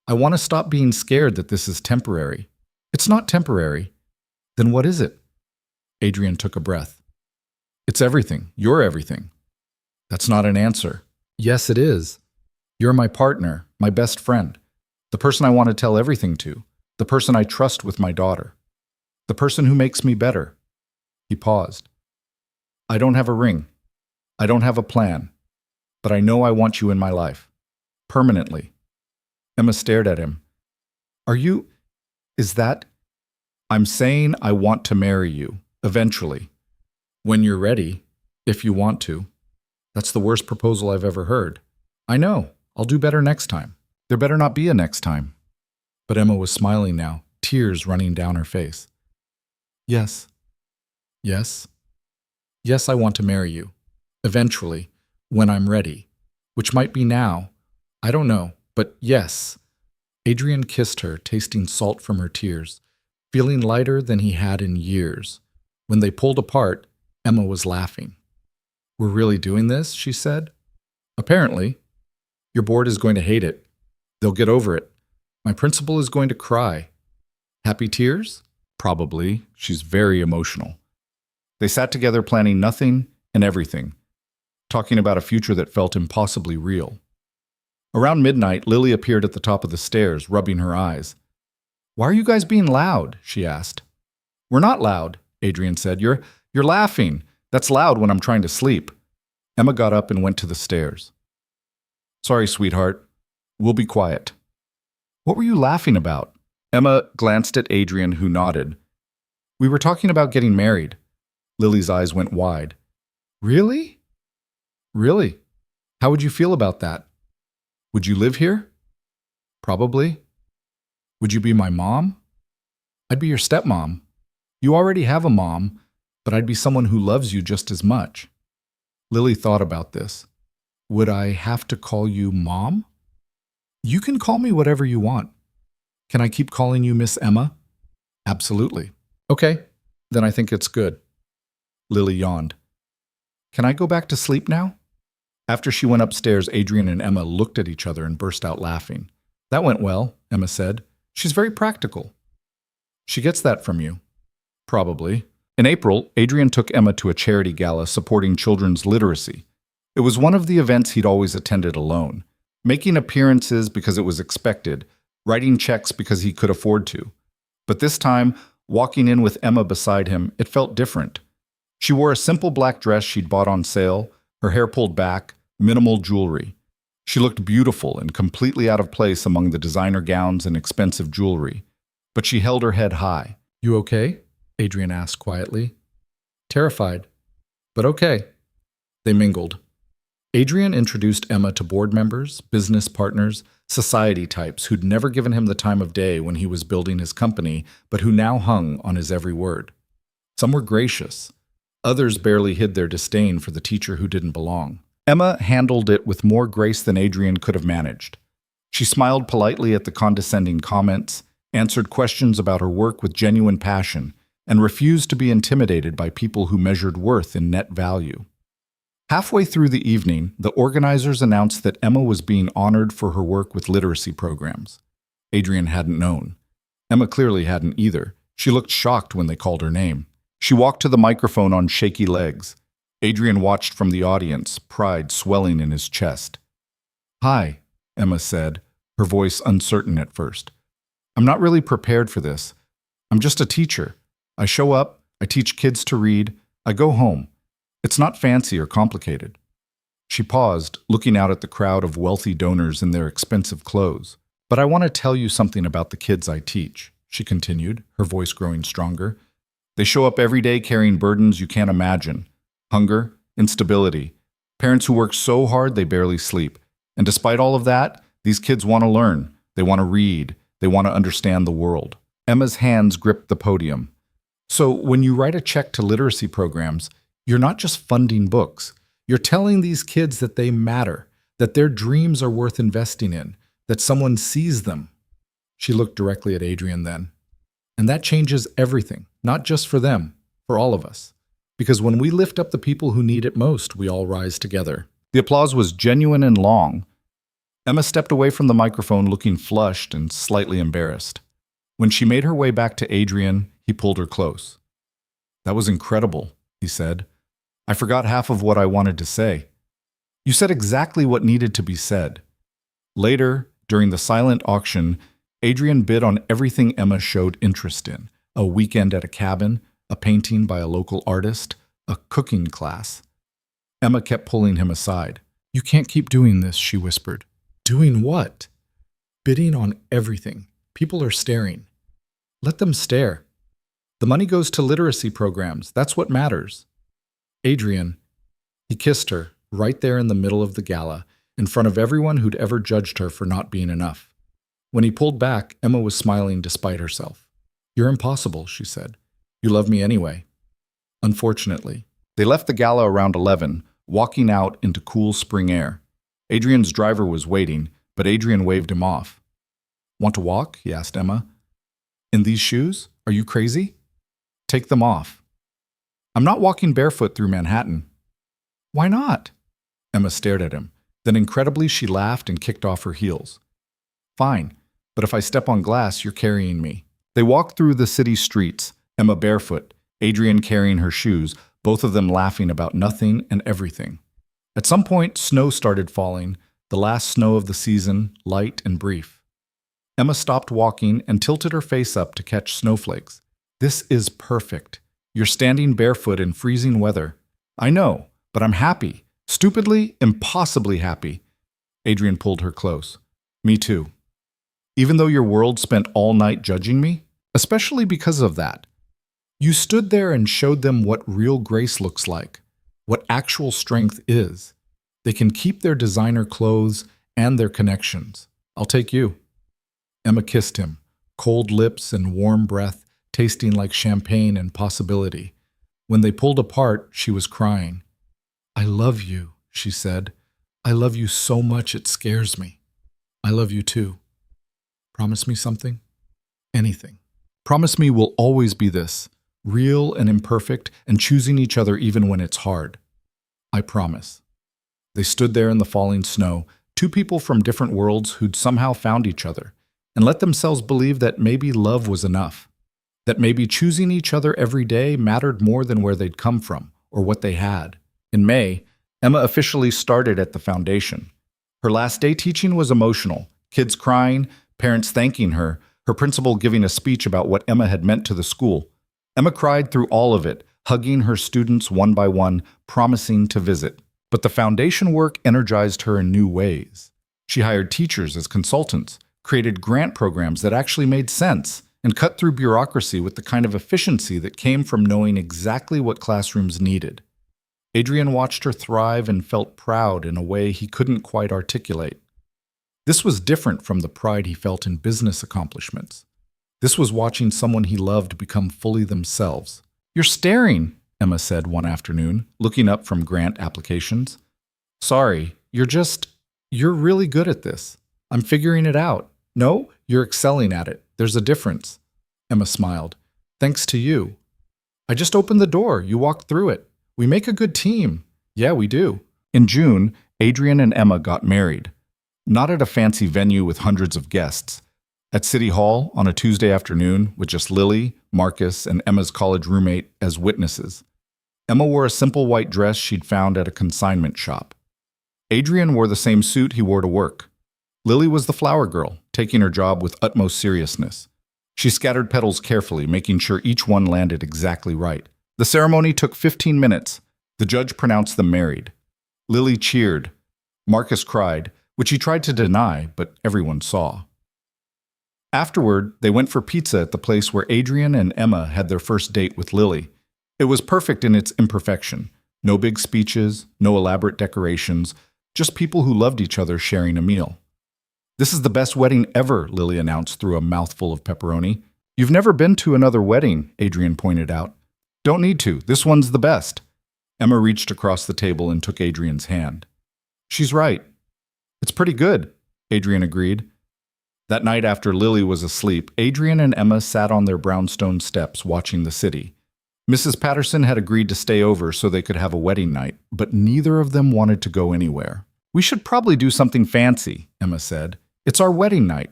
I want to stop being scared that this is temporary. It's not temporary. Then what is it? Adrian took a breath. It's everything. You're everything. That's not an answer. Yes, it is. You're my partner, my best friend, the person I want to tell everything to, the person I trust with my daughter, the person who makes me better. He paused. I don't have a ring. I don't have a plan, but I know I want you in my life. Permanently. Emma stared at him. Is that? I'm saying I want to marry you, eventually. When you're ready, if you want to. That's the worst proposal I've ever heard. I know. I'll do better next time. There better not be a next time. But Emma was smiling now, tears running down her face. Yes. Yes. Yes, I want to marry you. Eventually, when I'm ready. Which might be now. I don't know, but yes. Adrian kissed her, tasting salt from her tears, feeling lighter than he had in years. When they pulled apart, Emma was laughing. We're really doing this, she said. Apparently. Your board is going to hate it. They'll get over it. My principal is going to cry. Happy tears? Probably. She's very emotional. They sat together planning nothing and everything, talking about a future that felt impossibly real. Around midnight, Lily appeared at the top of the stairs, rubbing her eyes. Why are you guys being loud? She asked. We're not loud, Adrian said. You're laughing. That's loud when I'm trying to sleep. Emma got up and went to the stairs. Sorry, sweetheart. We'll be quiet. What were you laughing about? Emma glanced at Adrian, who nodded. We were talking about getting married. Lily's eyes went wide. Really? Really? How would you feel about that? Would you live here? Probably. Would you be my mom? I'd be your stepmom. You already have a mom, but I'd be someone who loves you just as much. Lily thought about this. Would I have to call you Mom? You can call me whatever you want. Can I keep calling you Miss Emma? Absolutely. Okay, then I think it's good. Lily yawned. Can I go back to sleep now? After she went upstairs, Adrian and Emma looked at each other and burst out laughing. That went well, Emma said. She's very practical. She gets that from you. Probably. In April, Adrian took Emma to a charity gala supporting children's literacy. It was one of the events he'd always attended alone, making appearances because it was expected, writing checks because he could afford to. But this time, walking in with Emma beside him, it felt different. She wore a simple black dress she'd bought on sale, her hair pulled back, minimal jewelry. She looked beautiful and completely out of place among the designer gowns and expensive jewelry. But she held her head high. You okay? Adrian asked quietly. Terrified, but okay. They mingled. Adrian introduced Emma to board members, business partners, society types who'd never given him the time of day when he was building his company, but who now hung on his every word. Some were gracious. Others barely hid their disdain for the teacher who didn't belong. Emma handled it with more grace than Adrian could have managed. She smiled politely at the condescending comments, answered questions about her work with genuine passion, and refused to be intimidated by people who measured worth in net value. Halfway through the evening, the organizers announced that Emma was being honored for her work with literacy programs. Adrian hadn't known. Emma clearly hadn't either. She looked shocked when they called her name. She walked to the microphone on shaky legs. Adrian watched from the audience, pride swelling in his chest. Hi, Emma said, her voice uncertain at first. I'm not really prepared for this. I'm just a teacher. I show up, I teach kids to read, I go home. It's not fancy or complicated. She paused, looking out at the crowd of wealthy donors in their expensive clothes. But I want to tell you something about the kids I teach, she continued, her voice growing stronger. They show up every day carrying burdens you can't imagine. Hunger, instability, parents who work so hard they barely sleep. And despite all of that, these kids want to learn. They want to read. They want to understand the world. Emma's hands gripped the podium. So when you write a check to literacy programs, you're not just funding books. You're telling these kids that they matter, that their dreams are worth investing in, that someone sees them. She looked directly at Adrian then. And that changes everything, not just for them, for all of us. Because when we lift up the people who need it most, we all rise together. The applause was genuine and long. Emma stepped away from the microphone looking flushed and slightly embarrassed. When she made her way back to Adrian, he pulled her close. That was incredible, he said. I forgot half of what I wanted to say. You said exactly what needed to be said. Later, during the silent auction, Adrian bid on everything Emma showed interest in: a weekend at a cabin, a painting by a local artist, a cooking class. Emma kept pulling him aside. You can't keep doing this, she whispered. Doing what? Bidding on everything. People are staring. Let them stare. The money goes to literacy programs. That's what matters. Adrian. He kissed her, right there in the middle of the gala, in front of everyone who'd ever judged her for not being enough. When he pulled back, Emma was smiling despite herself. You're impossible, she said. You love me anyway. Unfortunately. They left the gala around 11, walking out into cool spring air. Adrian's driver was waiting, but Adrian waved him off. Want to walk? He asked Emma. In these shoes? Are you crazy? Take them off. I'm not walking barefoot through Manhattan. Why not? Emma stared at him. Then incredibly she laughed and kicked off her heels. Fine, but if I step on glass, you're carrying me. They walked through the city streets, Emma barefoot, Adrian carrying her shoes, both of them laughing about nothing and everything. At some point, snow started falling, the last snow of the season, light and brief. Emma stopped walking and tilted her face up to catch snowflakes. This is perfect. You're standing barefoot in freezing weather. I know, but I'm happy. Stupidly, impossibly happy. Adrian pulled her close. Me too. Even though your world spent all night judging me? Especially because of that. You stood there and showed them what real grace looks like, what actual strength is. They can keep their designer clothes and their connections. I'll take you. Emma kissed him, cold lips and warm breath, tasting like champagne and possibility. When they pulled apart, she was crying. I love you, she said. I love you so much it scares me. I love you too. Promise me something? Anything. Promise me we'll always be this, real and imperfect, and choosing each other even when it's hard. I promise. They stood there in the falling snow, two people from different worlds who'd somehow found each other, and let themselves believe that maybe love was enough, that maybe choosing each other every day mattered more than where they'd come from or what they had. In May, Emma officially started at the foundation. Her last day teaching was emotional, kids crying, parents thanking her, her principal giving a speech about what Emma had meant to the school. Emma cried through all of it, hugging her students one by one, promising to visit. But the foundation work energized her in new ways. She hired teachers as consultants, created grant programs that actually made sense, and cut through bureaucracy with the kind of efficiency that came from knowing exactly what classrooms needed. Adrian watched her thrive and felt proud in a way he couldn't quite articulate. This was different from the pride he felt in business accomplishments. This was watching someone he loved become fully themselves. You're staring, Emma said one afternoon, looking up from grant applications. Sorry, you're really good at this. I'm figuring it out. No, you're excelling at it. There's a difference. Emma smiled. Thanks to you. I just opened the door. You walked through it. We make a good team. Yeah, we do. In June, Adrian and Emma got married. Not at a fancy venue with hundreds of guests. At City Hall on a Tuesday afternoon with just Lily, Marcus, and Emma's college roommate as witnesses. Emma wore a simple white dress she'd found at a consignment shop. Adrian wore the same suit he wore to work. Lily was the flower girl, taking her job with utmost seriousness. She scattered petals carefully, making sure each one landed exactly right. The ceremony took 15 minutes. The judge pronounced them married. Lily cheered. Marcus cried, which he tried to deny, but everyone saw. Afterward, they went for pizza at the place where Adrian and Emma had their first date with Lily. It was perfect in its imperfection. No big speeches, no elaborate decorations, just people who loved each other sharing a meal. This is the best wedding ever, Lily announced through a mouthful of pepperoni. You've never been to another wedding, Adrian pointed out. Don't need to. This one's the best. Emma reached across the table and took Adrian's hand. She's right. It's pretty good, Adrian agreed. That night after Lily was asleep, Adrian and Emma sat on their brownstone steps watching the city. Mrs. Patterson had agreed to stay over so they could have a wedding night, but neither of them wanted to go anywhere. We should probably do something fancy, Emma said. It's our wedding night.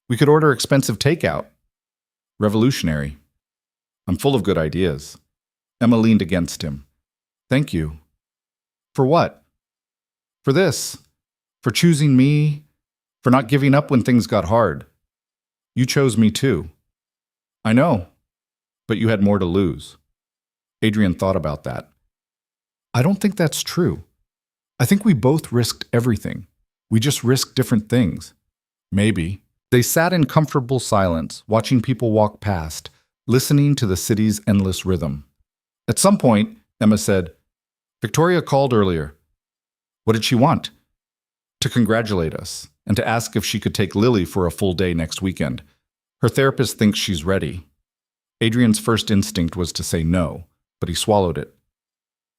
We could order expensive takeout. Revolutionary. I'm full of good ideas. Emma leaned against him. Thank you. For what? For this. For choosing me. For not giving up when things got hard. You chose me too. I know, but you had more to lose. Adrian thought about that. I don't think that's true. I think we both risked everything. We just risked different things. Maybe. They sat in comfortable silence, watching people walk past, listening to the city's endless rhythm. At some point, Emma said, Victoria called earlier. What did she want? To congratulate us, and to ask if she could take Lily for a full day next weekend. Her therapist thinks she's ready. Adrian's first instinct was to say no, but he swallowed it.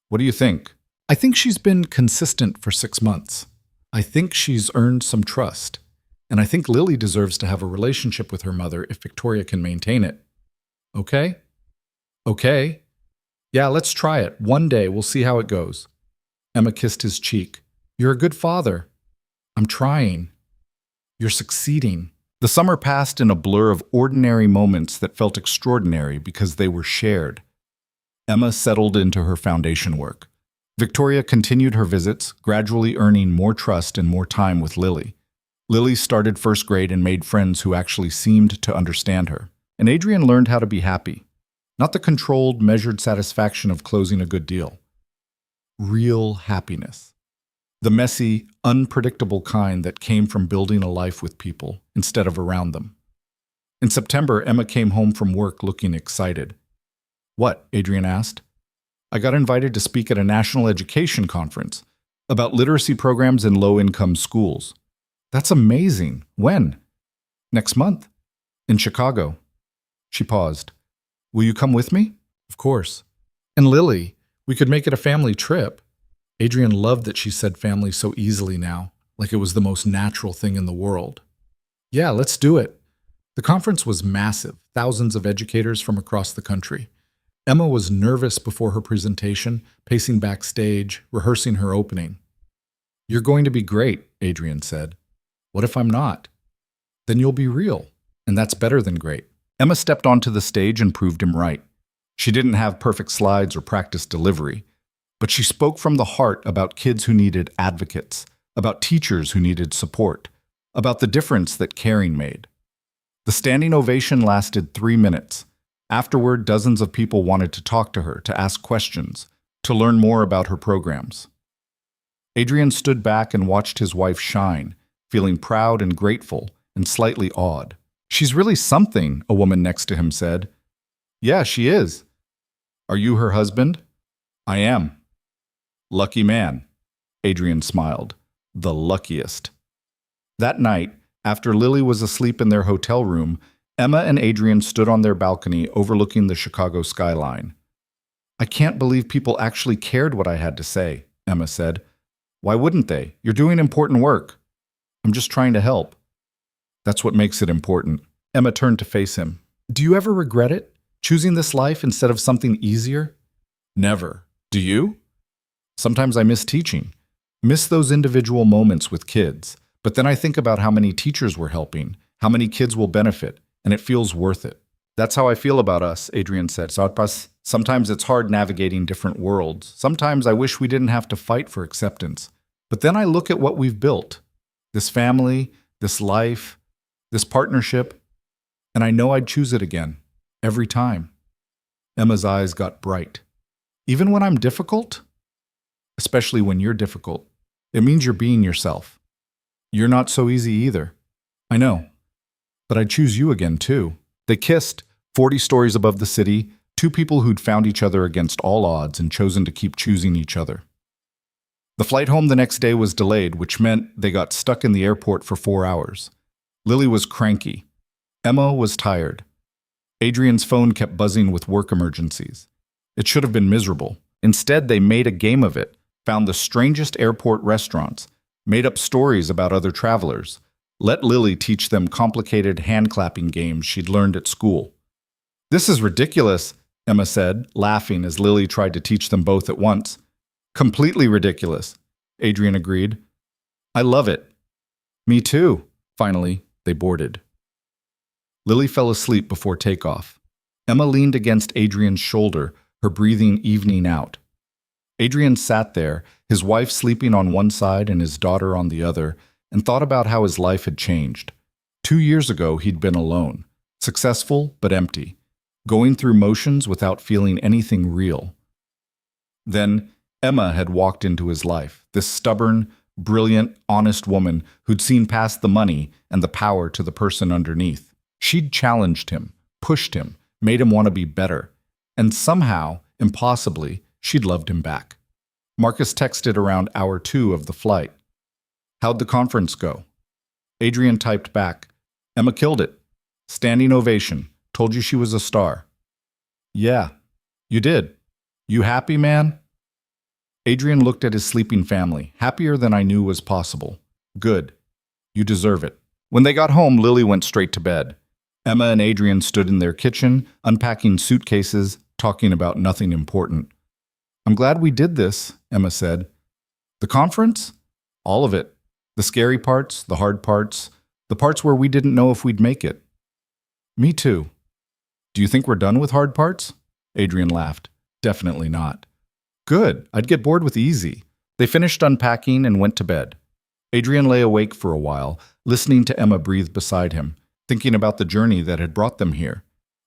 What do you think? I think she's been consistent for 6 months. I think she's earned some trust. And I think Lily deserves to have a relationship with her mother if Victoria can maintain it. Okay? Okay. Yeah, let's try it. One day, we'll see how it goes. Emma kissed his cheek. You're a good father. I'm trying. You're succeeding. The summer passed in a blur of ordinary moments that felt extraordinary because they were shared. Emma settled into her foundation work. Victoria continued her visits, gradually earning more trust and more time with Lily. Lily started first grade and made friends who actually seemed to understand her. And Adrian learned how to be happy. Not the controlled, measured satisfaction of closing a good deal. Real happiness. The messy, unpredictable kind that came from building a life with people instead of around them. In September, Emma came home from work looking excited. What? Adrian asked. I got invited to speak at a national education conference about literacy programs in low-income schools. That's amazing. When? Next month. In Chicago. She paused. Will you come with me? Of course. And Lily, we could make it a family trip. Adrian loved that she said family so easily now, like it was the most natural thing in the world. Yeah, let's do it. The conference was massive, thousands of educators from across the country. Emma was nervous before her presentation, pacing backstage, rehearsing her opening. You're going to be great, Adrian said. What if I'm not? Then you'll be real, and that's better than great. Emma stepped onto the stage and proved him right. She didn't have perfect slides or practiced delivery, but she spoke from the heart about kids who needed advocates, about teachers who needed support, about the difference that caring made. The standing ovation lasted 3 minutes. Afterward, dozens of people wanted to talk to her, to ask questions, to learn more about her programs. Adrian stood back and watched his wife shine, feeling proud and grateful and slightly awed. She's really something, a woman next to him said. Yeah, she is. Are you her husband? I am. Lucky man. Adrian smiled. The luckiest. That night, after Lily was asleep in their hotel room, Emma and Adrian stood on their balcony overlooking the Chicago skyline. I can't believe people actually cared what I had to say, Emma said. Why wouldn't they? You're doing important work. I'm just trying to help. That's what makes it important. Emma turned to face him. Do you ever regret it? Choosing this life instead of something easier? Never. Do you? Sometimes I miss teaching. Miss those individual moments with kids. But then I think about how many teachers we're helping, how many kids will benefit, and it feels worth it. That's how I feel about us, Adrian said. Sometimes it's hard navigating different worlds. Sometimes I wish we didn't have to fight for acceptance. But then I look at what we've built. This family, this life, this partnership, and I know I'd choose it again, every time. Emma's eyes got bright. Even when I'm difficult? Especially when you're difficult. It means you're being yourself. You're not so easy either. I know. But I'd choose you again, too. They kissed, 40 stories above the city, two people who'd found each other against all odds and chosen to keep choosing each other. The flight home the next day was delayed, which meant they got stuck in the airport for 4 hours. Lily was cranky. Emma was tired. Adrian's phone kept buzzing with work emergencies. It should have been miserable. Instead, they made a game of it, found the strangest airport restaurants, made up stories about other travelers, let Lily teach them complicated hand-clapping games she'd learned at school. This is ridiculous, Emma said, laughing as Lily tried to teach them both at once. Completely ridiculous, Adrian agreed. I love it. Me too. Finally, they boarded. Lily fell asleep before takeoff. Emma leaned against Adrian's shoulder, her breathing evening out. Adrian sat there, his wife sleeping on one side and his daughter on the other, and thought about how his life had changed. 2 years ago, he'd been alone, successful but empty, going through motions without feeling anything real. Then Emma had walked into his life, this stubborn, brilliant, honest woman who'd seen past the money and the power to the person underneath. She'd challenged him, pushed him, made him want to be better, and somehow, impossibly, she'd loved him back. Marcus texted around hour 2 of the flight. "How'd the conference go?" Adrian typed back, "Emma killed it. Standing ovation. Told you she was a star." "Yeah, you did. You happy, man?" Adrian looked at his sleeping family, happier than I knew was possible. "Good. You deserve it." When they got home, Lily went straight to bed. Emma and Adrian stood in their kitchen, unpacking suitcases, talking about nothing important. "I'm glad we did this," Emma said. "The conference?" "All of it. The scary parts, the hard parts, the parts where we didn't know if we'd make it." "Me too." "Do you think we're done with hard parts?" Adrian laughed. "Definitely not." "Good. I'd get bored with easy." They finished unpacking and went to bed. Adrian lay awake for a while, listening to Emma breathe beside him, thinking about the journey that had brought them here.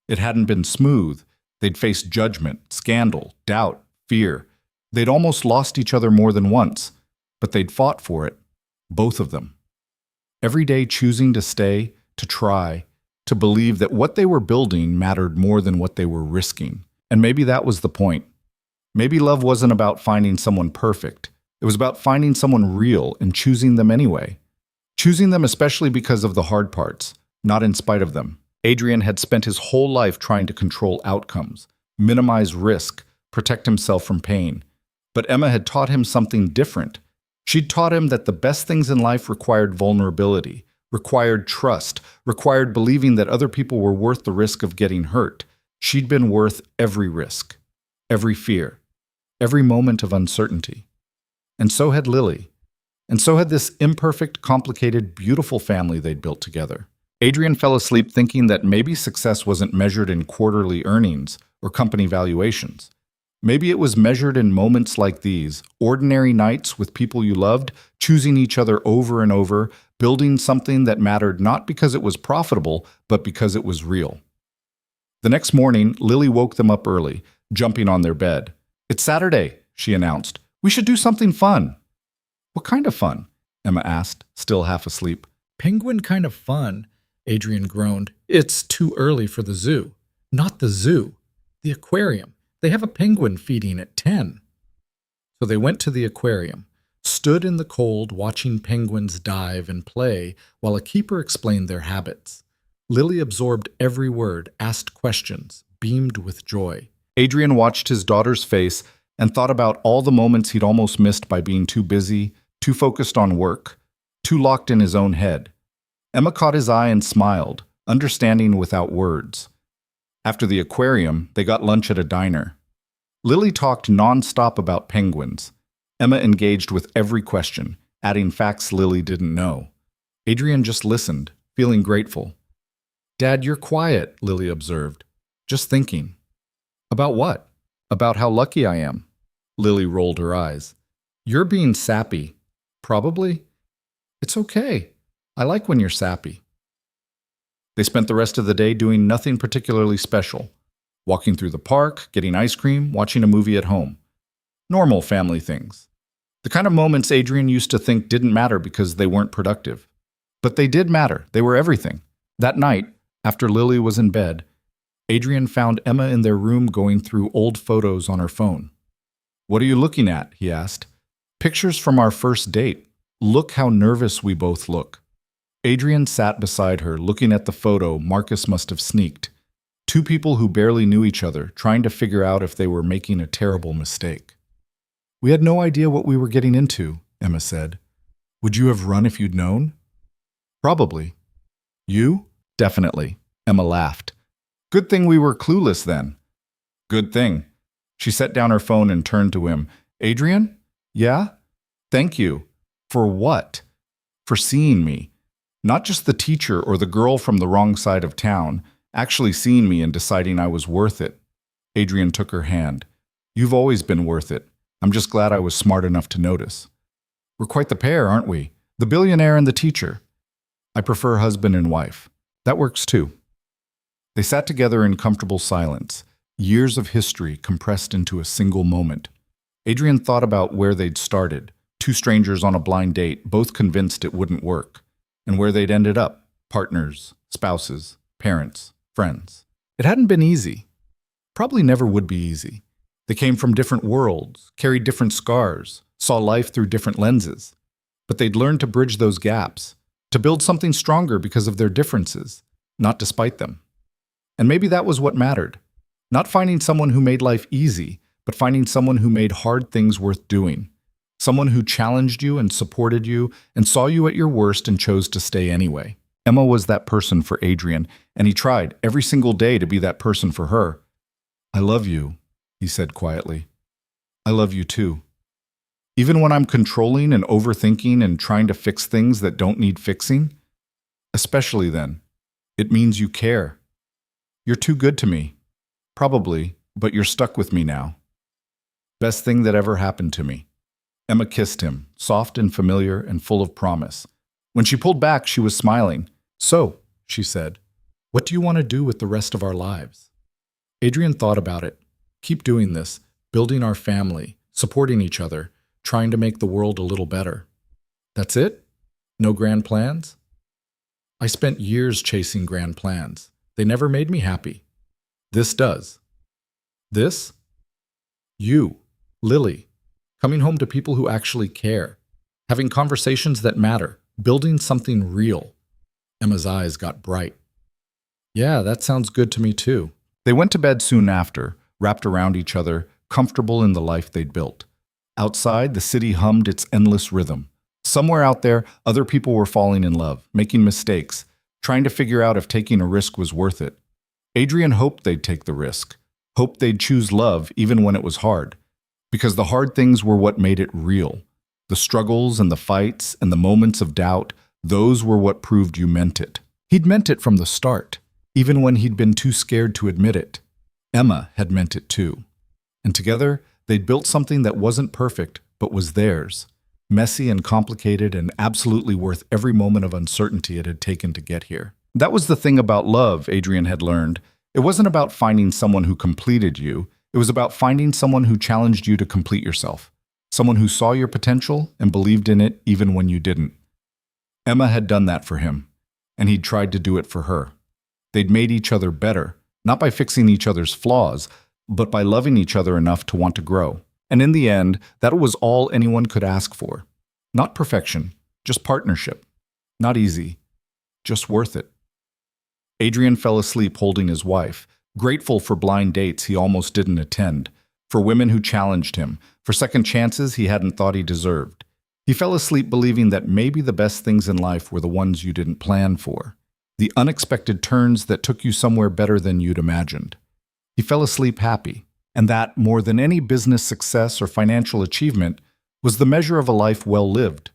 It hadn't been smooth. They'd faced judgment, scandal, doubt, fear. They'd almost lost each other more than once, but they'd fought for it, both of them. Every day choosing to stay, to try, to believe that what they were building mattered more than what they were risking. And maybe that was the point. Maybe love wasn't about finding someone perfect. It was about finding someone real and choosing them anyway. Choosing them especially because of the hard parts, not in spite of them. Adrian had spent his whole life trying to control outcomes, minimize risk, protect himself from pain. But Emma had taught him something different. She'd taught him that the best things in life required vulnerability, required trust, required believing that other people were worth the risk of getting hurt. She'd been worth every risk, every fear, every moment of uncertainty. And so had Lily. And so had this imperfect, complicated, beautiful family they'd built together. Adrian fell asleep thinking that maybe success wasn't measured in quarterly earnings or company valuations. Maybe it was measured in moments like these, ordinary nights with people you loved, choosing each other over and over, building something that mattered not because it was profitable, but because it was real. The next morning, Lily woke them up early, jumping on their bed. "It's Saturday," she announced. "We should do something fun." "What kind of fun?" Emma asked, still half asleep. "Penguin kind of fun," Adrian groaned. "It's too early for the zoo." "Not the zoo. The aquarium. They have a penguin feeding at 10. So they went to the aquarium, stood in the cold watching penguins dive and play while a keeper explained their habits. Lily absorbed every word, asked questions, beamed with joy. Adrian watched his daughter's face and thought about all the moments he'd almost missed by being too busy, too focused on work, too locked in his own head. Emma caught his eye and smiled, understanding without words. After the aquarium, they got lunch at a diner. Lily talked nonstop about penguins. Emma engaged with every question, adding facts Lily didn't know. Adrian just listened, feeling grateful. "Dad, you're quiet," Lily observed. "Just thinking." "About what?" "About how lucky I am." Lily rolled her eyes. "You're being sappy." "Probably." "It's okay. I like when you're sappy." They spent the rest of the day doing nothing particularly special. Walking through the park, getting ice cream, watching a movie at home. Normal family things. The kind of moments Adrian used to think didn't matter because they weren't productive. But they did matter. They were everything. That night, after Lily was in bed, Adrian found Emma in their room going through old photos on her phone. "What are you looking at?" he asked. "Pictures from our first date. Look how nervous we both look." Adrian sat beside her, looking at the photo Marcus must have sneaked. Two people who barely knew each other, trying to figure out if they were making a terrible mistake. "We had no idea what we were getting into," Emma said. "Would you have run if you'd known?" "Probably." "You?" "Definitely." Emma laughed. "Good thing we were clueless then." "Good thing." She set down her phone and turned to him. "Adrian?" "Yeah?" "Thank you." "For what?" "For seeing me. Not just the teacher or the girl from the wrong side of town, actually seeing me and deciding I was worth it." Adrian took her hand. "You've always been worth it. I'm just glad I was smart enough to notice. We're quite the pair, aren't we? The billionaire and the teacher. I prefer husband and wife. That works too. They sat together in comfortable silence, years of history compressed into a single moment. Adrian thought about where they'd started, two strangers on a blind date, both convinced it wouldn't work, and where they'd ended up, partners, spouses, parents, friends. It hadn't been easy. Probably never would be easy. They came from different worlds, carried different scars, saw life through different lenses. But they'd learned to bridge those gaps, to build something stronger because of their differences, not despite them. And maybe that was what mattered. Not finding someone who made life easy, but finding someone who made hard things worth doing. Someone who challenged you and supported you and saw you at your worst and chose to stay anyway. Emma was that person for Adrian, and he tried every single day to be that person for her. I love you, he said quietly. I love you too. Even when I'm controlling and overthinking and trying to fix things that don't need fixing, especially then, it means you care. You're too good to me. Probably, but you're stuck with me now. Best thing that ever happened to me. Emma kissed him, soft and familiar and full of promise. When she pulled back, she was smiling. So, she said, what do you want to do with the rest of our lives? Adrian thought about it. Keep doing this, building our family, supporting each other, trying to make the world a little better. That's it? No grand plans? I spent years chasing grand plans. They never made me happy. This does. This? You, Lily, coming home to people who actually care, having conversations that matter, building something real. Emma's eyes got bright. Yeah, that sounds good to me too. They went to bed soon after, wrapped around each other, comfortable in the life they'd built. Outside, the city hummed its endless rhythm. Somewhere out there, other people were falling in love, making mistakes, trying to figure out if taking a risk was worth it. Adrian hoped they'd take the risk, hoped they'd choose love even when it was hard, because the hard things were what made it real. The struggles and the fights and the moments of doubt, those were what proved you meant it. He'd meant it from the start, even when he'd been too scared to admit it. Emma had meant it too. And together, they'd built something that wasn't perfect, but was theirs. Messy and complicated and absolutely worth every moment of uncertainty it had taken to get here. That was the thing about love, Adrian had learned. It wasn't about finding someone who completed you. It was about finding someone who challenged you to complete yourself. Someone who saw your potential and believed in it even when you didn't. Emma had done that for him, and he'd tried to do it for her. They'd made each other better, not by fixing each other's flaws, but by loving each other enough to want to grow. And in the end, that was all anyone could ask for. Not perfection, just partnership. Not easy, just worth it. Adrian fell asleep holding his wife, grateful for blind dates he almost didn't attend, for women who challenged him, for second chances he hadn't thought he deserved. He fell asleep believing that maybe the best things in life were the ones you didn't plan for, the unexpected turns that took you somewhere better than you'd imagined. He fell asleep happy, and that, more than any business success or financial achievement, was the measure of a life well lived.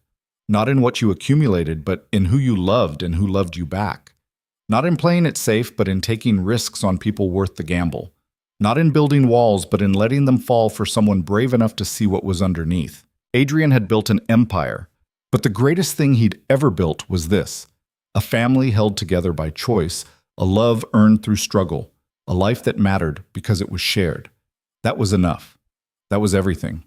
Not in what you accumulated, but in who you loved and who loved you back. Not in playing it safe, but in taking risks on people worth the gamble. Not in building walls, but in letting them fall for someone brave enough to see what was underneath. Adrian had built an empire, but the greatest thing he'd ever built was this: a family held together by choice, a love earned through struggle, a life that mattered because it was shared. That was enough. That was everything.